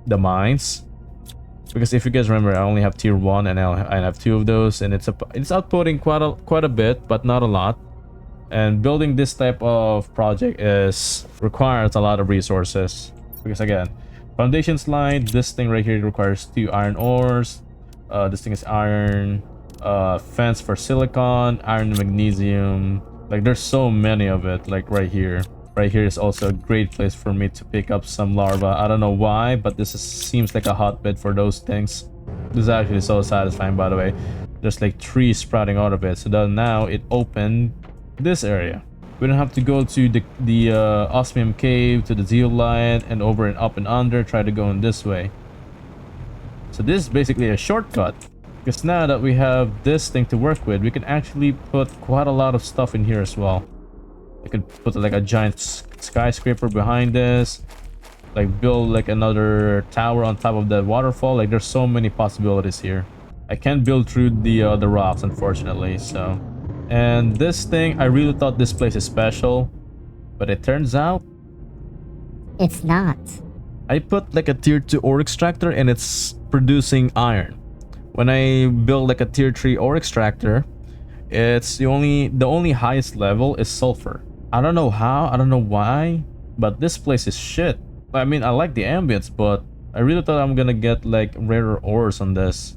mines, because if you guys remember, I only have tier 1 and I have 2 of those, and it's outputting quite a bit, but not a lot. And building this type of project requires a lot of resources, because again, foundation slide, this thing right here requires 2 iron ores. This thing is iron. Fence for silicon, iron and magnesium. Like, there's so many of it. Like right here is also a great place for me to pick up some larva. I don't know why, but seems like a hotbed for those things. This is actually so satisfying, by the way. There's like trees sprouting out of it. So that now it opened this area. We don't have to go to the osmium cave, to the zeolite, and over and up and under. Try to go in this way. So this is basically a shortcut. Because now that we have this thing to work with, we can actually put quite a lot of stuff in here as well. I could put like a giant skyscraper behind this, like build like another tower on top of that waterfall. Like, there's so many possibilities here. I can't build through the rocks, unfortunately. So, and this thing, I really thought this place is special, but it turns out It's not. I put like a tier 2 ore extractor and it's producing iron. When I build like a tier 3 ore extractor, it's the only highest level is sulfur. I don't know how, I don't know why, but this place is shit. I mean, I like the ambience, but I really thought I'm gonna get like rarer ores on this.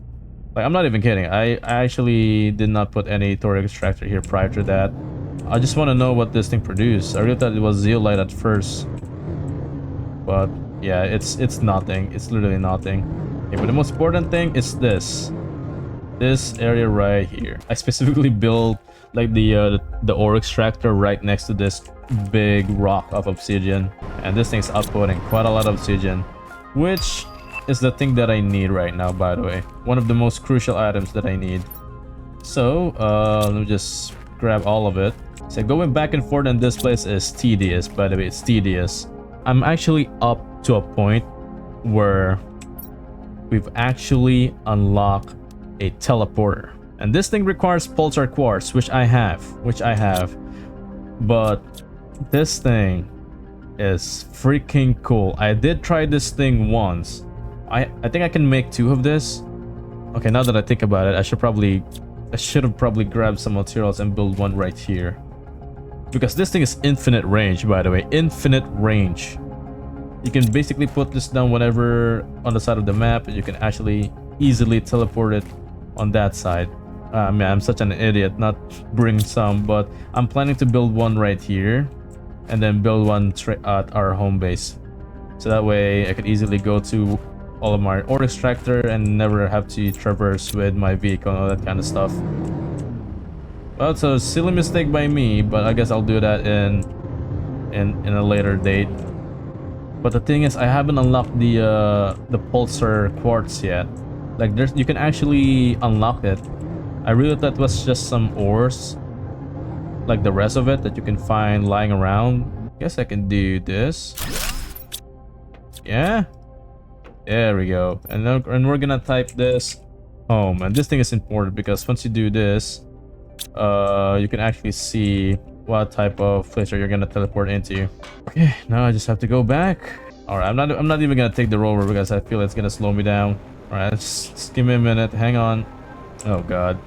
Like, I'm not even kidding. I actually did not put any ore extractor here prior to that. I just want to know what this thing produced. I really thought it was zeolite at first, but yeah, it's nothing. It's literally nothing. Okay, but the most important thing is this area right here. I specifically built like the ore extractor right next to this big rock of obsidian, and this thing's outputting quite a lot of obsidian, which is the thing that I need right now, by the way. One of the most crucial items that I need. So let me just grab all of it. So going back and forth in this place is tedious, by the way. It's tedious. I'm actually up to a point where we've actually unlocked a teleporter, and this thing requires pulsar quartz, which I have, but this thing is freaking cool. I did try this thing once. I think I can make 2 of this. Okay, now that I think about it, I should have probably grabbed some materials and build one right here, because this thing is infinite range, by the way. Infinite range. You can basically put this down whenever on the side of the map, and you can actually easily teleport it on that side. I mean, I'm such an idiot not bring some, but I'm planning to build one right here and then build one at our home base, so that way I could easily go to all of my ore extractor and never have to traverse with my vehicle and all that kind of stuff. Well, it's a silly mistake by me, but I guess I'll do that in a later date. But the thing is, I haven't unlocked the pulsar quartz yet. Like, you can actually unlock it. I really thought it was just some ores, like the rest of it that you can find lying around. Guess I can do this. Yeah, there we go. And we're gonna type this home. And this thing is important because once you do this, you can actually see what type of place you're gonna teleport into. Okay, now I just have to go back. All right, I'm not even gonna take the rover because I feel it's gonna slow me down. All right, just give me a minute. Hang on. Oh God.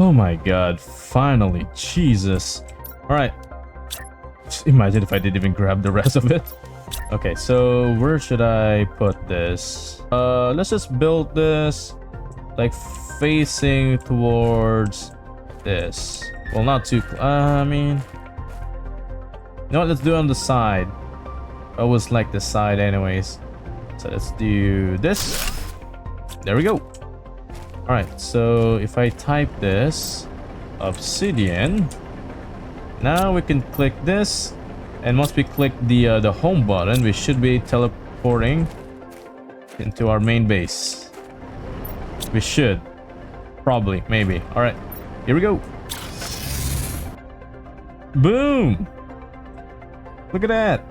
Oh my God, finally, Jesus. All right, just imagine if I didn't even grab the rest of it. Okay, so where should I put this? Let's just build this like facing towards this. Well, not too, I mean, you know what, let's do it on the side. I always like the side anyways. So let's do this. There we go. All right, so if I type this, obsidian, now we can click this, and once we click the home button, we should be teleporting into our main base. We should, probably, maybe. All right, here we go. Boom! Look at that.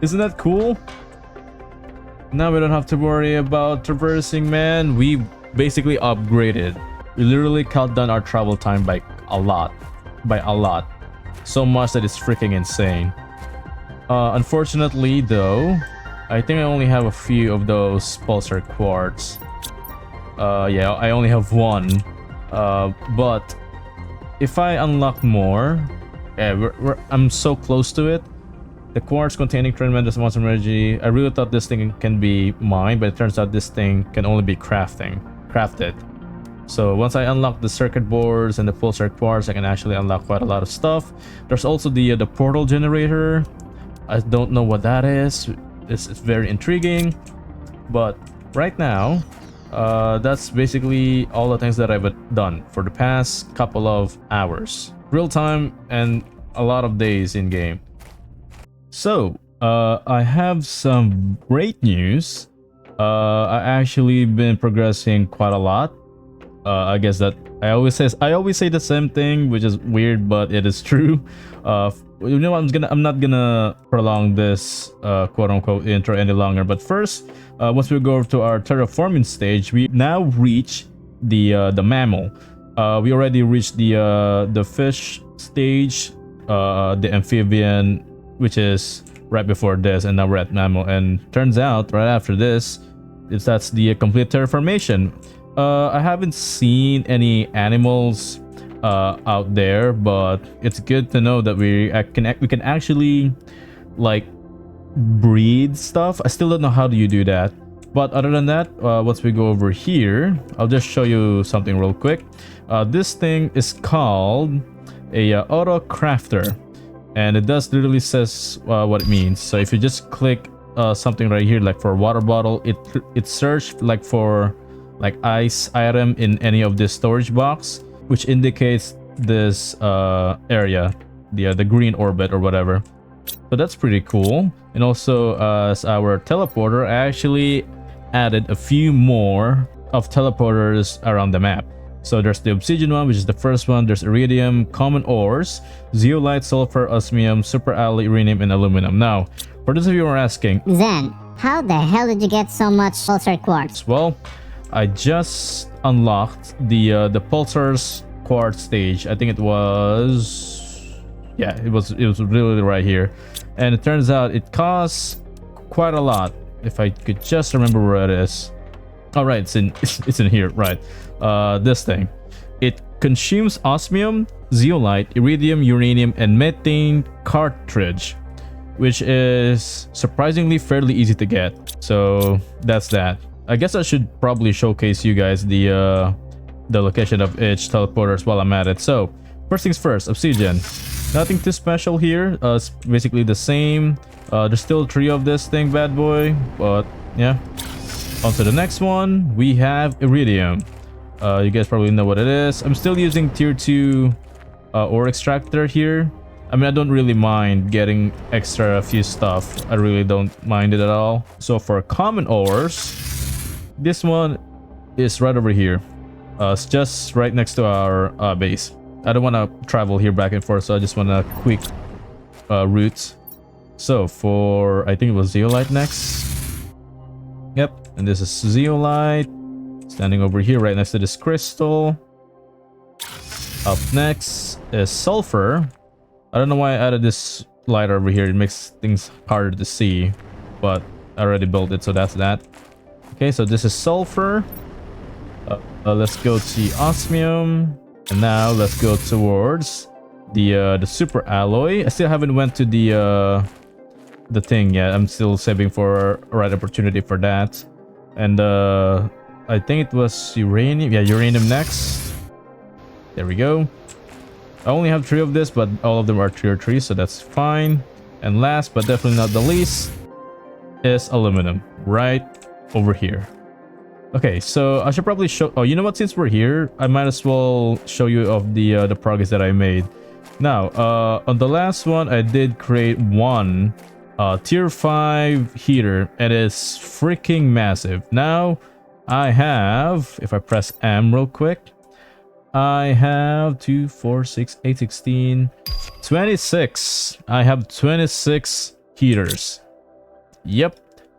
Isn't that cool? Now we don't have to worry about traversing, man. We basically upgraded. We literally cut down our travel time by a lot. So much that it's freaking insane. Unfortunately though, I think I only have a few of those pulsar quartz. Yeah, I only have one. But if I unlock more, yeah, I'm so close to it. The quartz containing tremendous amounts of energy. I really thought this thing can be mined, but it turns out this thing can only be crafted. So once I unlock the circuit boards and the pulsar quartz, I can actually unlock quite a lot of stuff. There's also the portal generator. I don't know what that is. It's very intriguing, but right now that's basically all the things that I've done for the past couple of hours, real time, and a lot of days in game. So I have some great news. I actually been progressing quite a lot. I guess that I always say the same thing, which is weird, but it is true. You know, I'm not gonna prolong this quote unquote intro any longer. But first, once we go to our terraforming stage, we now reach the mammal. We already reached the fish stage, the amphibian, which is right before this, and now we're at mammal. And turns out right after this, that's the complete terraformation. I haven't seen any animals out there, but it's good to know that we can actually like breed stuff. I still don't know how do you do that, but other than that, once we go over here, I'll just show you something real quick. This thing is called a auto crafter, and it does literally says what it means. So if you just click something right here, like for a water bottle, it searched like for like ice item in any of this storage box, which indicates this area, the green orbit or whatever. So that's pretty cool. And also as our teleporter, I actually added a few more of teleporters around the map. So there's the obsidian one, which is the first one. There's iridium, common ores, zeolite, sulfur, osmium, super alloy, uranium, and aluminum. Now, for those of you who are asking, Zen, how the hell did you get so much pulsar quartz? well, I just unlocked the pulsar's quartz stage. I think it was, yeah, it was really right here, and it turns out it costs quite a lot. If I could just remember where it is. All right, it's in here, right? This thing, it consumes osmium, zeolite, iridium, uranium, and methane cartridge, which is surprisingly fairly easy to get. So that's that. I guess I should probably showcase you guys the location of each teleporters while I'm at it. So First things first, obsidian. Nothing too special here. It's basically the same. There's still 3 of this thing, bad boy. But yeah. On to the next one. We have iridium. You guys probably know what it is. I'm still using tier 2 ore extractor here. I mean, I don't really mind getting extra few stuff. I really don't mind it at all. So for common ores, this one is right over here. It's just right next to our base. I don't want to travel here back and forth, so I just want a quick route. So for, I think it was zeolite next. Yep, and this is zeolite. Standing over here right next to this crystal. Up next is sulfur. I don't know why I added this light over here. It makes things harder to see, but I already built it, so that's that. Okay, so this is sulfur. Let's go to osmium, and now let's go towards the super alloy. I still haven't went to the thing yet. I'm still saving for a right opportunity for that. And I think it was uranium. Yeah, uranium next. There we go. I only have 3 of this, but all of them are tier 3, so that's fine. And last but definitely not the least is aluminum right over here. Okay, so I should probably show... Oh, you know what? Since we're here, I might as well show you of the progress that I made. Now, on the last one, I did create one tier 5 heater, and it's freaking massive. Now, I have... If I press M real quick, I have 2, 4, 6, 8, 16, 26. I have 26 heaters. Yep,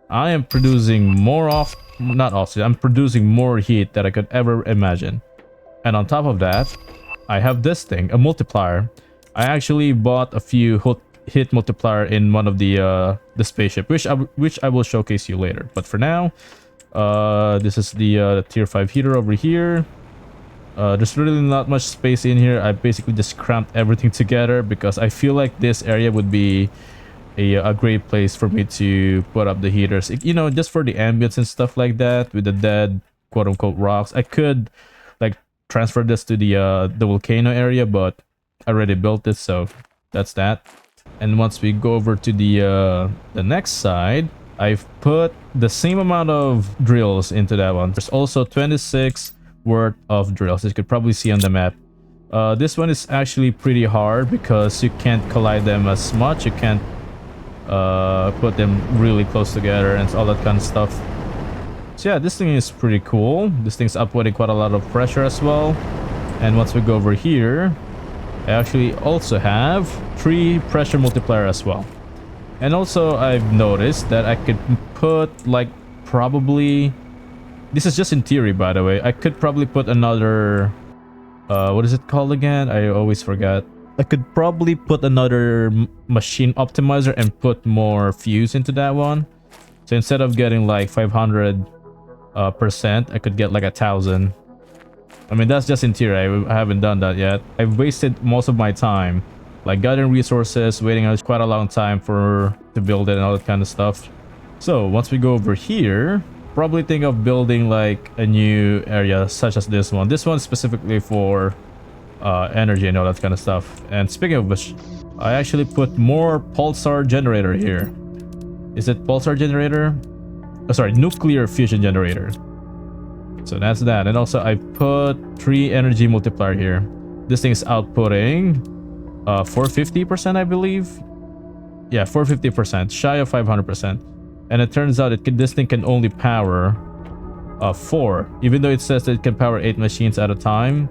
I am producing more off... Not oxygen, I'm producing more heat that I could ever imagine. And on top of that, I have this thing, a multiplier. I actually bought a few hit multiplier in one of the spaceship, which I will showcase you later. But for now, this is the tier 5 heater over here. There's really not much space in here. I basically just cramped everything together because I feel like this area would be a great place for me to put up the heaters. You know, just for the ambience and stuff like that with the dead quote-unquote rocks. I could like transfer this to the volcano area, but I already built it, so that's that. And once we go over to the next side, I've put the same amount of drills into that one. There's also 26 worth of drills, as you could probably see on the map. This one is actually pretty hard because you can't collide them as much. You can't put them really close together and all that kind of stuff. So yeah, this thing is pretty cool. This thing's uploading quite a lot of pressure as well. And once we go over here, I actually also have 3 pressure multiplier as well. And also I've noticed that I could put like probably... This is just in theory, by the way. I could probably put another... what is it called again? I always forget. I could probably put another machine optimizer and put more fuse into that one. So instead of getting like 500%, I could get like 1,000. I mean, that's just in theory. I haven't done that yet. I've wasted most of my time like gathering resources, waiting quite a long time to build it and all that kind of stuff. So once we go over here, probably think of building like a new area such as this one. This one's specifically for energy and all that kind of stuff. And speaking of which, I actually put more pulsar generator here. Is it pulsar generator? Oh, sorry, nuclear fusion generator. So that's that. And also I put 3 energy multiplier here. This thing is outputting 450%, I believe. Yeah, 450%, shy of 500%. And it turns out this thing can only power 4, even though it says that it can power 8 machines at a time.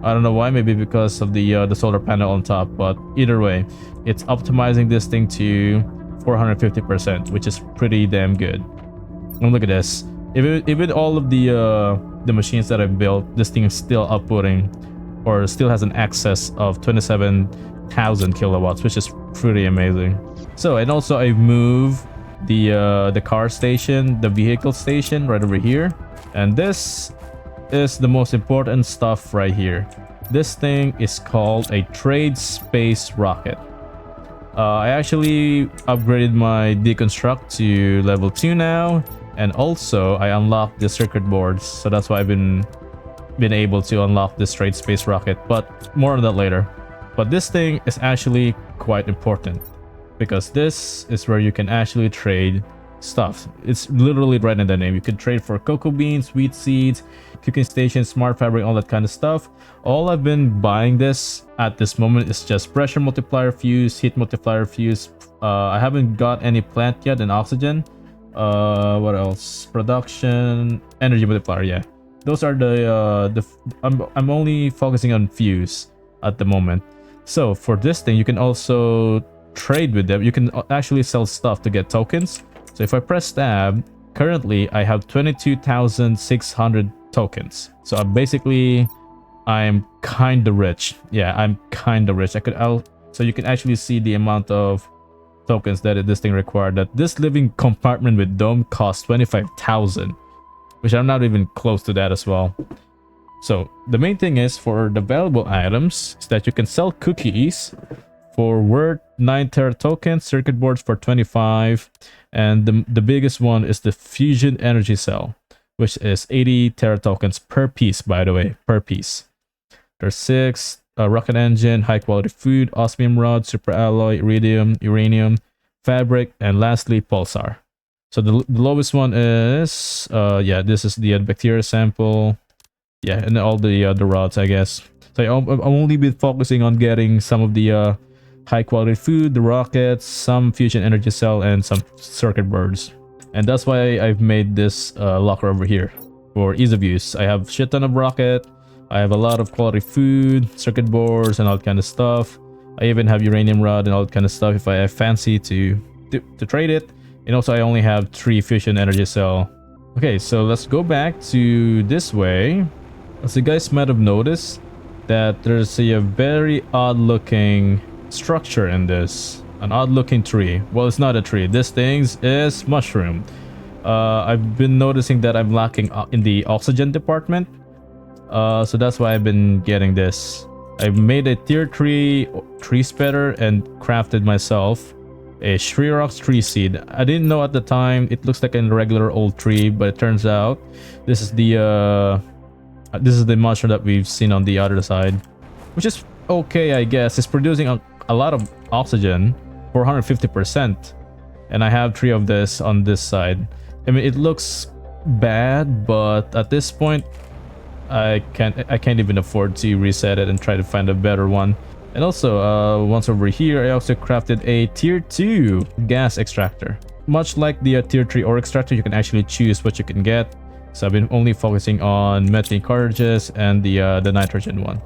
I don't know why, maybe because of the solar panel on top, but either way, it's optimizing this thing to 450%, which is pretty damn good. And look at this. Even all of the machines that I built, this thing is still outputting, or still has an excess of 27,000 kilowatts, which is pretty amazing. So, and also I moved the car station, the vehicle station right over here, and this is the most important stuff right here. This thing is called a trade space rocket. I actually upgraded my deconstruct to level 2 now, and also I unlocked the circuit boards, so that's why I've been been able to unlock this trade space rocket, but more on that later. But this thing is actually quite important because this is where you can actually trade stuff. It's literally right in the name. You can trade for cocoa beans, wheat seeds, cooking station, smart fabric, all that kind of stuff. All I've been buying this at this moment is just pressure multiplier fuse, heat multiplier fuse. I haven't got any plant yet and oxygen. What else? Production, energy multiplier. Yeah, those are I'm only focusing on fuse at the moment. So for this thing, you can also trade with them. You can actually sell stuff to get tokens. So if I press tab, currently I have 22,600 tokens. So I'm kind of rich. Yeah, I'm kind of rich. So you can actually see the amount of tokens that this thing required. That this living compartment with dome costs 25,000, which I'm not even close to that as well. So the main thing is for the valuable items is that you can sell cookies for worth 9 Terra tokens, circuit boards for 25, and the biggest one is the fusion energy cell, which is 80 Terra tokens per piece, by the way, per piece. There's 6 rocket engine, high quality food, osmium rod, super alloy, iridium, uranium, fabric, and lastly pulsar. So the lowest one is yeah, this is the bacteria sample. Yeah, and all the rods, I guess. So I'll only be focusing on getting some of the high quality food, the rockets, some fusion energy cell, and some circuit boards. And that's why I've made this locker over here for ease of use. I have shit ton of rocket. I have a lot of quality food, circuit boards, and all kind of stuff. I even have uranium rod and all kind of stuff if I fancy to trade it. And also I only have 3 fusion energy cell. Okay, so let's go back to this way. As you guys might have noticed that there's a very odd looking structure in this. An odd looking tree. Well, it's not a tree. This thing is mushroom. I've been noticing that I'm lacking in the oxygen department. So that's why I've been getting this. I've made a tier 3 tree spreader and crafted myself a Shrirox tree seed. I didn't know at the time. It looks like a regular old tree, but it turns out this is the mushroom that we've seen on the other side, which is okay, I guess. It's producing a lot of oxygen, 450%, and I have 3 of this on this side. I mean, it looks bad, but at this point I can't even afford to reset it and try to find a better one. And also once over here, I also crafted a tier 2 gas extractor. Much like the tier 3 ore extractor, you can actually choose what you can get. So I've been only focusing on methane cartridges and the nitrogen one.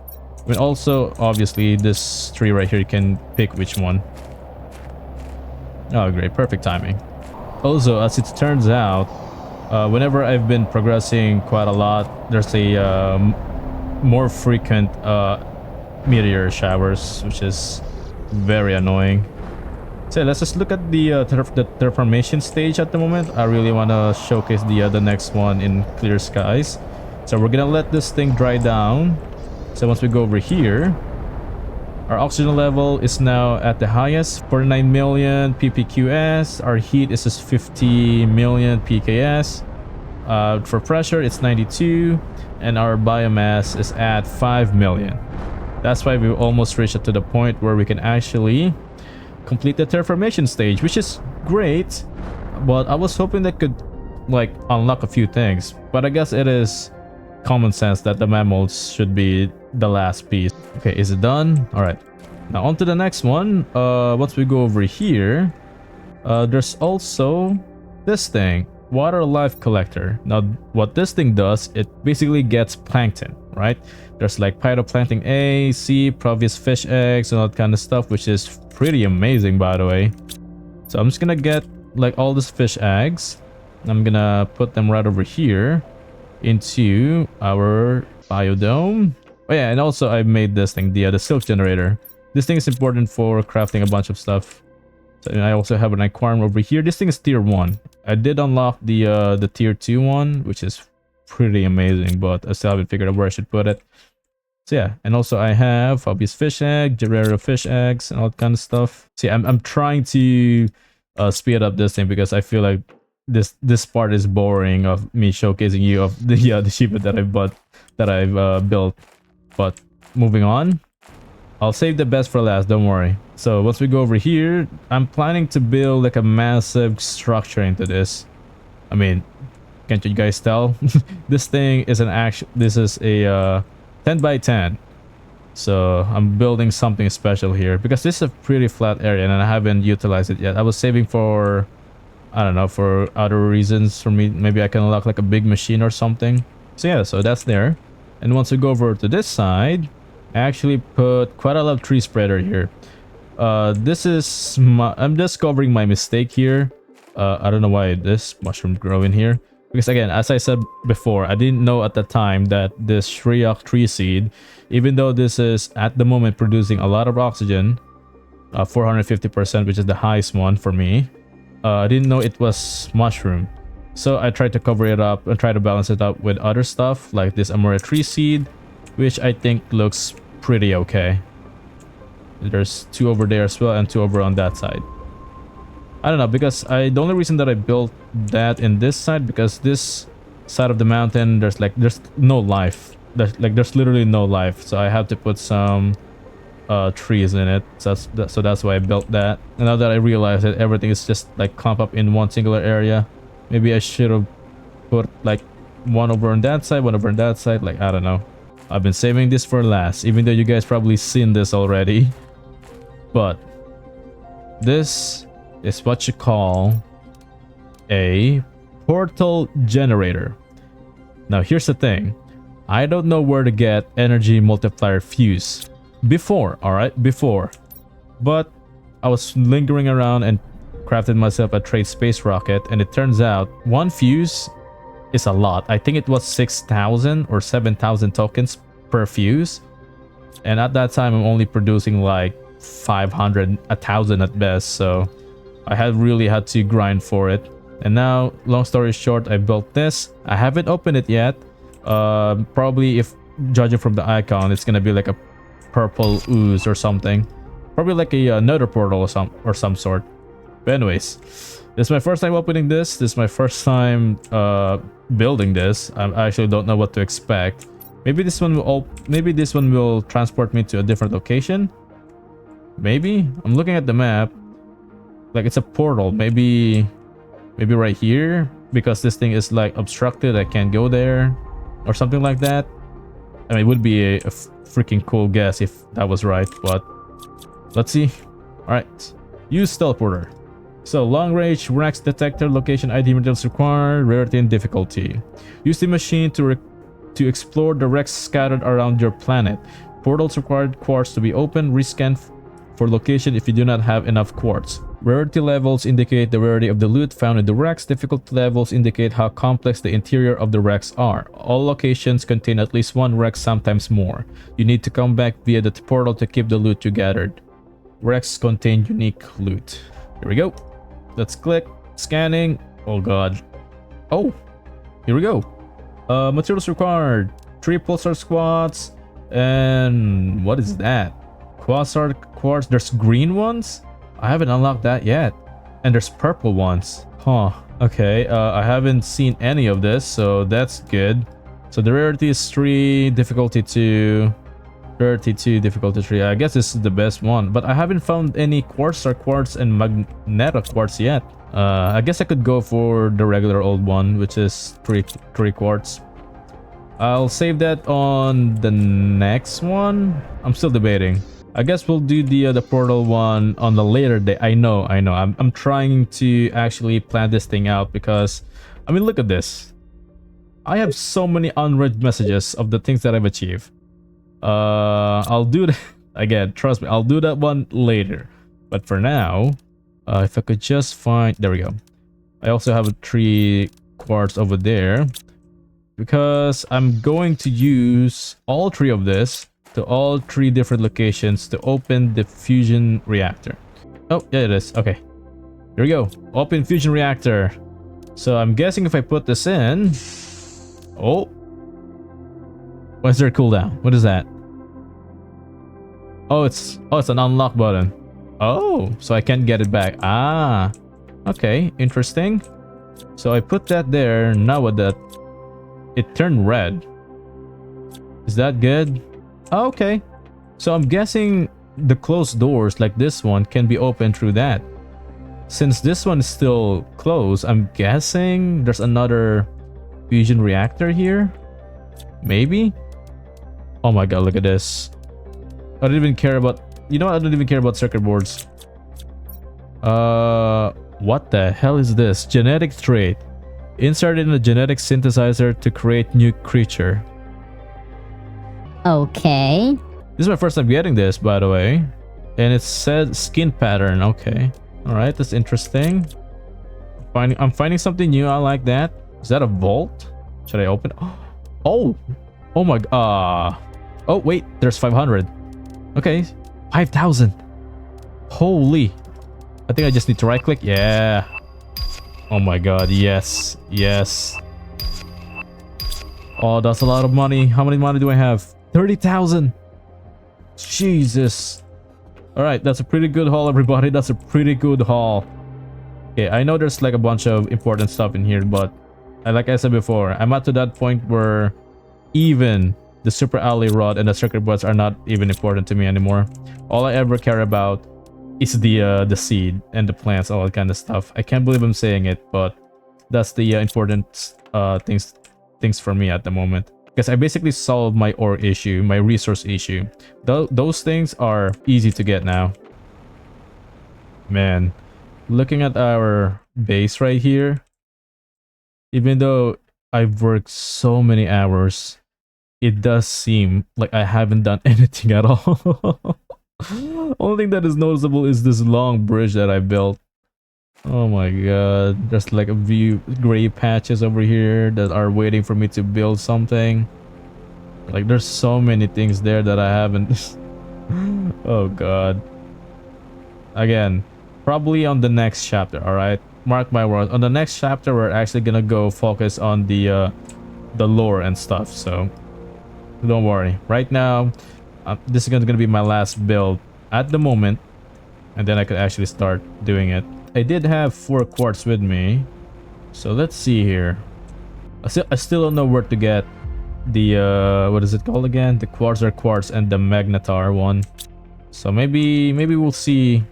But also, obviously, this tree right here, you can pick which one. Oh, great. Perfect timing. Also, as it turns out, whenever I've been progressing quite a lot, there's a more frequent meteor showers, which is very annoying. So let's just look at the terraformation stage at the moment. I really want to showcase the next one in clear skies. So we're gonna let this thing dry down. So once we go over here, our oxygen level is now at the highest, 49 million ppqs. Our heat is just 50 million pks. For pressure, it's 92, and our biomass is at 5 million. That's why we've almost reached it to the point where we can actually complete the terraformation stage, which is great. But I was hoping that could like unlock a few things, but I guess it is common sense that the mammals should be the last piece. Okay, is it done? All right, now on to the next one. Once we go over here, there's also this thing, water life collector. Now what this thing does, it basically gets plankton, right? There's like phytoplankton A, C, Proteus fish eggs, and all that kind of stuff, which is pretty amazing, by the way. So I'm just gonna get like all these fish eggs. I'm gonna put them right over here into our biodome. Oh yeah, and also I made this thing, the silk generator. This thing is important for crafting a bunch of stuff. So, and I also have an aquarium over here. This thing is tier 1. I did unlock the tier 2 one, which is pretty amazing, but I still haven't figured out where I should put it. So yeah, and also I have obvious fish egg, Gerero fish eggs, and all that kind of stuff. See, I'm trying to speed up this thing because I feel like this part is boring of me showcasing you of the the shipment that I bought, that I've built. But moving on, I'll save the best for last, don't worry. So once we go over here, I'm planning to build like a massive structure into this. I mean, can't you guys tell? This thing is this is a 10 by 10. So I'm building something special here because this is a pretty flat area and I haven't utilized it yet. I was saving for, I don't know, for other reasons. For me, maybe I can unlock like a big machine or something. So yeah, so that's there. And once we go over to this side, I actually put quite a lot of tree spreader here. This is I'm just covering my mistake here. I don't know why this mushroom grow in here. Because again, as I said before, I didn't know at the time that this Shriak tree seed, even though this is at the moment producing a lot of oxygen, 450%, which is the highest one for me, I didn't know it was mushroom. So I tried to cover it up and try to balance it up with other stuff like this Amora tree seed, which I think looks pretty okay. There's 2 over there as well and 2 over on that side. I don't know, because the only reason that I built that in this side, because this side of the mountain there's no life. There's literally no life, so I have to put some trees in it. So that's why I built that. And now that I realize that everything is just like clumped up in one singular area, maybe I should have put like 1 over on that side, 1 over on that side. Like, I don't know. I've been saving this for last, even though you guys probably seen this already. But this is what you call a portal generator. Now here's the thing, I don't know where to get energy multiplier fuse before, before, but I was lingering around and crafted myself a trade space rocket, and it turns out 1 fuse is a lot. I think it was 6,000 or 7,000 tokens per fuse, and at that time I'm only producing like 500, 1,000 at best, so I really had to grind for it. And now, long story short, I built this. I haven't opened it yet. Probably, if judging from the icon, it's gonna be like a purple ooze or something. Probably like a nether portal or some sort. But anyways, this is my first time opening this. This is my first time building this. I actually don't know what to expect. Maybe this one will transport me to a different location. Maybe. I'm looking at the map. Like it's a portal, maybe right here, because this thing is like obstructed. I can't go there or something like that. I mean, it would be a freaking cool guess if that was right, but let's see. All right, use teleporter. So long range Rex detector, location ID materials required, rarity and difficulty. Use the machine to explore the Rex scattered around your planet. Portals required quartz to be open. Rescan for location if you do not have enough quartz. Rarity levels indicate the rarity of the loot found in the wrecks. Difficulty levels indicate how complex the interior of the wrecks are. All locations contain at least 1 wreck, sometimes more. You need to come back via the portal to keep the loot you gathered. Wrecks contain unique loot. Here we go. Let's click. Scanning. Oh god. Oh, here we go. Materials required. 3 pulsar squats. And what is that? Quasar quartz. There's green ones? I haven't unlocked that yet. And there's purple ones. Huh. Okay. I haven't seen any of this, so that's good. So the rarity is 3, difficulty 2, rarity 2, difficulty 3. I guess this is the best one, but I haven't found any Quasar quartz and magneto quartz yet. I guess I could go for the regular old one, which is 3 quartz. I'll save that on the next one. I'm still debating. I guess we'll do the portal one on the later day. I know. I'm trying to actually plan this thing out because, I mean, look at this. I have so many unread messages of the things that I've achieved. I'll do that again. Trust me, I'll do that one later. But for now, if I could just find, there we go. I also have a 3 quartz over there because I'm going to use all 3 of this to all 3 different locations to open the fusion reactor. Oh, yeah, it is. Okay. Here we go. Open fusion reactor. So I'm guessing if I put this in... Oh. What's their cooldown? What is that? Oh, it's an unlock button. Oh, so I can't get it back. Ah. Okay, interesting. So I put that there. Now with that, it turned red. Is that good? Oh, okay. So I'm guessing the closed doors like this one can be opened through that. Since this one is still closed, I'm guessing there's another fusion reactor here. Maybe? Oh my god, look at this. I don't even care about... You know what? I don't even care about circuit boards. What the hell is this? Genetic trait. Inserted in a genetic synthesizer to create new creature. Okay. This is my first time getting this, by the way. And it said skin pattern. Okay. Alright, that's interesting. I'm finding something new. I like that. Is that a vault? Should I open? Oh! Oh my... Oh, wait. There's 500. Okay. 5,000. Holy. I think I just need to right click. Yeah. Oh my god. Yes. Yes. Oh, that's a lot of money. How many money do I have? 30,000. Jesus. Alright, that's a pretty good haul, everybody. That's a pretty good haul. Okay, I know there's like a bunch of important stuff in here, but like I said before, I'm at to that point where even the super alley rod and the circuit boards are not even important to me anymore. All I ever care about is the seed and the plants, all that kind of stuff. I can't believe I'm saying it, but that's the important things for me at the moment. Because I basically solved my ore issue, my resource issue. Those things are easy to get now. Man, looking at our base right here, even though I've worked so many hours, it does seem like I haven't done anything at all. Only thing that is noticeable is this long bridge that I built. Oh my god, there's like a few gray patches over here that are waiting for me to build something. Like there's so many things there that I haven't. Oh god. Again, probably on the next chapter, alright? Mark my words, on the next chapter we're actually gonna go focus on the lore and stuff, so don't worry. Right now, this is gonna be my last build at the moment, and then I could actually start doing it. I did have 4 quartz with me, so let's see here. I still don't know where to get the what is it called again? The quartz and the magnetar one. So maybe we'll see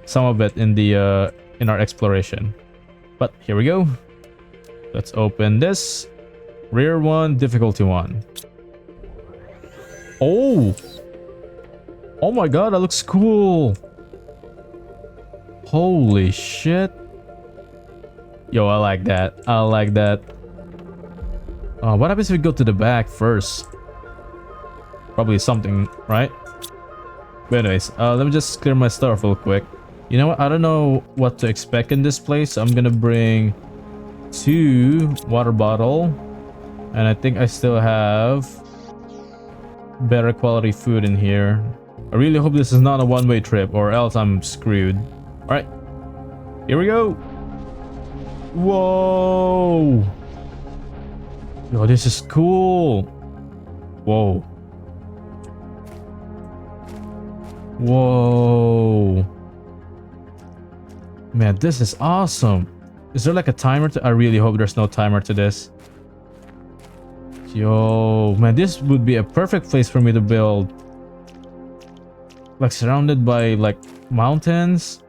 some of it in the in our exploration. But here we go. Let's open this. Rare 1, difficulty 1. Oh! Oh my god, that looks cool! Holy shit. Yo, I like that. I like that. What happens if we go to the back first? Probably something, right? But anyways, let me just clear my stuff real quick. You know what? I don't know what to expect in this place. I'm gonna bring 2 water bottle. And I think I still have better quality food in here. I really hope this is not a one-way trip, or else I'm screwed. Alright, here we go. Whoa. Yo, this is cool. Whoa. Whoa. Man, this is awesome. Is there like a timer to... I really hope there's no timer to this. Yo, man, this would be a perfect place for me to build. Like surrounded by like mountains.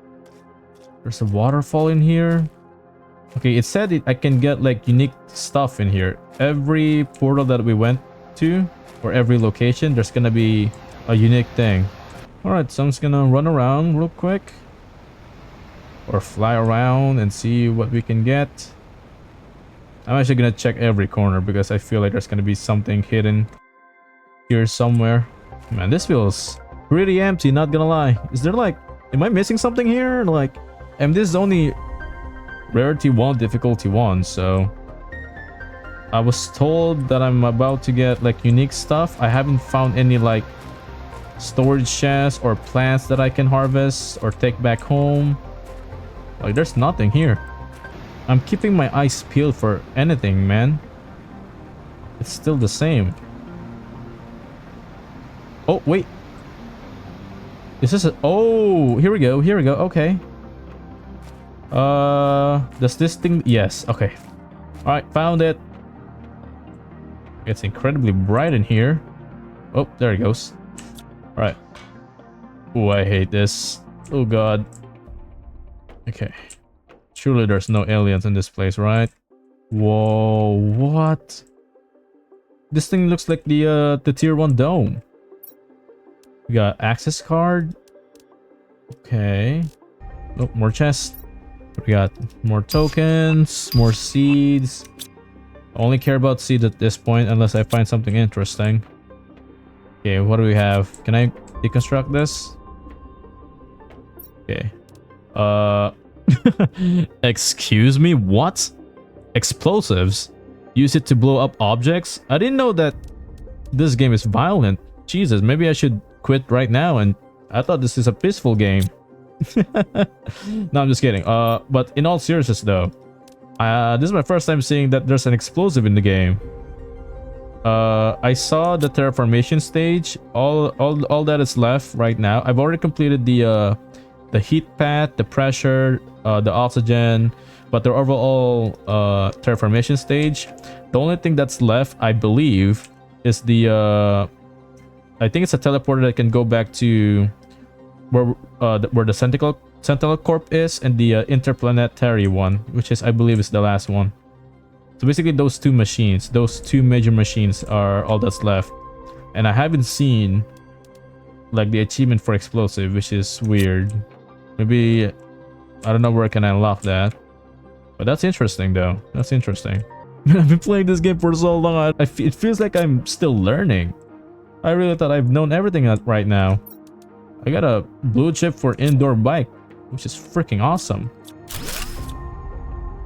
There's a waterfall in here. Okay, it said I can get like unique stuff in here. Every portal that we went to, or every location, there's gonna be a unique thing. Alright, so I'm just gonna run around real quick. Or fly around and see what we can get. I'm actually gonna check every corner because I feel like there's gonna be something hidden here somewhere. Man, this feels pretty empty, not gonna lie. Is there like... Am I missing something here? Like... And this is only rarity 1, difficulty 1, so I was told that I'm about to get like unique stuff. I haven't found any like storage chests or plants that I can harvest or take back home. Like there's nothing here. I'm keeping my eyes peeled for anything, man. It's still the same. Oh, wait. Is this a... Oh, here we go. Here we go. Okay. Does this thing? Yes. Okay. All right, found it. It's incredibly bright in here. Oh, there it goes. All right. Oh, I hate this. Oh God. Okay. Surely there's no aliens in this place, right? Whoa, what? This thing looks like the tier 1 dome. We got access card. Okay. Oh, more chests. We got more tokens, more seeds. I only care about seeds at this point unless I find something interesting. Okay, what do we have? Can I deconstruct this? Okay. Excuse me, what? Explosives? Use it to blow up objects? I didn't know that this game is violent. Jesus, maybe I should quit right now, and I thought this is a peaceful game. No, I'm just kidding. But in all seriousness though, this is my first time seeing that there's an explosive in the game. I saw the terraformation stage. All that is left right now. I've already completed the heat path, the pressure, the oxygen, but the overall terraformation stage. The only thing that's left, I believe, is the I think it's a teleporter that can go back to where the Sentinel Corp is, and the interplanetary one, which is, I believe, is the last one. So basically those two machines, those two major machines are all that's left. And I haven't seen like the achievement for explosive, which is weird. Maybe I don't know where can I unlock that. But that's interesting though. That's interesting. I've been playing this game for so long. It feels like I'm still learning. I really thought I've known everything right now. I got a blue chip for indoor bike, which is freaking awesome.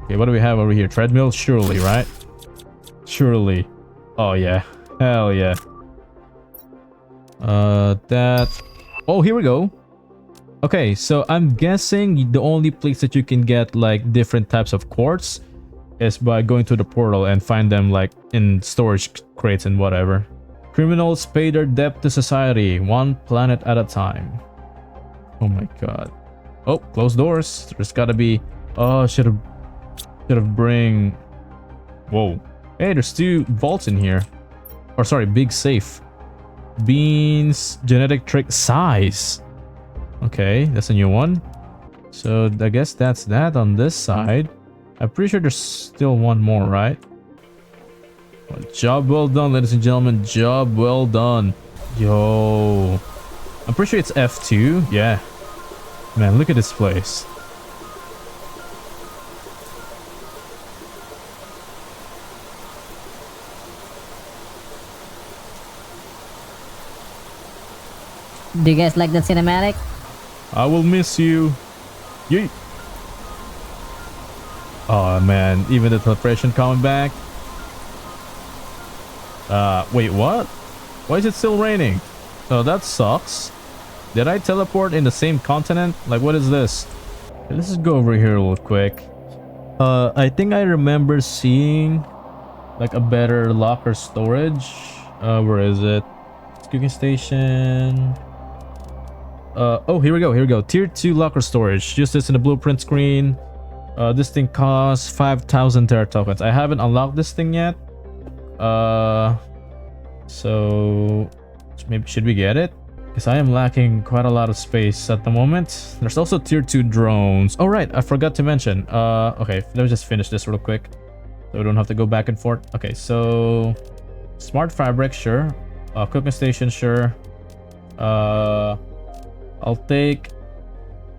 Okay, what do we have over here? Treadmill? Surely, right? Surely. Oh yeah. Hell yeah. That... Oh, here we go. Okay, so I'm guessing the only place that you can get like different types of quartz is by going to the portal and find them like in storage crates and whatever. Criminals pay their debt to society, one planet at a time. Oh my god. Oh, closed doors. There's gotta be... Oh, should have bring... Whoa. Hey, there's 2 vaults in here. Or sorry, big safe. Beans, genetic trick, size. Okay, that's a new one. So I guess that's that on this side. I'm pretty sure there's still one more, right? Well, job well done, ladies and gentlemen. Job well done. Yo. I'm pretty sure it's F2. Yeah. Man, look at this place. Do you guys like the cinematic? I will miss you. Yeet. Oh man, even the teleportation coming back. Wait, what? Why is it still raining? Oh, that sucks. Did I teleport in the same continent? Like, what is this? Okay, let's just go over here real quick. I think I remember seeing like a better locker storage. Where is it? Cooking station. Oh, here we go. Tier 2 locker storage. Just this in the blueprint screen. This thing costs 5,000 Terra tokens. I haven't unlocked this thing yet. So maybe should we get it? Because I am lacking quite a lot of space at the moment. There's also tier 2 drones. Oh right, I forgot to mention. Okay, let me just finish this real quick, so we don't have to go back and forth. Okay, so smart fabric, sure. Cooking station, sure. I'll take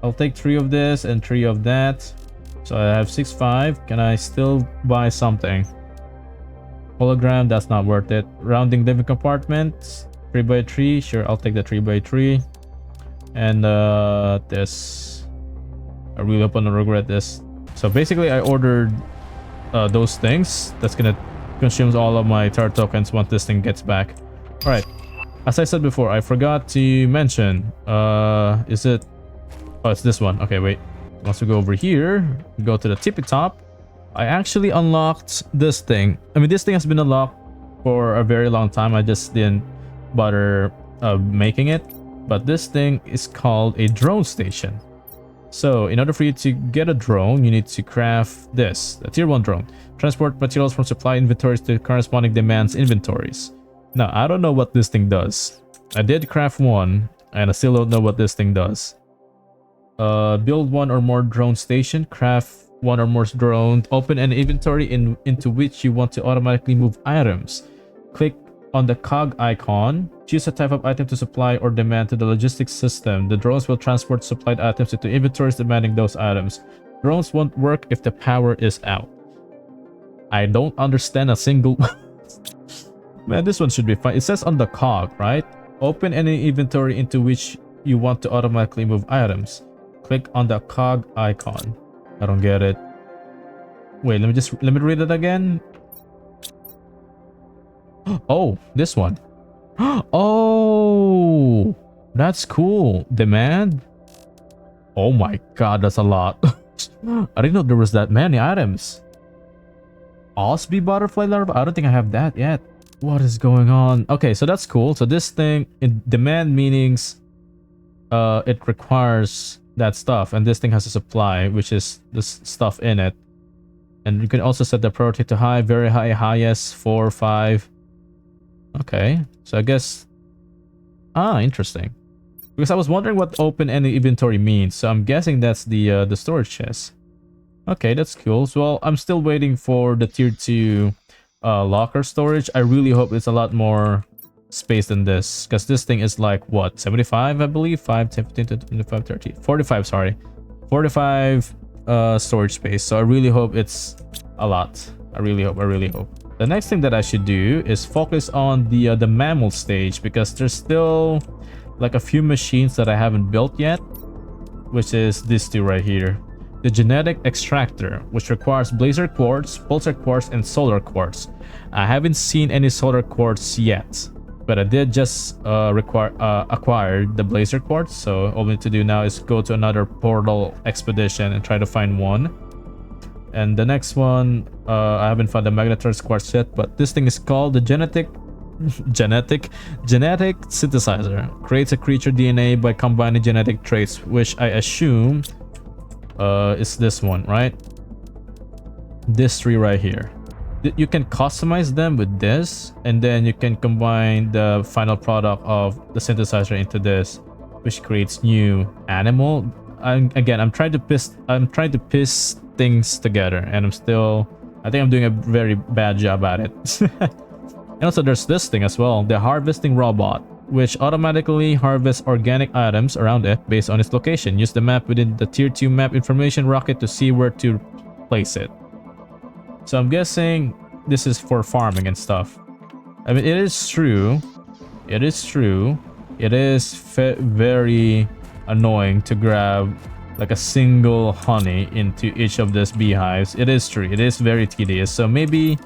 3 of this and 3 of that. So I have 6.5. Can I still buy something? Hologram, that's not worth it. Rounding living compartments, 3x3, sure, I'll take the 3x3. And this, I really hope I don't regret this. So basically I ordered those things. That's gonna consume all of my Terra tokens once this thing gets back. All right, as I said before, I forgot to mention, is it... Oh, it's this one. Okay, wait. Once we go over here, we go to the tippy top. I actually unlocked this thing. I mean, this thing has been unlocked for a very long time. I just didn't bother making it. But this thing is called a drone station. So in order for you to get a drone, you need to craft this, a tier 1 drone. Transport materials from supply inventories to corresponding demands inventories. Now, I don't know what this thing does. I did craft one, and I still don't know what this thing does. Build one or more drone station, craft one or more drone, open an inventory into which you want to automatically move items. Click on the cog icon, choose a type of item to supply or demand to the logistics system. The drones will transport supplied items into inventories demanding those items. Drones won't work if the power is out. I don't understand a single... Man, this one should be fine. It says on the cog, right? Open any inventory into which you want to automatically move items. Click on the cog icon. I don't get it. Wait, let me read it again. Oh, this one. Oh, that's cool. Demand. Oh my god, that's a lot. I didn't know there was that many items. Osby butterfly larva? I don't think I have that yet. What is going on? Okay, so that's cool. So this thing, in demand meanings, it requires that stuff, and this thing has a supply, which is this stuff in it. And you can also set the priority to high, very high, highest, 4, 5. Okay, so I guess... Ah, interesting. Because I was wondering what open any inventory means, so I'm guessing that's the storage chest. Okay, that's cool. So well, I'm still waiting for the tier 2 locker storage. I really hope it's a lot more space than this, because this thing is like, what, 75, I believe? 5, 10, 15, 25, 30, 45, sorry. 45 storage space, so I really hope it's a lot. I really hope. The next thing that I should do is focus on the mammal stage, because there's still like a few machines that I haven't built yet, which is these two right here. The genetic extractor, which requires blazer quartz, pulsar quartz, and solar quartz. I haven't seen any solar quartz yet, but I did just acquire the blazer quartz, so all we need to do now is go to another portal expedition and try to find one. And the next one, I haven't found the magnetar quartz yet, but this thing is called the genetic synthesizer. Creates a creature DNA by combining genetic traits, which I assume is this one, right? This three right here. You can customize them with this, and then you can combine the final product of the synthesizer into this, which creates new animal. I'm trying to piece things together, and I think I'm doing a very bad job at it. And also there's this thing as well, the harvesting robot, which automatically harvests organic items around it based on its location. Use the map within the tier 2 map information rocket to see where to place it. So I'm guessing this is for farming and stuff. I mean, it is true. It is very annoying to grab like a single honey into each of these beehives. It is true. It is very tedious. So maybe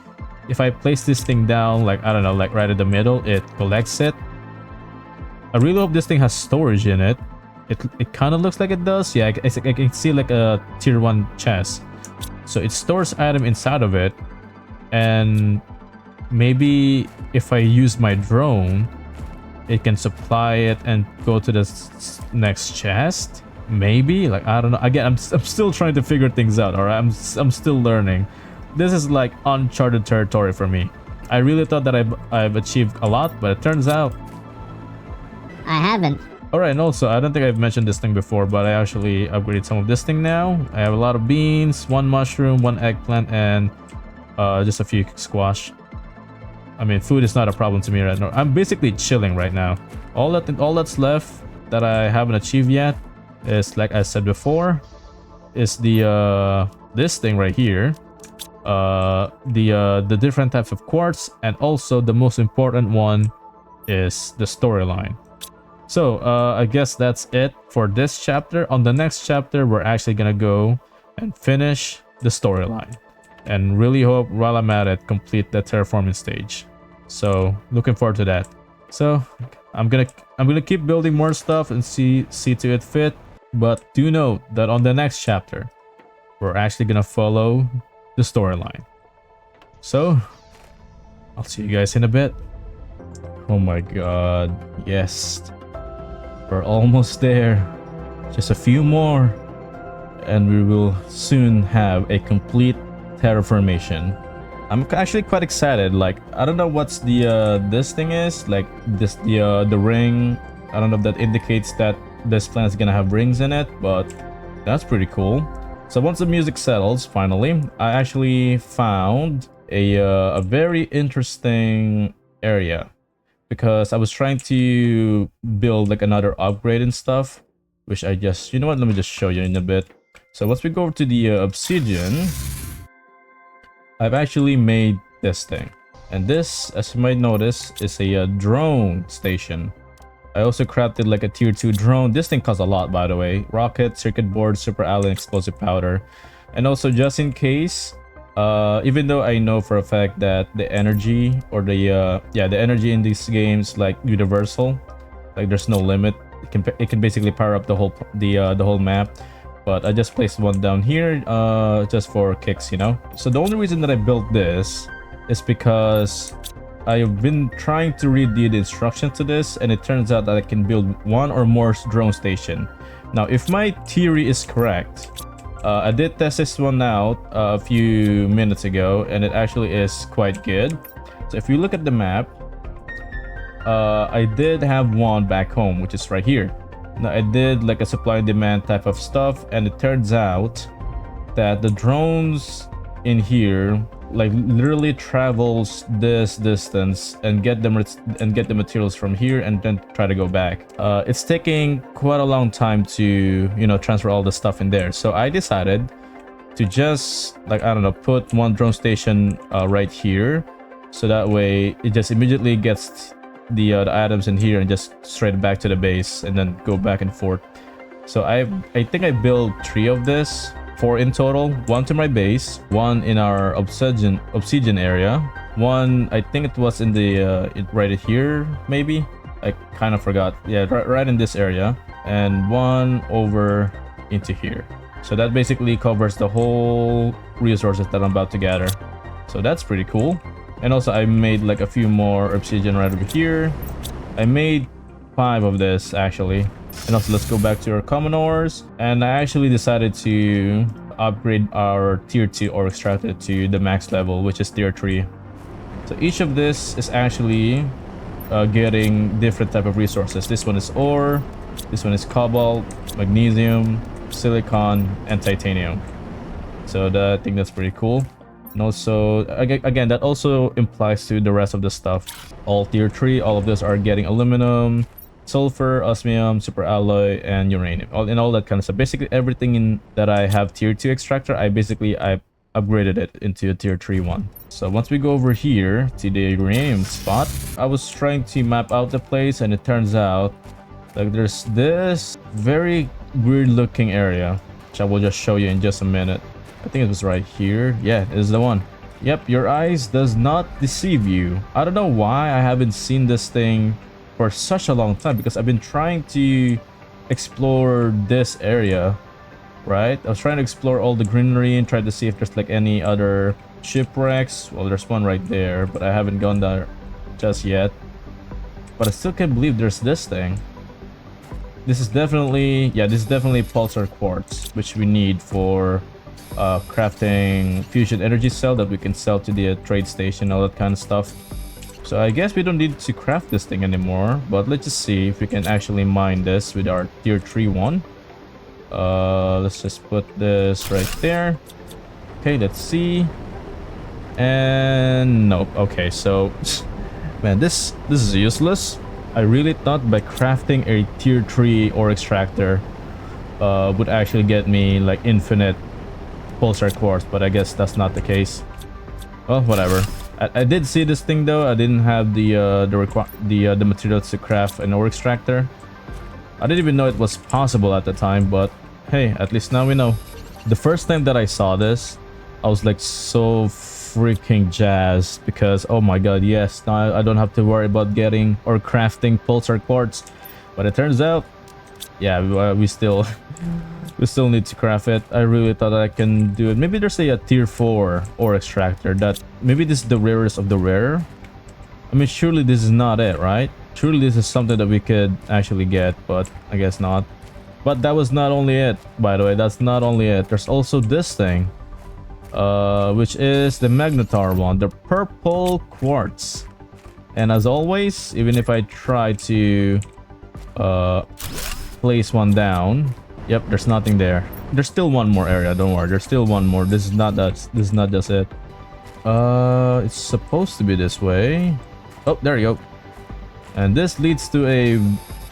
if I place this thing down, like, I don't know, like right in the middle, it collects it. I really hope this thing has storage in it. It kind of looks like it does. Yeah, I can see like a tier 1 chest. So it stores item inside of it. And maybe if I use my drone, it can supply it and go to the next chest. Maybe, like, I don't know. Again, I'm still trying to figure things out. All right, I'm still learning. This is like uncharted territory for me. I really thought that I've achieved a lot, but it turns out I haven't. Alright, and also, I don't think I've mentioned this thing before, but I actually upgraded some of this thing now. I have a lot of beans, 1 mushroom, 1 eggplant, and just a few squash. I mean, food is not a problem to me right now. I'm basically chilling right now. All that's left that I haven't achieved yet is, like I said before, is the this thing right here. The different types of quartz, and also the most important one is the storyline. So I guess that's it for this chapter. On the next chapter, we're actually gonna go and finish the storyline, and really hope while I'm at it complete the terraforming stage. So looking forward to that. So I'm gonna keep building more stuff and see to it fit. But do note that on the next chapter, we're actually gonna follow the storyline. So I'll see you guys in a bit. Oh my god, yes. We're almost there. Just a few more. and we will soon have a complete terraformation. I'm actually quite excited. Like, I don't know what's the this thing is, like this the ring. I don't know if that indicates that this planet is gonna have rings in it, but that's pretty cool. So once the music settles, finally, I actually found a very interesting area, because I was trying to build like another upgrade and stuff, which I just, you know what, let me just show you in a bit. So once we go over to the obsidian, I've actually made this thing, and this, as you might notice, is a drone station. I also crafted like a tier 2 drone. This thing costs a lot, by the way. Rocket, circuit board, super alloy, and explosive powder. And also, just in case, even though I know for a fact that the energy, or the energy in these games, like universal, like there's no limit. It can basically power up the whole map. But I just placed one down here, just for kicks, you know. So the only reason that I built this is because I've been trying to read the instructions to this, and it turns out that I can build one or more drone station. Now, if my theory is correct, I did test this one out a few minutes ago, and it actually is quite good. So if you look at the map, I did have one back home, which is right here. Now, I did like a supply and demand type of stuff, and it turns out that the drones in here like literally travels this distance and get the materials from here and then try to go back. It's taking quite a long time to, you know, transfer all the stuff in there. So I decided to just, like, I don't know, put one drone station right here, so that way it just immediately gets the items in here and just straight back to the base and then go back and forth. So I think I built 3 of this, 4 in total. 1 to my base, 1 in our obsidian area, 1 I think it was in the right here, maybe, I kind of forgot. Yeah, right in this area, and 1 over into here. So that basically covers the whole resources that I'm about to gather. So that's pretty cool. And also I made like a few more obsidian right over here. I made 5 of this actually. And also let's go back to our common ores. And I actually decided to upgrade our tier 2 ore extractor to the max level, which is tier 3. So each of this is actually getting different type of resources. This one is ore, this one is cobalt, magnesium, silicon, and titanium. So I think that's pretty cool. And also, again, that also implies to the rest of the stuff. All tier 3, all of those are getting aluminum, sulfur, osmium, super alloy, and uranium, all that kind of stuff. Basically everything that I have tier 2 extractor, I upgraded it into a tier 3 one. So once we go over here to the uranium spot, I was trying to map out the place, and it turns out like there's this very weird looking area, which I will just show you in just a minute. I think it was right here. Yeah, it is the one. Yep, your eyes does not deceive you. I don't know why I haven't seen this thing for such a long time, because I've been trying to explore this area, right? I was trying to explore all the greenery and try to see if there's like any other shipwrecks. Well, there's one right there, but I haven't gone there just yet. But I still can't believe there's this thing. This is definitely, yeah, this is definitely pulsar quartz, which we need for crafting fusion energy cell that we can sell to the trade station, all that kind of stuff. So I guess we don't need to craft this thing anymore, but let's just see if we can actually mine this with our tier 3 one. Let's just put this right there. Okay, let's see. And nope. Okay, so man, this is useless. I really thought by crafting a tier 3 ore extractor would actually get me like infinite pulsar quartz, but I guess that's not the case. Well, whatever. I did see this thing though. I didn't have the materials to craft an ore extractor. I didn't even know it was possible at the time, but hey, at least now we know. The first time that I saw this, I was like so freaking jazzed, because oh my god, yes, now I don't have to worry about getting or crafting pulsar quartz. But it turns out, yeah, we still need to craft it. I really thought I can do it. Maybe there's a tier 4 ore extractor that maybe this is the rarest of the rare. I mean, surely this is not it, right? Surely this is something that we could actually get, but I guess not. But that was not only it, by the way. That's not only it. There's also this thing, which is the Magnetar one, the purple quartz. And as always, even if I try to place one down, yep, there's nothing there. There's still one more area. Don't worry. There's still one more. This is not that. This is not just it. It's supposed to be this way. Oh, there you go. And this leads to a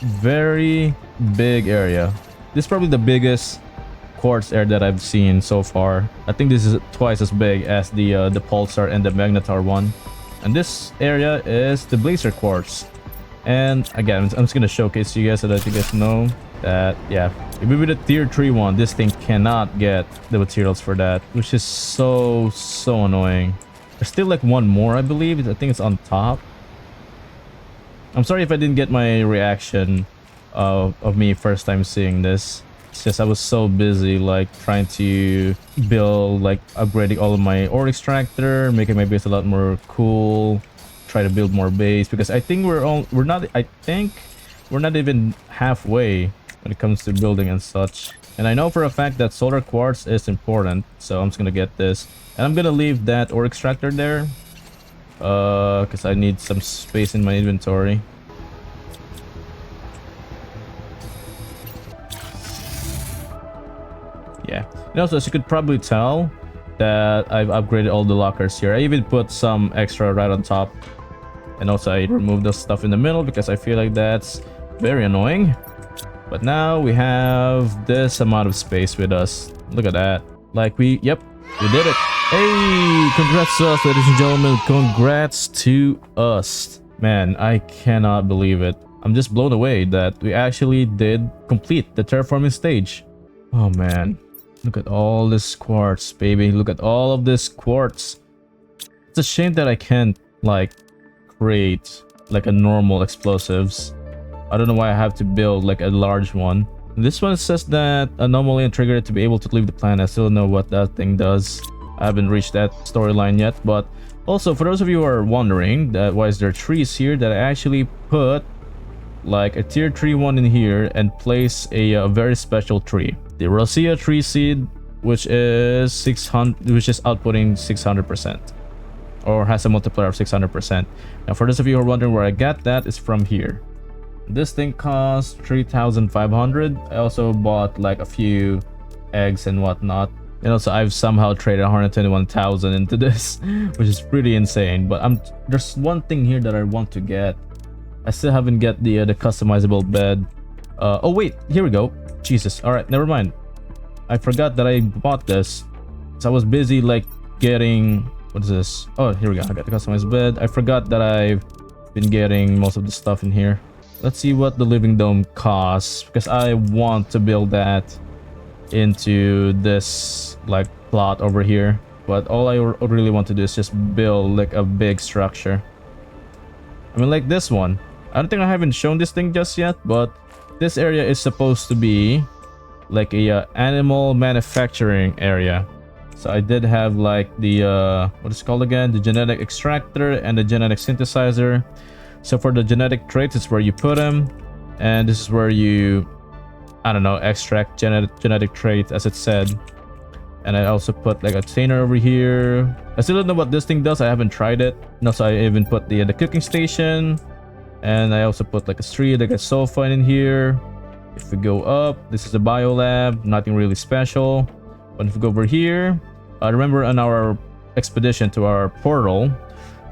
very big area. This is probably the biggest quartz area that I've seen so far. I think this is twice as big as the Pulsar and the Magnetar one. And this area is the Blazer quartz. And again, I'm just gonna showcase you guys so that you guys know that, yeah, even with the tier 3 one, this thing cannot get the materials for that, which is so annoying. There's still like one more, I believe. I think it's on top. I'm sorry if I didn't get my reaction of me first time seeing this. It's just I was so busy like trying to build, like upgrading all of my ore extractor, making my base a lot more cool, try to build more base, because I think we're not even halfway when it comes to building and such. And I know for a fact that solar quartz is important, so I'm just gonna get this, and I'm gonna leave that ore extractor there because I need some space in my inventory. Yeah, and also as you could probably tell that I've upgraded all the lockers here. I even put some extra right on top, and also I removed the stuff in the middle because I feel like that's very annoying. But now we have this amount of space with us. Look at that. Like we did it. Hey, congrats to us, ladies and gentlemen. Congrats to us. Man, I cannot believe it. I'm just blown away that we actually did complete the terraforming stage. Oh man, look at all this quartz, baby. Look at all of this quartz. It's a shame that I can't like create like a normal explosives. I don't know why I have to build like a large one. This one says that anomaly and trigger it to be able to leave the planet. I still don't know what that thing does. I haven't reached that storyline yet. But also, for those of you who are wondering that why is there trees here, that I actually put like a tier 3 one in here and place a very special tree, the Rosea tree seed, which is 600, which is outputting 600%, or has a multiplier of 600%. Now, for those of you who are wondering where I got that, is from here. This thing costs 3,500. I also bought like a few eggs and whatnot. And also I've somehow traded 121,000 into this, which is pretty insane. But there's one thing here that I want to get. I still haven't get the customizable bed. Oh wait, here we go. Jesus. All right, never mind. I forgot that I bought this. So I was busy like getting, what is this? Oh, here we go. I got the customized bed. I forgot that I've been getting most of the stuff in here. Let's see what the living dome costs, because I want to build that into this like plot over here. But all I really want to do is just build like a big structure. I mean, like this one. I don't think I haven't shown this thing just yet, but this area is supposed to be like a animal manufacturing area. So I did have like the what is it called again, the genetic extractor and the genetic synthesizer. So for the genetic traits, it's where you put them, and this is where you, I don't know, extract genetic traits, as it said. And I also put like a container over here. I still don't know what this thing does. I haven't tried it. And also I even put the cooking station, and I also put like a street, like a sofa in here. If we go up, this is a biolab, nothing really special. But if we go over here, I remember on our expedition to our portal,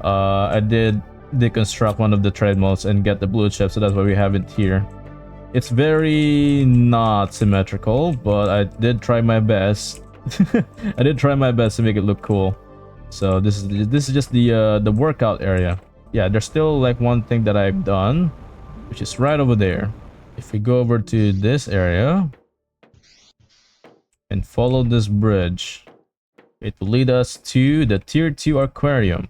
I did deconstruct one of the treadmills and get the blue chip, so that's why we have it here. It's very not symmetrical, but I did try my best. I did try my best to make it look cool. So this is just the workout area. Yeah, there's still like one thing that I've done, which is right over there. If we go over to this area and follow this bridge, it will lead us to the tier 2 aquarium.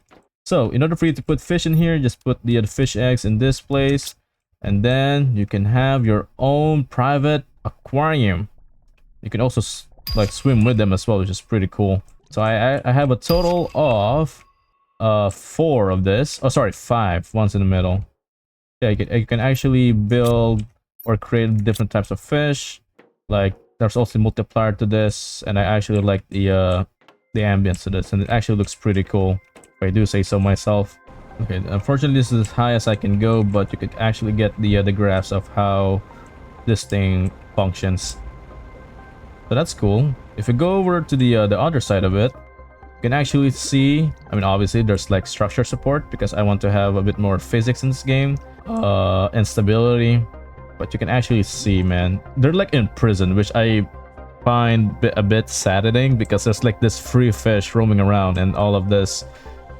So in order for you to put fish in here, just put the fish eggs in this place, and then you can have your own private aquarium. You can also like swim with them as well, which is pretty cool. So I have a total of 4 of this. Oh, sorry, 5. One's in the middle. Yeah, you can actually build or create different types of fish. Like there's also multiplier to this, and I actually like the ambience to this, and it actually looks pretty cool, if I do say so myself. Okay, unfortunately this is as high as I can go, but you could actually get the graphs of how this thing functions. So that's cool. If you go over to the other side of it, you can actually see, I mean, obviously there's like structure support because I want to have a bit more physics in this game, and stability. But you can actually see, man, they're like in prison, which I find a bit saddening because there's like this free fish roaming around, and all of this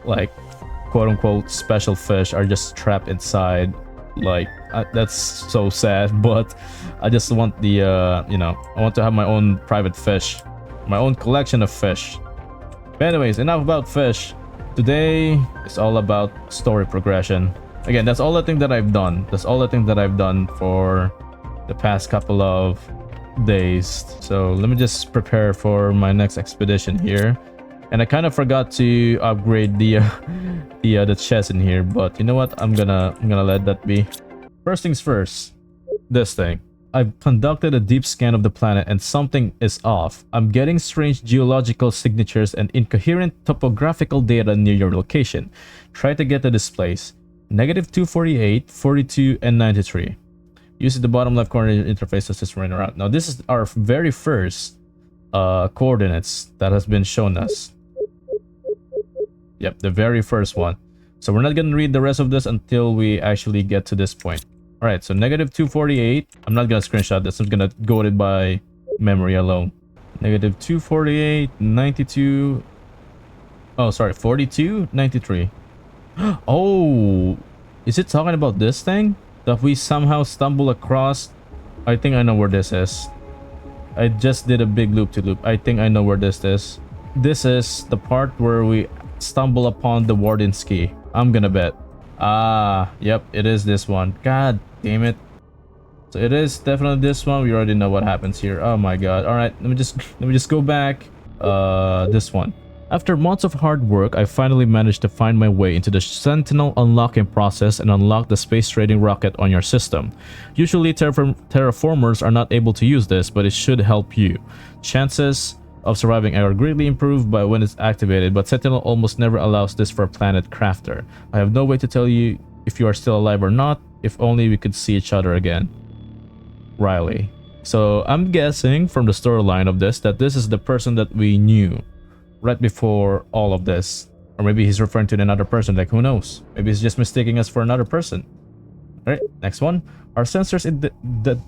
like quote-unquote special fish are just trapped inside. Like that's so sad, but I just want the you know, I want to have my own private fish, my own collection of fish. But anyways, enough about fish. Today is all about story progression. Again, that's all the thing that I've done. That's all the thing that I've done for the past couple of days. So let me just prepare for my next expedition here. And I kind of forgot to upgrade the chest in here, but you know what? I'm gonna let that be. First things first, this thing. I've conducted a deep scan of the planet and something is off. I'm getting strange geological signatures and incoherent topographical data near your location. Try to get to this place. -248, 42, and 93. Use the bottom left corner interface to system running around. Now this is our very first coordinates that has been shown us. Yep, the very first one. So we're not gonna read the rest of this until we actually get to this point. All right, so -248. I'm not gonna screenshot this. I'm gonna go it by memory alone. -248, 92. Oh, sorry, 42, 93. Oh, is it talking about this thing that we somehow stumble across? I think I know where this is. I just did a big loop-to-loop. I think I know where this is. This is the part where we stumble upon the Warden's key. I'm gonna bet. Ah, yep, it is this one. God damn it. So it is definitely this one. We already know what happens here. Oh my god. All right, let me just go back. This one. After months of hard work, I finally managed to find my way into the Sentinel unlocking process and unlock the space trading rocket on your system. Usually terraformers are not able to use this, but it should help you. Chances of surviving are greatly improved by when it's activated, but Sentinel almost never allows this for a planet crafter. I have no way to tell you if you are still alive or not. If only we could see each other again. Riley. So I'm guessing from the storyline of this that this is the person that we knew right before all of this. Or maybe he's referring to another person, like who knows? Maybe he's just mistaking us for another person. Alright, next one. Our sensors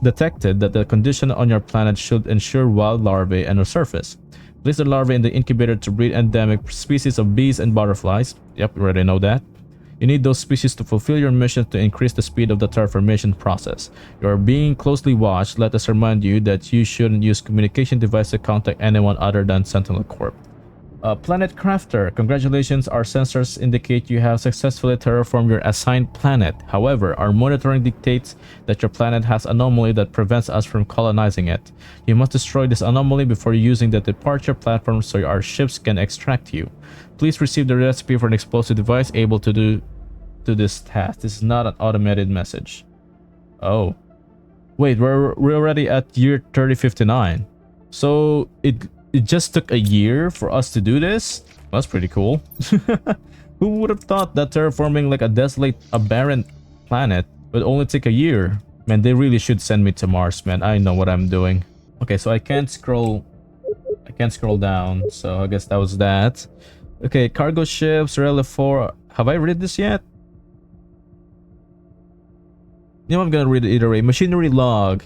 detected that the condition on your planet should ensure wild larvae on the surface. Place the larvae in the incubator to breed endemic species of bees and butterflies. Yep, we already know that. You need those species to fulfill your mission to increase the speed of the terraformation process. You are being closely watched. Let us remind you that you shouldn't use communication device to contact anyone other than Sentinel Corp. Planet Crafter, congratulations, our sensors indicate you have successfully terraformed your assigned planet. However, our monitoring dictates that your planet has anomaly that prevents us from colonizing it. You must destroy this anomaly before using the departure platform so our ships can extract you. Please receive the recipe for an explosive device able to do this task. This is not an automated message. Oh. Wait, we're already at year 3059. So it just took a year for us to do this? That's pretty cool. Who would have thought that terraforming like a desolate, a barren planet would only take a year? Man, they really should send me to Mars, man. I know what I'm doing. Okay, so I can't scroll down, so I guess that was that. Okay, cargo ships, Relic 4. Have I read this yet? You know, I'm gonna read it either way. Machinery log.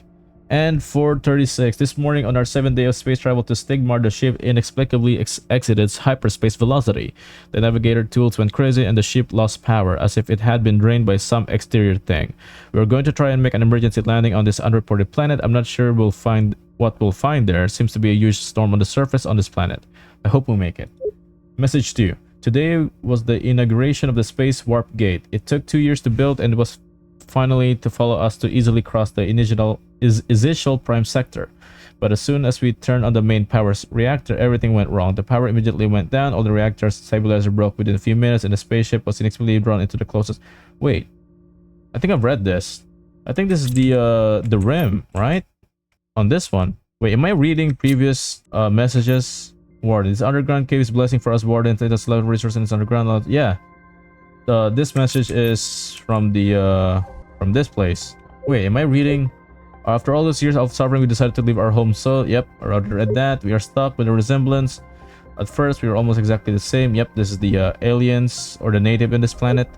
And 436. This morning on our 7th day of space travel to Stigmar, the ship inexplicably exited its hyperspace velocity. The navigator tools went crazy and the ship lost power, as if it had been drained by some exterior thing. We are going to try and make an emergency landing on this unreported planet. I'm not sure what we'll find there. Seems to be a huge storm on the surface on this planet. I hope we'll make it. Message 2. Today was the inauguration of the Space Warp Gate. It took 2 years to build and was finally to follow us to easily cross the initial prime sector. But as soon as we turned on the main power reactor, everything went wrong. The power immediately went down, all the reactors stabilizer broke within a few minutes, and the spaceship was inexplicably drawn into the closest... Wait, I think I've read this. I think this is the rim, right? On this one. Wait, am I reading previous messages? Warden, this underground cave is a blessing for us, Warden. Take us love resource in this underground. Yeah. This message is from the from this place. Wait, am I reading? After all these years of suffering, we decided to leave our home. So, yep, I already read that. We are stuck with a resemblance. At first, we were almost exactly the same. Yep, this is the aliens or the native in this planet.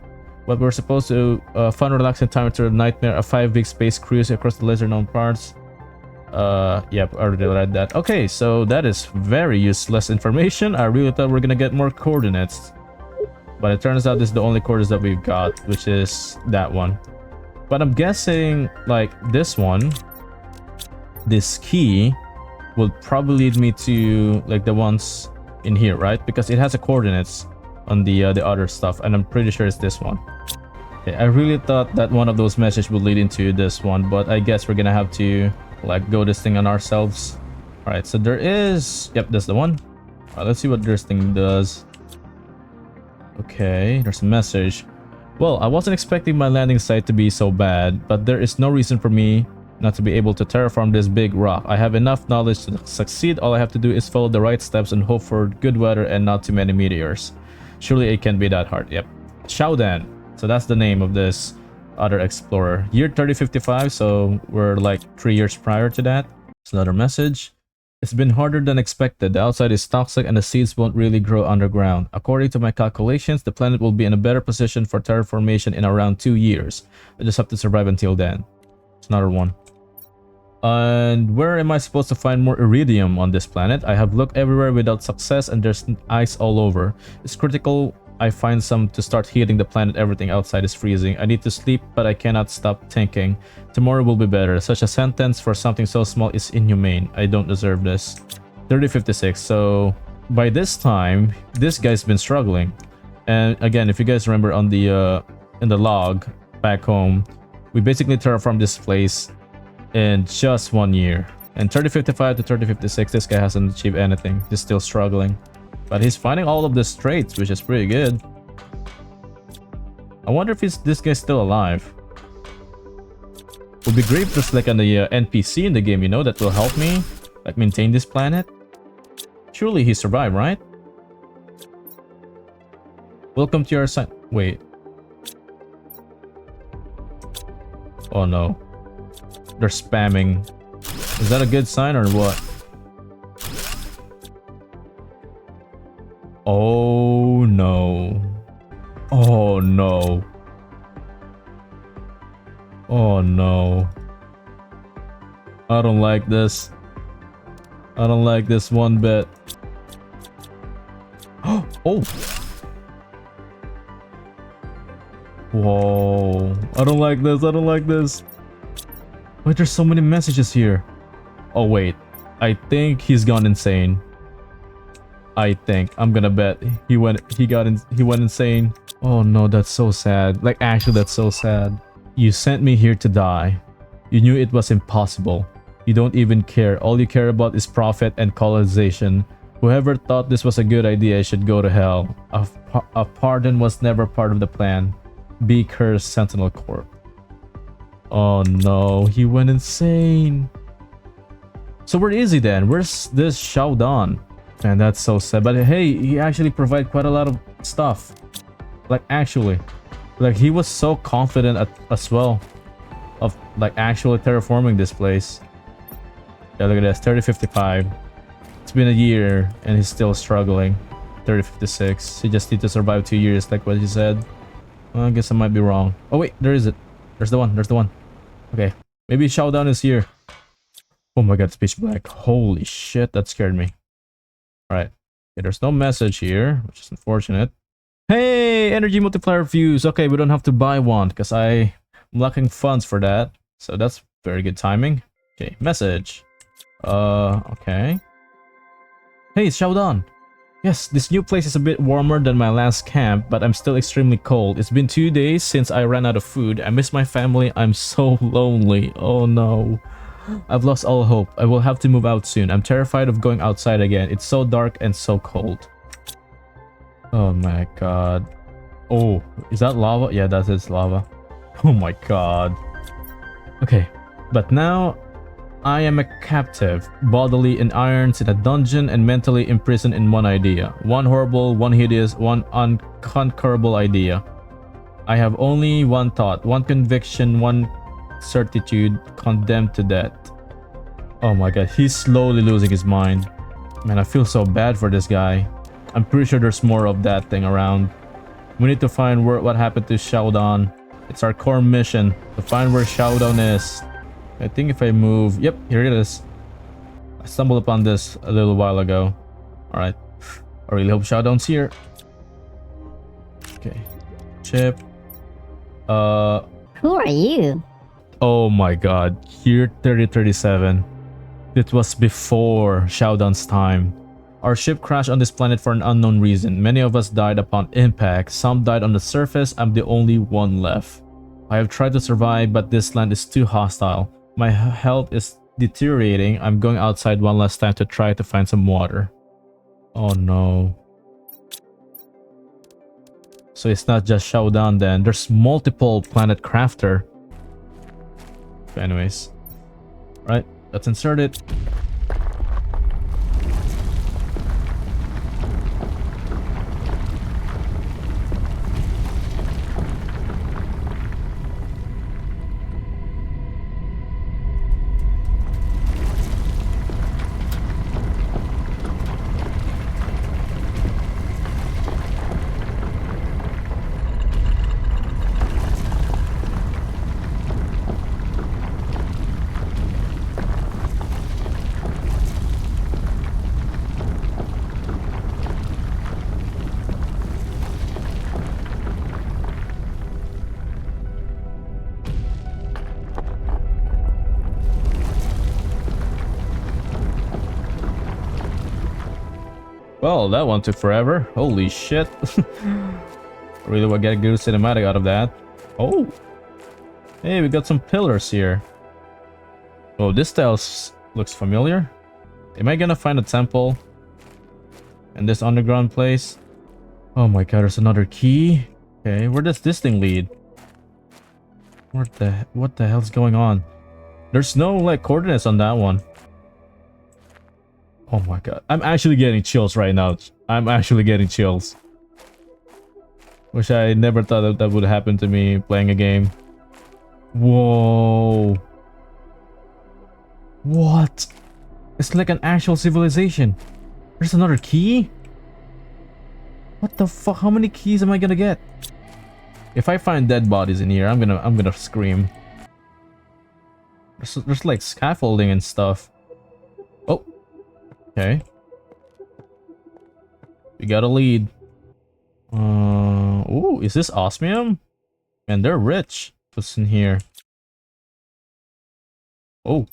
But we were supposed to fun, relaxing time after a nightmare, a 5-week space cruise across the lesser known parts. Yep, I already read that. Okay, so that is very useless information. I really thought we are gonna get more coordinates. But it turns out this is the only coordinates that we've got, which is that one. But I'm guessing, like, this one, this key, will probably lead me to, like, the ones in here, right? Because it has the coordinates on the other stuff, and I'm pretty sure it's this one. Okay, I really thought that one of those messages would lead into this one, but I guess we're gonna have to, like, go this thing on ourselves. All right, so there is... Yep, that's the one. All right, let's see what this thing does. Okay, there's a message. Well, I wasn't expecting my landing site to be so bad, but there is no reason for me not to be able to terraform this big rock. I have enough knowledge to succeed. All I have to do is follow the right steps and hope for good weather and not too many meteors. Surely it can't be that hard. Yep. Shaudan. So that's the name of this other explorer. Year 3055, so we're like 3 years prior to that. It's another message. It's been harder than expected. The outside is toxic and the seeds won't really grow underground. According to my calculations, the planet will be in a better position for terraformation in around 2 years. I just have to survive until then. It's another one. And where am I supposed to find more iridium on this planet? I have looked everywhere without success and there's ice all over. It's critical I find some to start heating the planet. Everything outside is freezing. I need to sleep, but I cannot stop thinking. Tomorrow will be better. Such a sentence for something so small is inhumane. I don't deserve this. 3056. So by this time, this guy's been struggling. And again, if you guys remember on the in the log back home, we basically terraformed this place in just 1 year. And 3055 to 3056, this guy hasn't achieved anything. He's still struggling. But he's finding all of the traits, which is pretty good. I wonder if this guy's still alive. Would be great if there's like an NPC in the game, you know, that will help me like maintain this planet. Surely he survived, right? Welcome to your site. Wait. Oh no. They're spamming. Is that a good sign or what? Oh no. Oh no. Oh no. I don't like this. I don't like this one bit. Oh! Whoa. I don't like this. I don't like this. Wait, there's so many messages here. Oh wait. I think he's gone insane. I think. I'm gonna bet he went insane. Oh no, that's so sad. Like actually that's so sad. You sent me here to die. You knew it was impossible. You don't even care. All you care about is profit and colonization. Whoever thought this was a good idea should go to hell. A pardon was never part of the plan. Be cursed, Sentinel Corp. Oh no, he went insane. So where is he then? Where's this Shaudan? Man, that's so sad. But hey, he actually provided quite a lot of stuff. Like actually. Like he was so confident as well of like actually terraforming this place. Yeah, look at this. 3055. It's been a year and he's still struggling. 3056. He just needs to survive 2 years like what he said. Well, I guess I might be wrong. Oh wait, there is it. There's the one. There's the one. Okay. Maybe Shaudan is here. Oh my god, it's pitch black. Holy shit, that scared me. Alright. Okay, there's no message here, which is unfortunate. Hey, energy multiplier fuse. Okay, we don't have to buy one because I'm lacking funds for that. So that's very good timing. Okay, message. Okay. Hey, it's Shaudan. Yes, this new place is a bit warmer than my last camp, but I'm still extremely cold. It's been 2 days since I ran out of food. I miss my family. I'm so lonely. Oh no. I've lost all hope. I will have to move out soon. I'm terrified of going outside again. It's so dark and so cold. Oh my god. Oh, is that lava? Yeah, that is lava. Oh my god. Okay, but now I am a captive, bodily in irons in a dungeon and mentally imprisoned in one idea. One horrible, one hideous, one unconquerable idea. I have only one thought, one conviction, one certitude, condemned to death. Oh my god, he's slowly losing his mind. Man, I feel so bad for this guy. I'm pretty sure there's more of that thing around. We need to find what happened to Xiaodan. It's our core mission to find where Xiaodan is. I think if I move... Yep, here it is. I stumbled upon this a little while ago. Alright. I really hope Xiaodan's here. Okay. Chip. Who are you? Oh my god. Year 3037. It was before Xiaodan's time. Our ship crashed on this planet for an unknown reason. Many of us died upon impact. Some died on the surface. I'm the only one left. I have tried to survive, but this land is too hostile. My health is deteriorating. I'm going outside one last time to try to find some water. Oh no. So it's not just Xiaodan then. There's multiple planet crafter. But anyways. Right, let's insert it. Well, that one took forever. Holy shit. Really want to get a good cinematic out of that. Oh. Hey, we got some pillars here. Oh, this style looks familiar. Am I gonna find a temple in this underground place? Oh my god, there's another key. Okay, where does this thing lead? What the hell's going on? There's no like coordinates on that one. Oh my god. I'm actually getting chills right now. I'm actually getting chills. Wish I never thought that would happen to me playing a game. Whoa. What? It's like an actual civilization. There's another key? What the fuck? How many keys am I gonna get? If I find dead bodies in here, I'm gonna scream. There's like scaffolding and stuff. Oh. Okay. We got a lead. Ooh, is this osmium? Man, they're rich. What's in here? Oh.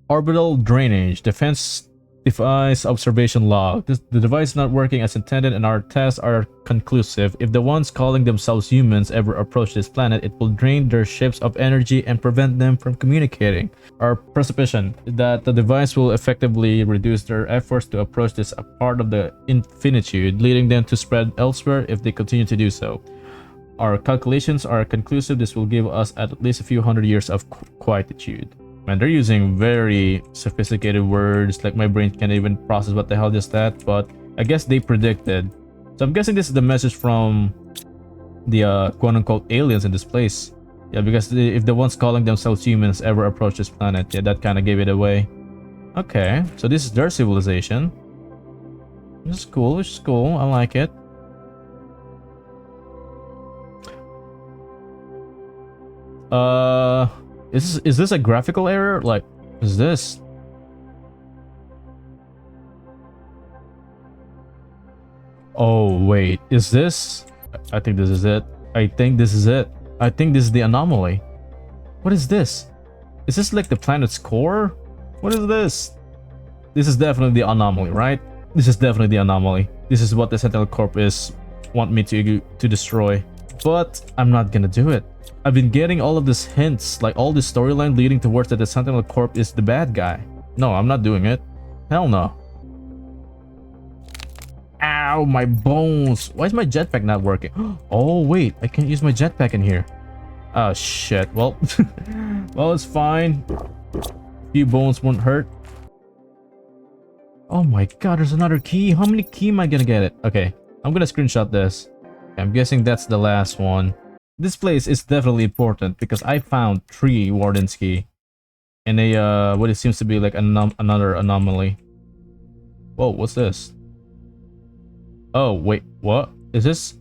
Orbital drainage. Defense device observation log. The device is not working as intended and our tests are conclusive. If the ones calling themselves humans ever approach this planet, it will drain their ships of energy and prevent them from communicating. Our presupposition is that the device will effectively reduce their efforts to approach this part of the infinitude, leading them to spread elsewhere if they continue to do so. Our calculations are conclusive. This will give us at least a few hundred years of quietude. Man, they're using very sophisticated words, like my brain can't even process what the hell is that, but I guess they predicted. So I'm guessing this is the message from the quote-unquote aliens in this place. Yeah, because if the ones calling themselves humans ever approach this planet, yeah, that kind of gave it away. Okay, so this is their civilization. This is cool, which is cool, I like it. Is this a graphical error? Like, is this? Oh wait, is this? I think this is it. I think this is it. I think this is the anomaly. What is this? Is this like the planet's core? What is this? This is definitely the anomaly, right? This is definitely the anomaly. This is what the Sentinel Corp want me to destroy. But I'm not gonna do it. I've been getting all of these hints, like all this storyline leading towards that the Sentinel Corp is the bad guy. No, I'm not doing it. Hell no. Ow, my bones. Why is my jetpack not working? Oh, wait. I can't use my jetpack in here. Oh, shit. Well, well, it's fine. Few bones won't hurt. Oh my god, there's another key. How many key am I gonna get it? Okay, I'm gonna screenshot this. I'm guessing that's the last one. This place is definitely important because I found 3 Warden's key. And a, what it seems to be like another anomaly. Whoa, what's this? Oh, wait, what? Is this?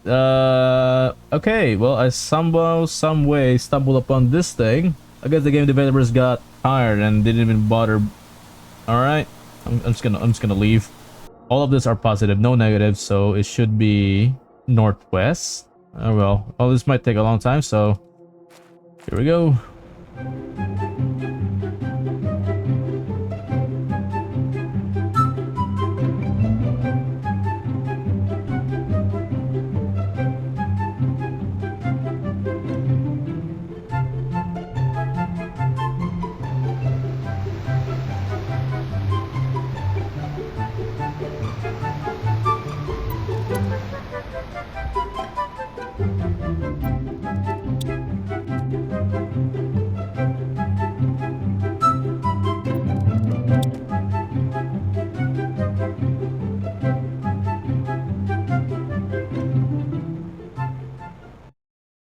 Okay, well, I somehow, some way stumbled upon this thing. I guess the game developers got tired and didn't even bother. Alright, I'm just gonna leave. All of this are positive, no negatives, so it should be northwest. Oh well, this might take a long time, so here we go.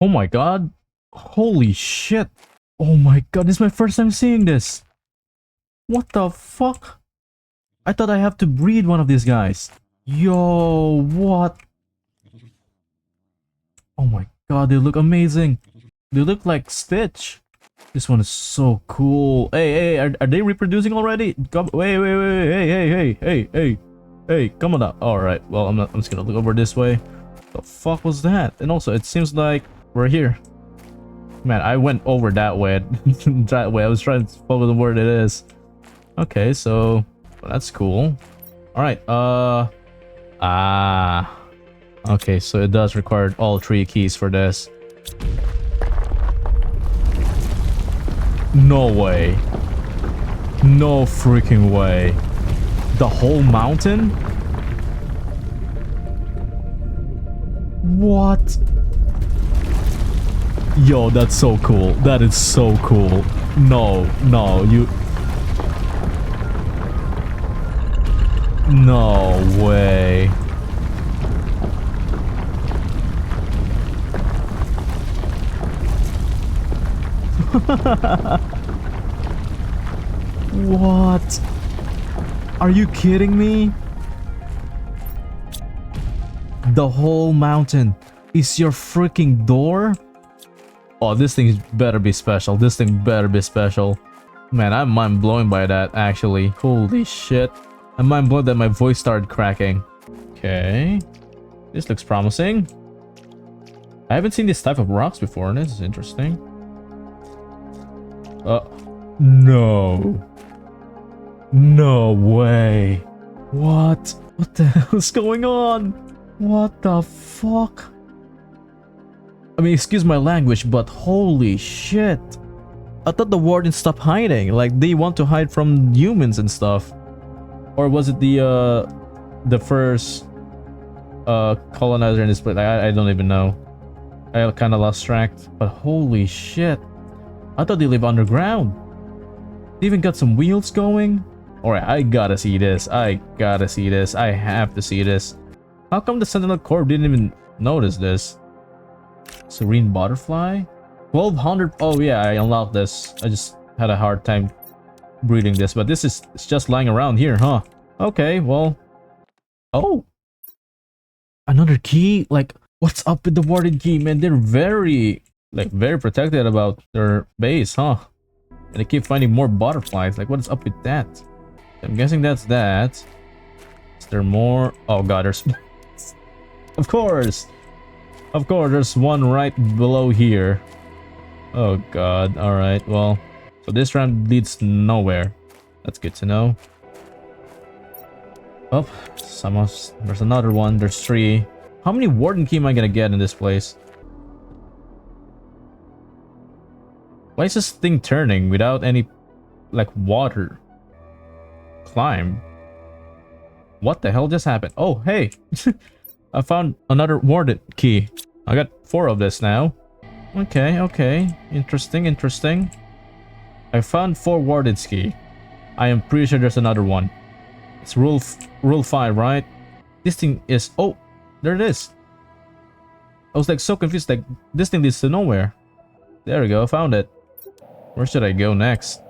Oh my god. Holy shit. Oh my god, this is my first time seeing this. What the fuck? I thought I have to breed one of these guys. Yo, what? Oh my god, they look amazing. They look like Stitch. This one is so cool. Hey, are they reproducing already? Come, wait, hey, come on up. Alright, well, I'm just gonna look over this way. The fuck was that? And also, it seems like we're here. Man, I went over that way. That way. I was trying to focus on where it is. Okay, so well, that's cool. All right. Okay, so it does require all 3 keys for this. No way. No freaking way. The whole mountain? What? Yo, that's so cool. That is so cool. No, you... No way. What? Are you kidding me? The whole mountain is your freaking door? Oh, this thing better be special. This thing better be special. Man, I'm mind blown by that, actually. Holy shit. I'm mind blown that my voice started cracking. Okay. This looks promising. I haven't seen this type of rocks before, and this is interesting. No. No way. What? What the hell is going on? What the fuck? I mean, excuse my language, but holy shit. I thought the wardens stopped hiding. Like, they want to hide from humans and stuff. Or was it the first colonizer in this place? I don't even know. I kind of lost track. But holy shit. I thought they live underground. They even got some wheels going. Alright, I gotta see this. I gotta see this. I have to see this. How come the Sentinel Corps didn't even notice this? Serene Butterfly? 1200. Oh yeah, I unlocked this. I just had a hard time breeding this, but this is, it's just lying around here, huh? Okay, well. Oh! Another key? Like, what's up with the Warden key, man? They're very protected about their base, huh? And they keep finding more butterflies. Like, what is up with that? I'm guessing that's that. Is there more? Oh god, there's... Of course! Of course, there's one right below here. Oh god, alright, well. So this ramp leads nowhere. That's good to know. Oh, there's another one. There's 3. How many Warden key am I gonna get in this place? Why is this thing turning without any, like, water? Climb. What the hell just happened? Oh, hey! I found another Warden key. I got 4 of this now. Okay, okay. Interesting, interesting. I found 4 Warden's key. I am pretty sure there's another one. It's rule 5, right? This thing is... Oh, there it is. I was like so confused, like this thing leads to nowhere. There we go, found it. Where should I go next?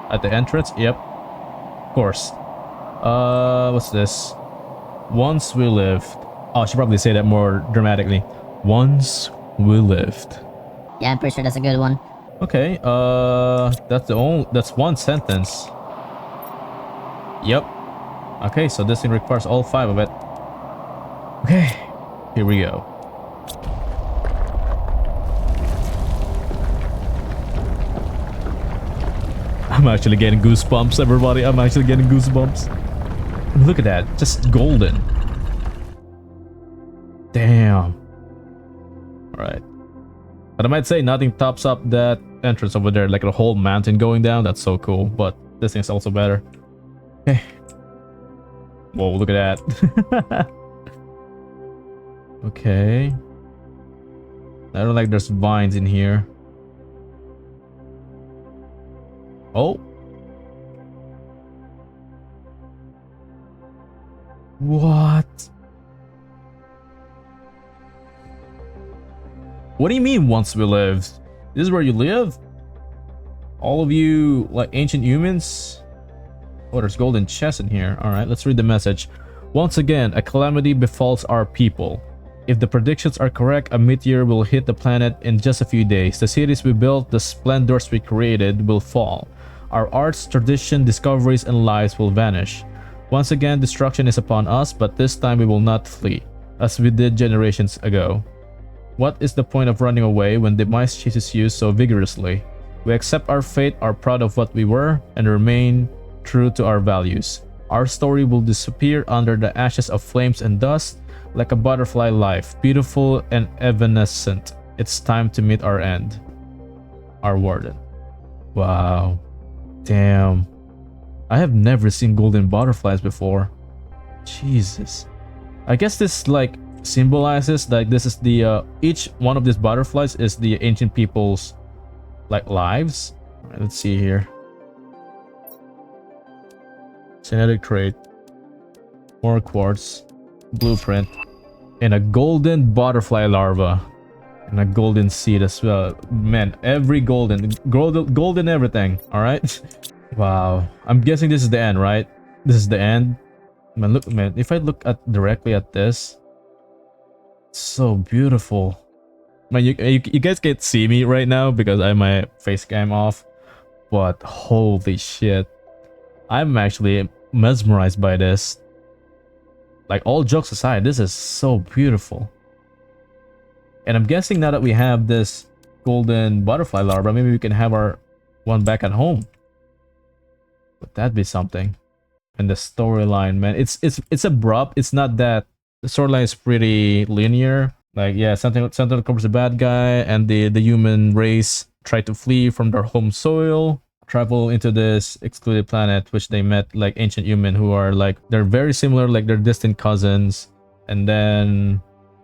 At the entrance? Yep. Of course. What's this? Once we lived. Oh, I should probably say that more dramatically. Once we lived. Yeah, I'm pretty sure that's a good one. Okay, that's one sentence. Yep. Okay, so this thing requires all 5 of it. Okay, here we go. I'm actually getting goosebumps, everybody. I'm actually getting goosebumps. Look at that, just golden. Damn. Alright. But I might say nothing tops up that entrance over there, like a whole mountain going down. That's so cool, but this thing's also better. Okay. Whoa, look at that. Okay. I don't like there's vines in here. Oh. What? What do you mean once we lived? This is where you live? All of you, like ancient humans? Oh, there's golden chests in here. Alright, let's read the message. Once again, a calamity befalls our people. If the predictions are correct, a meteor will hit the planet in just a few days. The cities we built, the splendors we created will fall. Our arts, tradition, discoveries, and lives will vanish. Once again, destruction is upon us, but this time we will not flee, as we did generations ago. What is the point of running away when demise chases you so vigorously? We accept our fate, are proud of what we were, and remain true to our values. Our story will disappear under the ashes of flames and dust, like a butterfly life, beautiful and evanescent. It's time to meet our end. Our warden. Wow. Damn. I have never seen golden butterflies before. Jesus. I guess this like symbolizes like this is the each one of these butterflies is the ancient people's like lives. All right, let's see here. Genetic trait, more quartz, blueprint, and a golden butterfly larva, and a golden seed as well. Man, every golden everything. All right. Wow. I'm guessing this is the end, right? This is the end. Man, look, man. If I look at directly at this, it's so beautiful. Man, you guys can't see me right now because I have my face cam off, but holy shit. I'm actually mesmerized by this. Like, all jokes aside, this is so beautiful. And I'm guessing now that we have this golden butterfly larva, maybe we can have our one back at home. Would that be something? And the storyline, man, it's abrupt. It's not that the storyline is pretty linear. Like, yeah, something covers the bad guy, and the human race try to flee from their home soil, travel into this excluded planet, which they met like ancient human who are like, they're very similar, like they're distant cousins, and then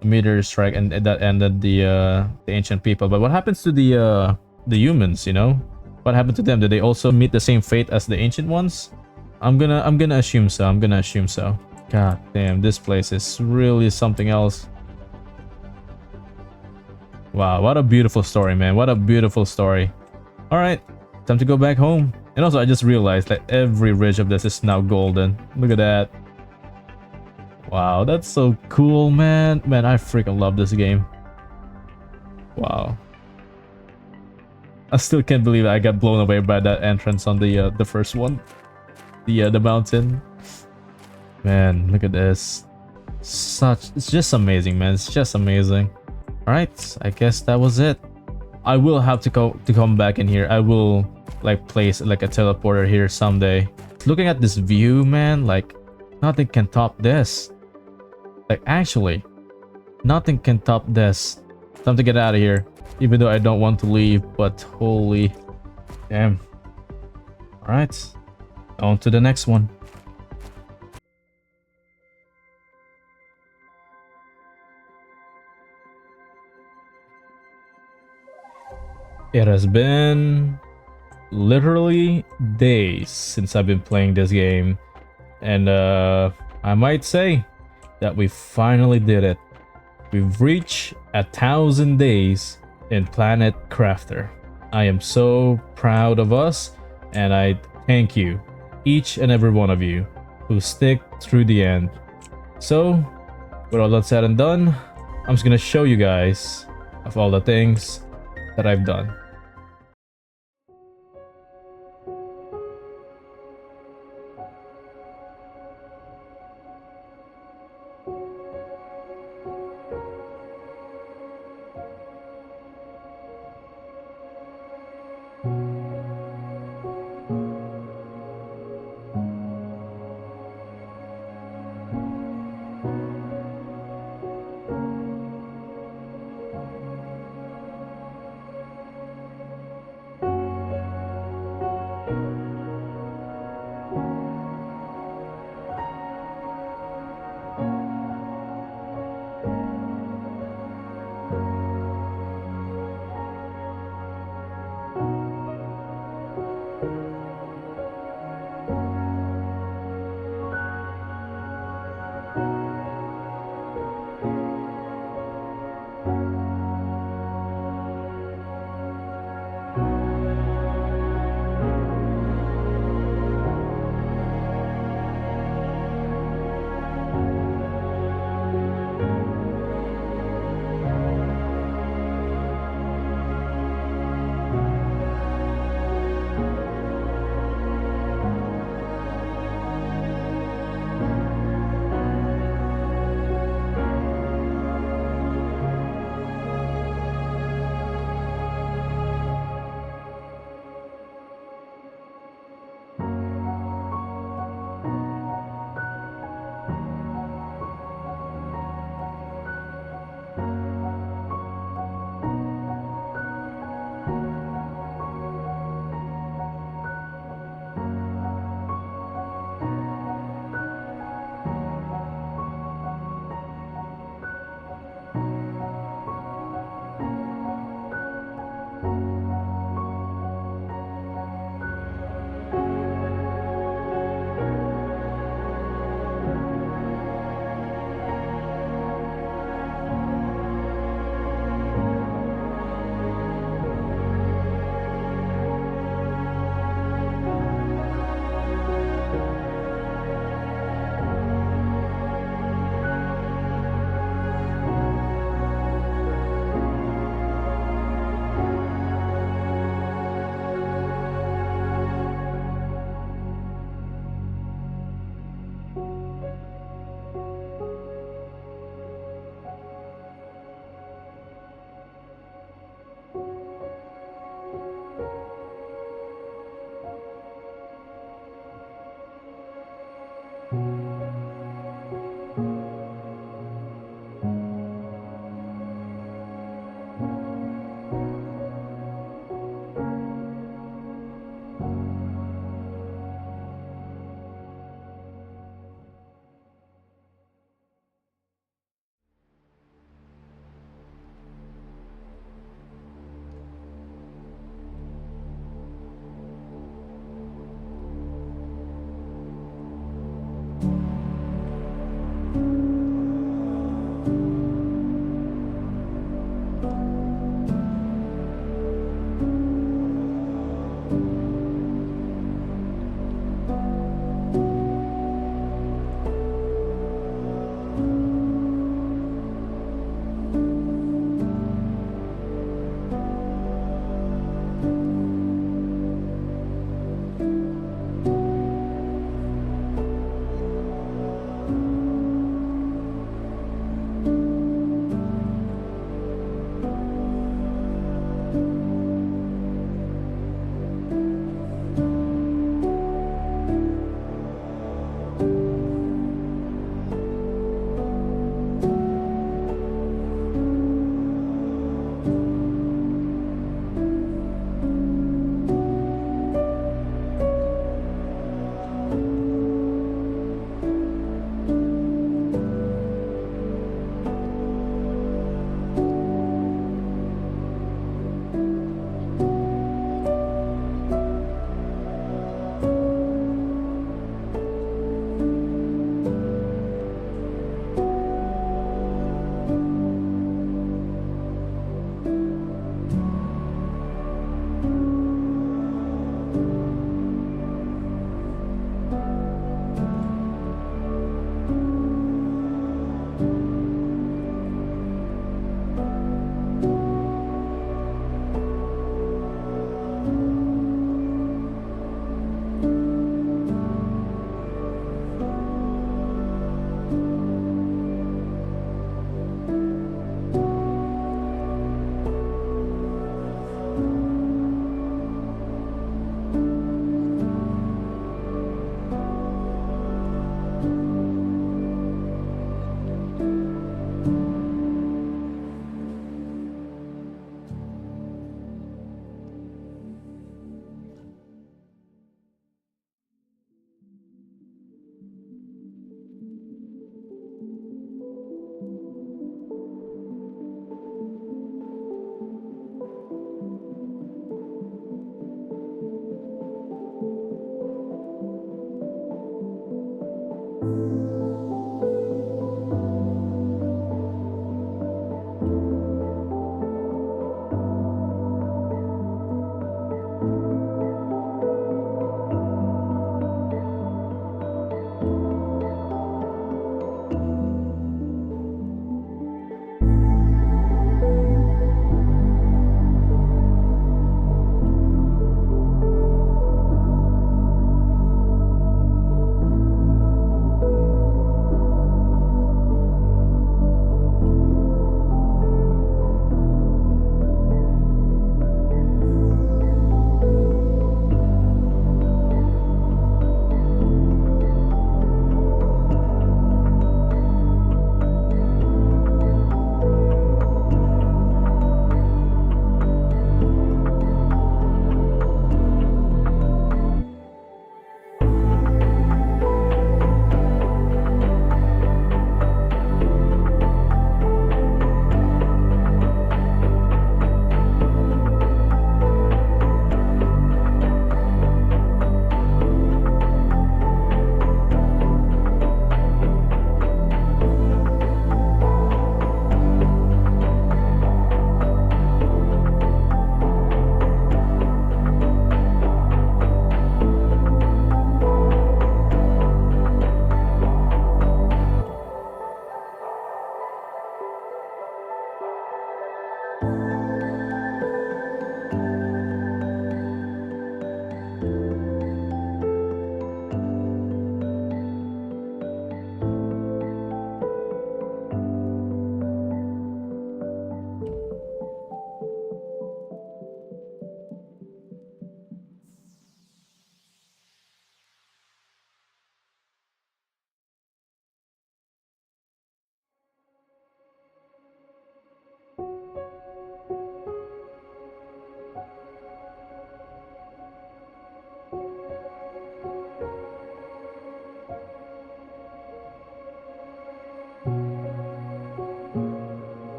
a meteor strike, and that ended the ancient people. But what happens to the humans, you know? What happened to them? Did they also meet the same fate as the ancient ones? I'm gonna assume so. I'm gonna assume so. God damn, this place is really something else. Wow, what a beautiful story, man. What a beautiful story. All right, time to go back home. And also, I just realized that every ridge of this is now golden. Look at that. Wow, that's so cool, man. Man, I freaking love this game. Wow. I still can't believe I got blown away by that entrance on the first one. The mountain. Man, look at this. It's just amazing, man. It's just amazing. Alright, I guess that was it. I will have to come back in here. I will like place like a teleporter here someday. Looking at this view, man, like nothing can top this. Like, actually, nothing can top this. Time to get out of here. Even though I don't want to leave, but holy damn. Alright, on to the next one. It has been literally days since I've been playing this game, and I might say that we finally did it. We've reached 1,000 days in Planet Crafter. I am so proud of us, and I thank you, each and every one of you, who stick through the end. So, with all that said and done, I'm just gonna show you guys of all the things that I've done.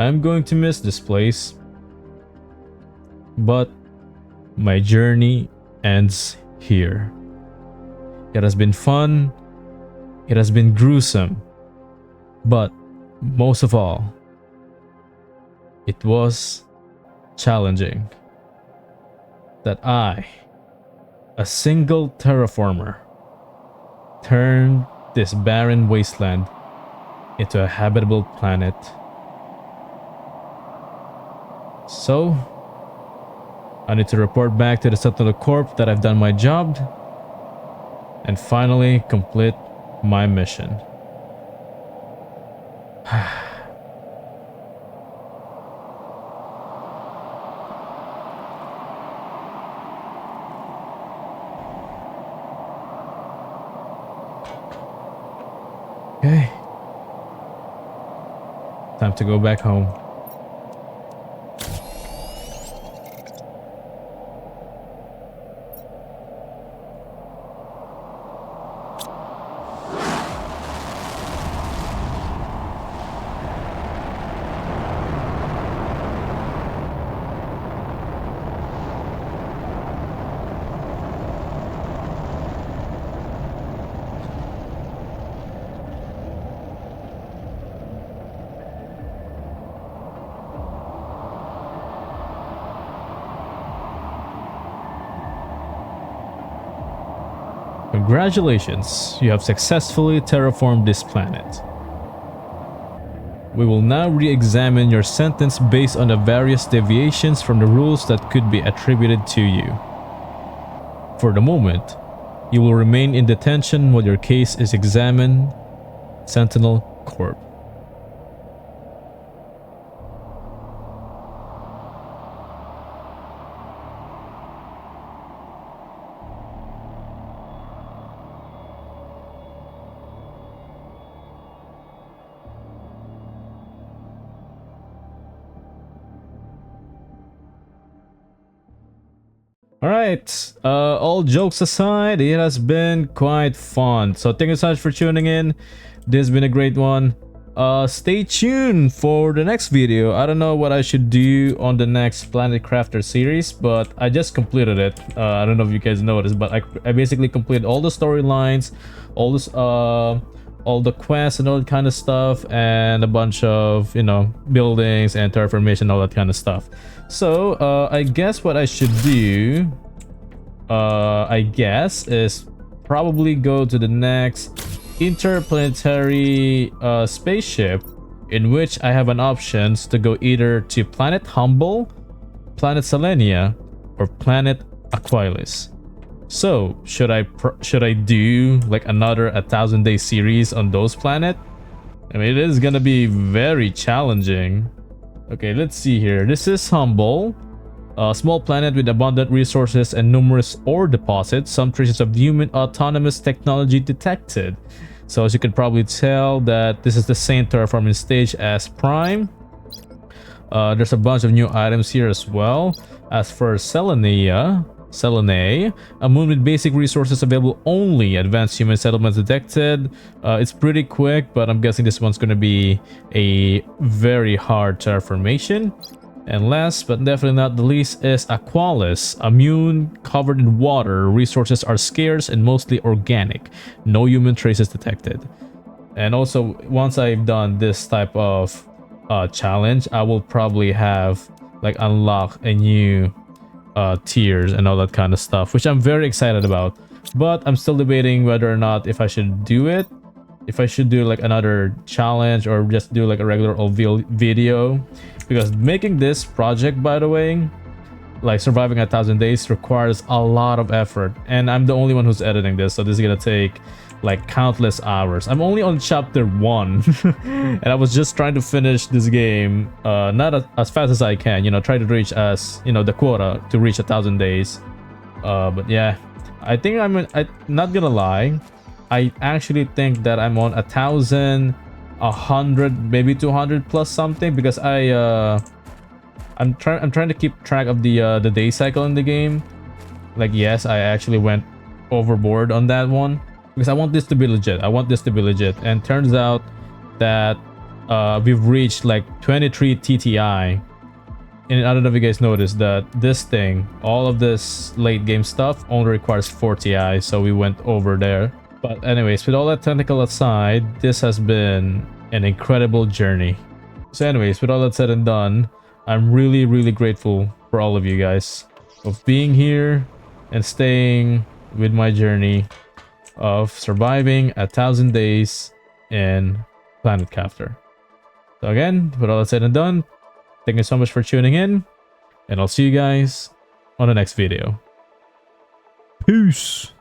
I'm going to miss this place. But my journey ends here. It has been fun. It has been gruesome. But most of all, it was challenging that I, a single terraformer, turned this barren wasteland into a habitable planet. So, I need to report back to the Sentinel Corp that I've done my job and finally complete my mission. Okay. Time to go back home. Congratulations, you have successfully terraformed this planet. We will now re-examine your sentence based on the various deviations from the rules that could be attributed to you. For the moment, you will remain in detention while your case is examined. Sentinel Corp. Alright, all jokes aside, it has been quite fun. So thank you so much for tuning in. This has been a great one. Stay tuned for the next video. I don't know what I should do on the next Planet Crafter series, but I just completed it. I don't know if you guys noticed, but I basically completed all the storylines, all this, all the quests and all that kind of stuff, and a bunch of, you know, buildings and terraformation, all that kind of stuff. So I guess what I should do, I guess, is probably go to the next interplanetary spaceship, in which I have an options to go either to Planet Humble, Planet Selenia, or Planet Aquilis. So should I do like another 1,000-day series on those planets? I mean, it is gonna be very challenging. Okay, let's see here. This is Humble, a small planet with abundant resources and numerous ore deposits. Some traces of human autonomous technology detected. So as you can probably tell, that this is the same terraforming stage as Prime. There's a bunch of new items here as well. As for Selene, a moon with basic resources available only. Advanced human settlements detected. It's pretty quick, but I'm guessing this one's going to be a very hard terraformation. And last but definitely not the least is Aquilis, a moon covered in water. Resources are scarce and mostly organic. No human traces detected. And also, once I've done this type of challenge, I will probably have like unlock a new tiers and all that kind of stuff, which I'm very excited about. But I'm still debating whether or not if I should do it, if I should do like another challenge or just do like a regular old video, because making this project, by the way, like surviving 1,000 days, requires a lot of effort, and I'm the only one who's editing this, so this is gonna take like countless hours. I'm only on chapter 1 and I was just trying to finish this game not as fast as I can, you know, try to reach as, you know, the quota to reach 1,000 days. But yeah, I think I'm not gonna lie, I actually think that I'm on 1,000, 100, maybe 200 plus something, because I'm trying to keep track of the day cycle in the game. Like, yes, I actually went overboard on that one because I want this to be legit. And turns out that we've reached like 23 TTI. And I don't know if you guys noticed that this thing, all of this late game stuff only requires 4 TI, so we went over there. But anyways, with all that technical aside, this has been an incredible journey. So anyways, with all that said and done, I'm really, really grateful for all of you guys of being here and staying with my journey of surviving 1,000 days in Planet Cafter. So again, with all that said and done, thank you so much for tuning in, and I'll see you guys on the next video. Peace!